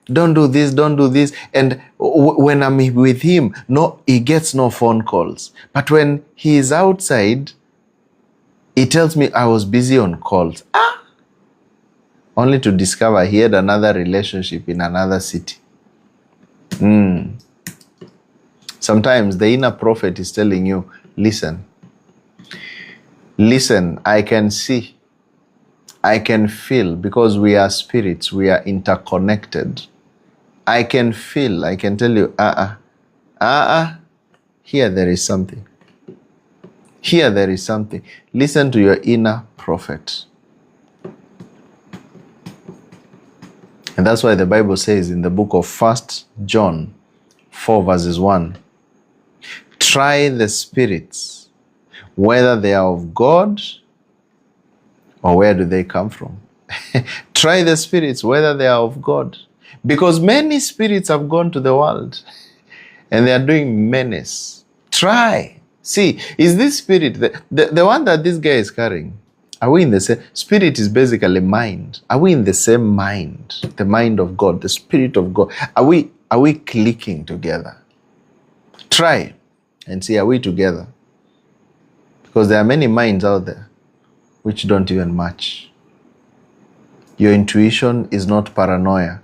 Don't do this, don't do this. And when I'm with him, no, he gets no phone calls. But when he is outside, he tells me I was busy on calls. Only to discover he had another relationship in another city. Sometimes the inner prophet is telling you, listen, I can see, I can feel, because we are spirits, we are interconnected. I can feel, I can tell you, here there is something. Here there is something. Listen to your inner prophet. And that's why the Bible says in the book of 1 John 4 verses 1, try the spirits, whether they are of God or where do they come from. Try the spirits, whether they are of God. Because many spirits have gone to the world and they are doing menace. Try. See, is this spirit, the one that this guy is carrying, are we in the same? Spirit is basically mind. Are we in the same mind? The mind of God, the Spirit of God. Are we clicking together? Try and see, are we together? Because there are many minds out there which don't even match. Your intuition is not paranoia.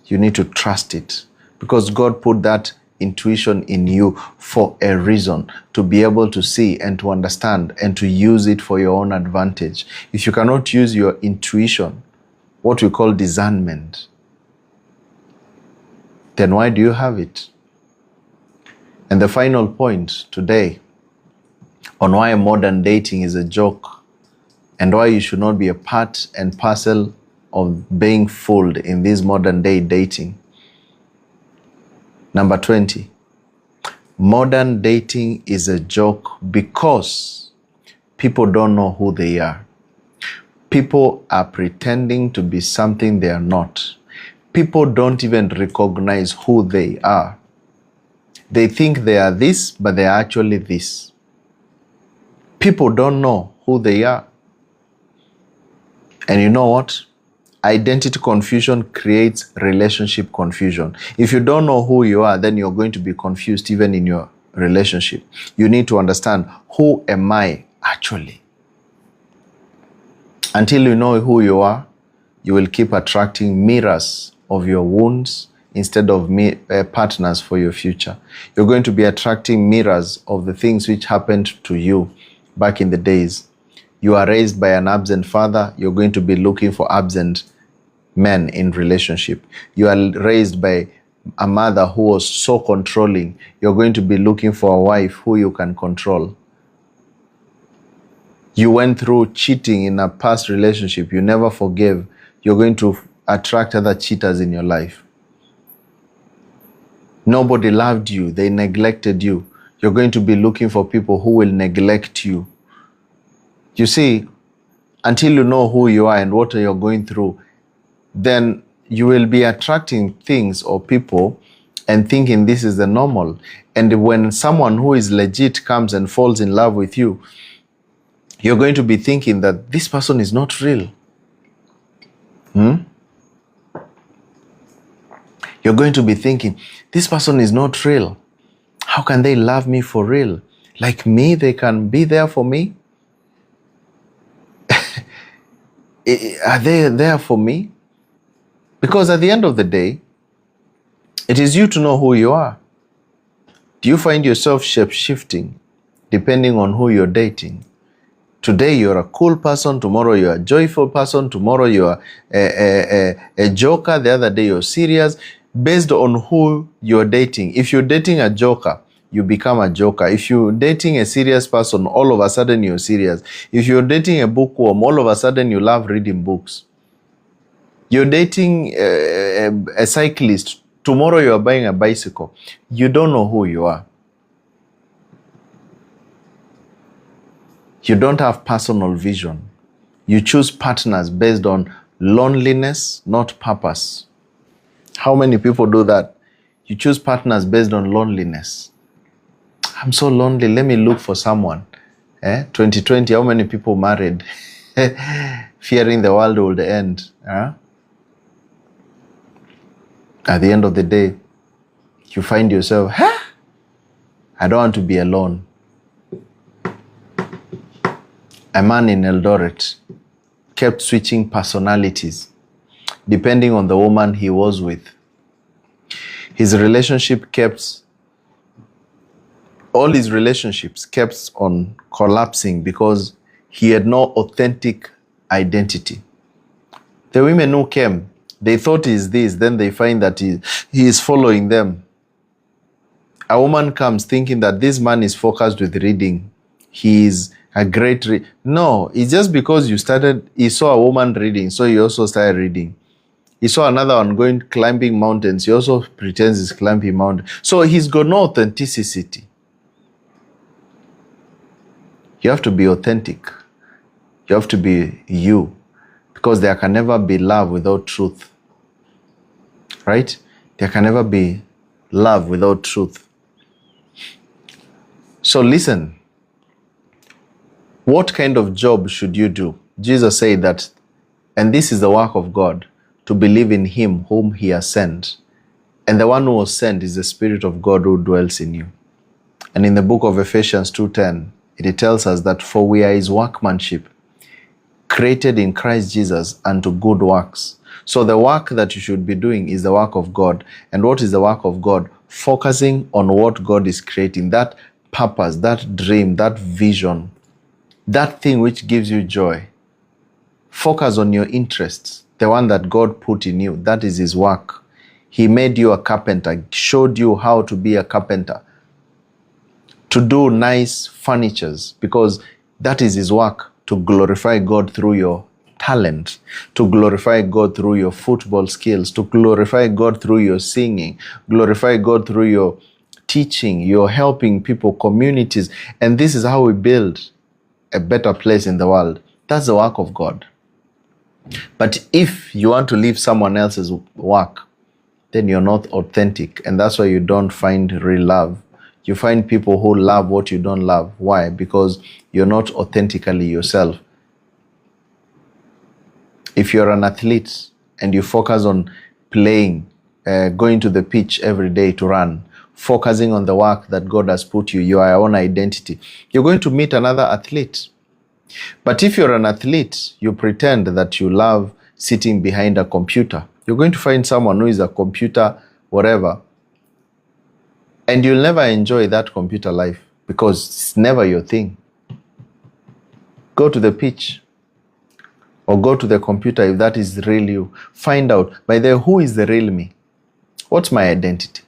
You need to trust it, because God put that intuition in you for a reason, to be able to see and to understand and to use it for your own advantage. If you cannot use your intuition, what we call discernment, then why do you have it? And the final point today on why modern dating is a joke and why you should not be a part and parcel of being fooled in this modern day dating. Number 20, modern dating is a joke because people don't know who they are. People are pretending to be something they are not. People don't even recognize who they are. They think they are this, but they are actually this. People don't know who they are. And you know what? Identity confusion creates relationship confusion. If you don't know who you are, then you're going to be confused even in your relationship. You need to understand, who am I actually? Until you know who you are, you will keep attracting mirrors of your wounds instead of partners for your future. You're going to be attracting mirrors of the things which happened to you back in the days. You are raised by an absent father, you're going to be looking for absent men in relationship. You are raised by a mother who was so controlling, you're going to be looking for a wife who you can control. You went through cheating in a past relationship, you never forgave, you're going to attract other cheaters in your life. Nobody loved you, they neglected you. You're going to be looking for people who will neglect you. You see, until you know who you are and what you're going through, then you will be attracting things or people and thinking this is the normal. And when someone who is legit comes and falls in love with you, you're going to be thinking that this person is not real. You're going to be thinking, this person is not real. How can they love me for real? Like me, they can be there for me? Are they there for me? Because at the end of the day, it is you to know who you are. Do you find yourself shape-shifting depending on who you're dating? Today you're a cool person, tomorrow you're a joyful person, tomorrow you're a joker, the other day you're serious, based on who you're dating. If you're dating a joker, you become a joker. If you're dating a serious person, all of a sudden you're serious. If you're dating a bookworm, all of a sudden you love reading books. You're dating a cyclist, tomorrow you're buying a bicycle. You don't know who you are. You don't have personal vision. You choose partners based on loneliness, not purpose. How many people do that? You choose partners based on loneliness. I'm so lonely, let me look for someone. 2020, how many people married? Fearing the world would end. At the end of the day, you find yourself, I don't want to be alone. A man in Eldoret kept switching personalities depending on the woman he was with. His relationship kept, all his relationships kept on collapsing because he had no authentic identity. The women who came, they thought he's this, then they find that he is following them. A woman comes thinking that this man is focused with reading. He is a great No, it's just because he saw a woman reading, so he also started reading. He saw another one going climbing mountains. He also pretends he's climbing mountains. So he's got no authenticity. You have to be authentic. You have to be you. Because there can never be love without truth. Right? There can never be love without truth. So listen. What kind of job should you do? Jesus said that, and this is the work of God, to believe in him whom he has sent. And the one who was sent is the Spirit of God who dwells in you. And in the book of Ephesians 2:10, it tells us that for we are his workmanship, created in Christ Jesus unto good works. So the work that you should be doing is the work of God. And what is the work of God? Focusing on what God is creating, that purpose, that dream, that vision, that thing which gives you joy. Focus on your interests, the one that God put in you. That is his work. He made you a carpenter, showed you how to be a carpenter, to do nice furnitures, because that is his work, to glorify God through your talent, to glorify God through your football skills, to glorify God through your singing, glorify God through your teaching, your helping people, communities. And this is how we build a better place in the world. That's the work of God. But if you want to live someone else's work, then you're not authentic. And that's why you don't find real love. You find people who love what you don't love. Why? Because you're not authentically yourself. If you're an athlete and you focus on playing, going to the pitch every day to run, focusing on the work that God has put you, your own identity, you're going to meet another athlete. But if you're an athlete, you pretend that you love sitting behind a computer, you're going to find someone who is a computer, whatever, and you'll never enjoy that computer life because it's never your thing. Go to the pitch or go to the computer if that is real you. Find out, by the way, who is the real me? What's my identity?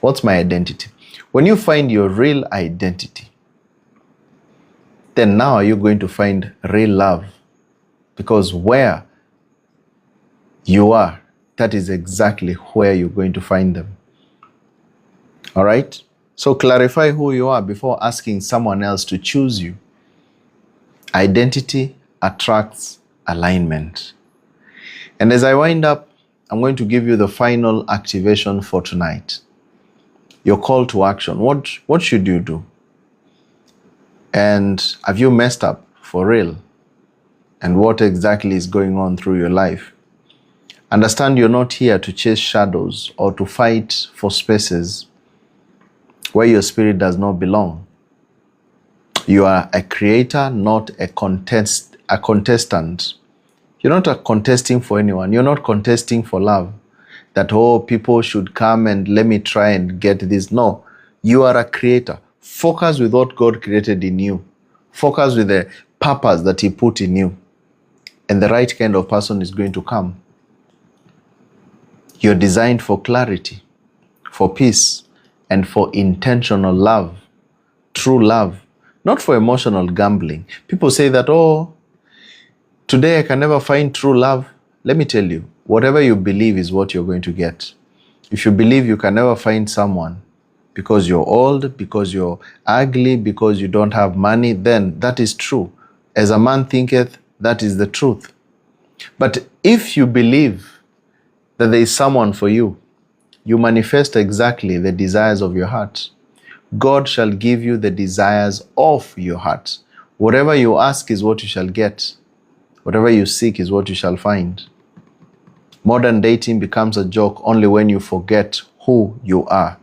What's my identity? When you find your real identity, then now you're going to find real love. Because where you are, that is exactly where you're going to find them. All right? So clarify who you are before asking someone else to choose you. Identity attracts alignment. And as I wind up, I'm going to give you the final activation for tonight. Your call to action. What should you do? And have you messed up for real? And what exactly is going on through your life? Understand you're not here to chase shadows or to fight for spaces where your spirit does not belong. You are a creator, not a contestant. You're not contesting for anyone. You're not contesting for love. That, oh, people should come and let me try and get this. No, you are a creator. Focus with what God created in you. Focus with the purpose that he put in you. And the right kind of person is going to come. You're designed for clarity, for peace, and for intentional love. True love. Not for emotional gambling. People say that, oh, today I can never find true love. Let me tell you, whatever you believe is what you're going to get. If you believe you can never find someone because you're old, because you're ugly, because you don't have money, then that is true. As a man thinketh, that is the truth. But if you believe that there is someone for you, you manifest exactly the desires of your heart. God shall give you the desires of your heart. Whatever you ask is what you shall get. Whatever you seek is what you shall find. Modern dating becomes a joke only when you forget who you are.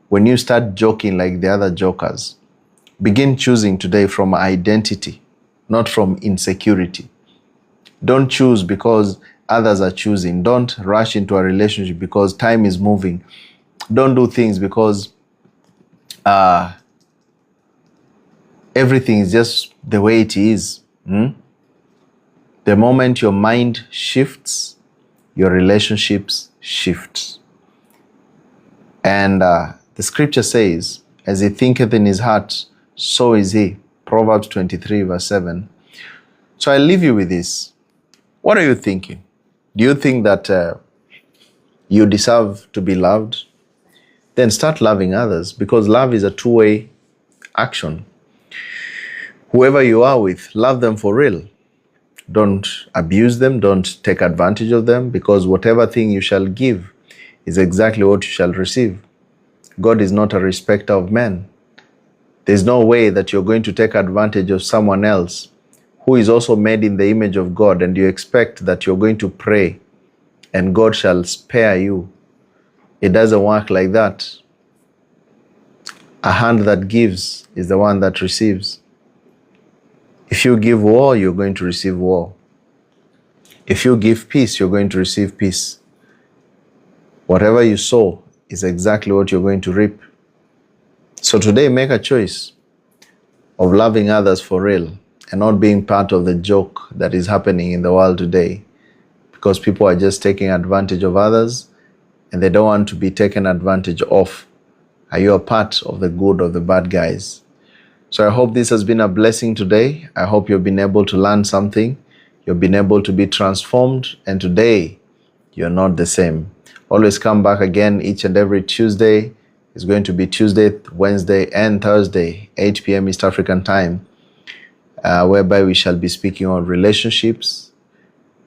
When you start joking like the other jokers. Begin choosing today from identity, not from insecurity. Don't choose because others are choosing. Don't rush into a relationship because time is moving. Don't do things because everything is just the way it is. The moment your mind shifts, your relationships shift. And the scripture says, as he thinketh in his heart, so is he. Proverbs 23 verse 7. So I leave you with this. What are you thinking? Do you think that you deserve to be loved? Then start loving others, because love is a two-way action. Whoever you are with, love them for real. Don't abuse them. Don't take advantage of them, because whatever thing you shall give is exactly what you shall receive. God is not a respecter of men. There's no way that you're going to take advantage of someone else who is also made in the image of God, and you expect that you're going to pray and God shall spare you. It doesn't work like that. A hand that gives is the one that receives. If you give war, you're going to receive war. If you give peace, you're going to receive peace. Whatever you sow is exactly what you're going to reap. So today, make a choice of loving others for real and not being part of the joke that is happening in the world today, because people are just taking advantage of others and they don't want to be taken advantage of. Are you a part of the good or the bad guys? So I hope this has been a blessing today. I hope you've been able to learn something. You've been able to be transformed, and today you're not the same. Always come back again each and every Tuesday. It's going to be Tuesday, Wednesday, and Thursday, 8 p.m. East African time, whereby we shall be speaking on relationships,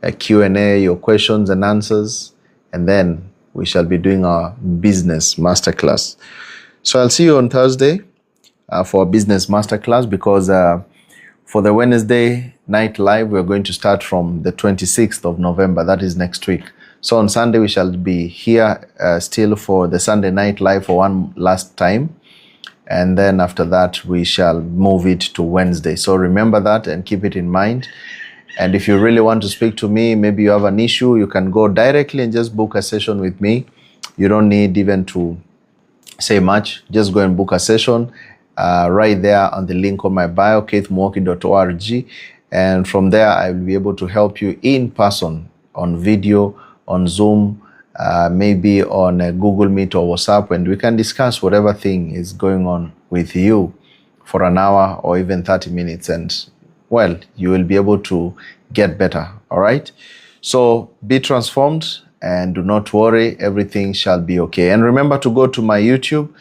a Q&A, your questions and answers, and then we shall be doing our business masterclass. So I'll see you on Thursday for a business masterclass, because for the Wednesday night live, we're going to start from the 26th of November. That is next week. So on Sunday, we shall be here still for the Sunday night live for one last time. And then after that, we shall move it to Wednesday. So remember that and keep it in mind. And if you really want to speak to me, maybe you have an issue, you can go directly and just book a session with me. You don't need even to say much. Just go and book a session right there on the link on my bio, keithmwoki.org. And from there, I will be able to help you in person, on video, on Zoom, maybe on Google Meet or WhatsApp, and we can discuss whatever thing is going on with you for an hour or even 30 minutes. And, well, you will be able to get better, all right? So be transformed and do not worry. Everything shall be okay. And remember to go to my YouTube.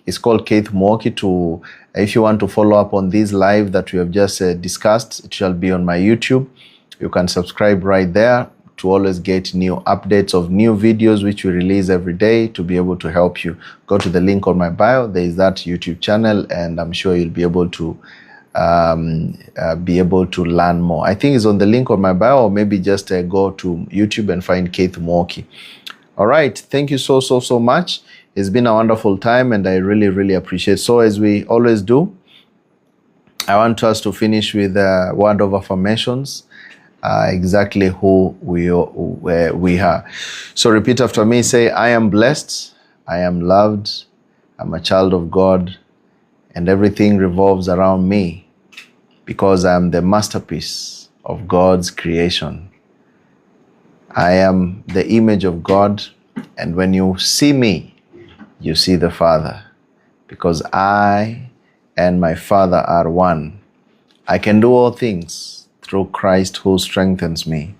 It's called Keith Mwoki. If you want to follow up on this live that we have just discussed, it shall be on my YouTube. You can subscribe right there to always get new updates of new videos which we release every day, to be able to help you. Go to the link on my bio. There is that YouTube channel, and I'm sure you'll be able to learn more. I think it's on the link on my bio, or maybe just go to YouTube and find Keith Mwoki. All right. Thank you so much. It's been a wonderful time, and I really appreciate. So as we always do, I want us to finish with a word of affirmations. Exactly who we are. So repeat after me. Say, I am blessed, I am loved, I'm a child of God, and everything revolves around me because I am the masterpiece of God's creation. I am the image of God, and when you see me, you see the Father, because I and my Father are one. I can do all things through Christ who strengthens me.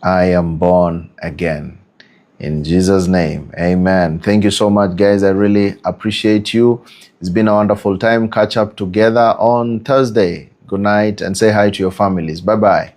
I am born again. In Jesus' name, amen. Thank you so much, guys. I really appreciate you. It's been a wonderful time. Catch up together on Thursday. Good night, and say hi to your families. Bye-bye.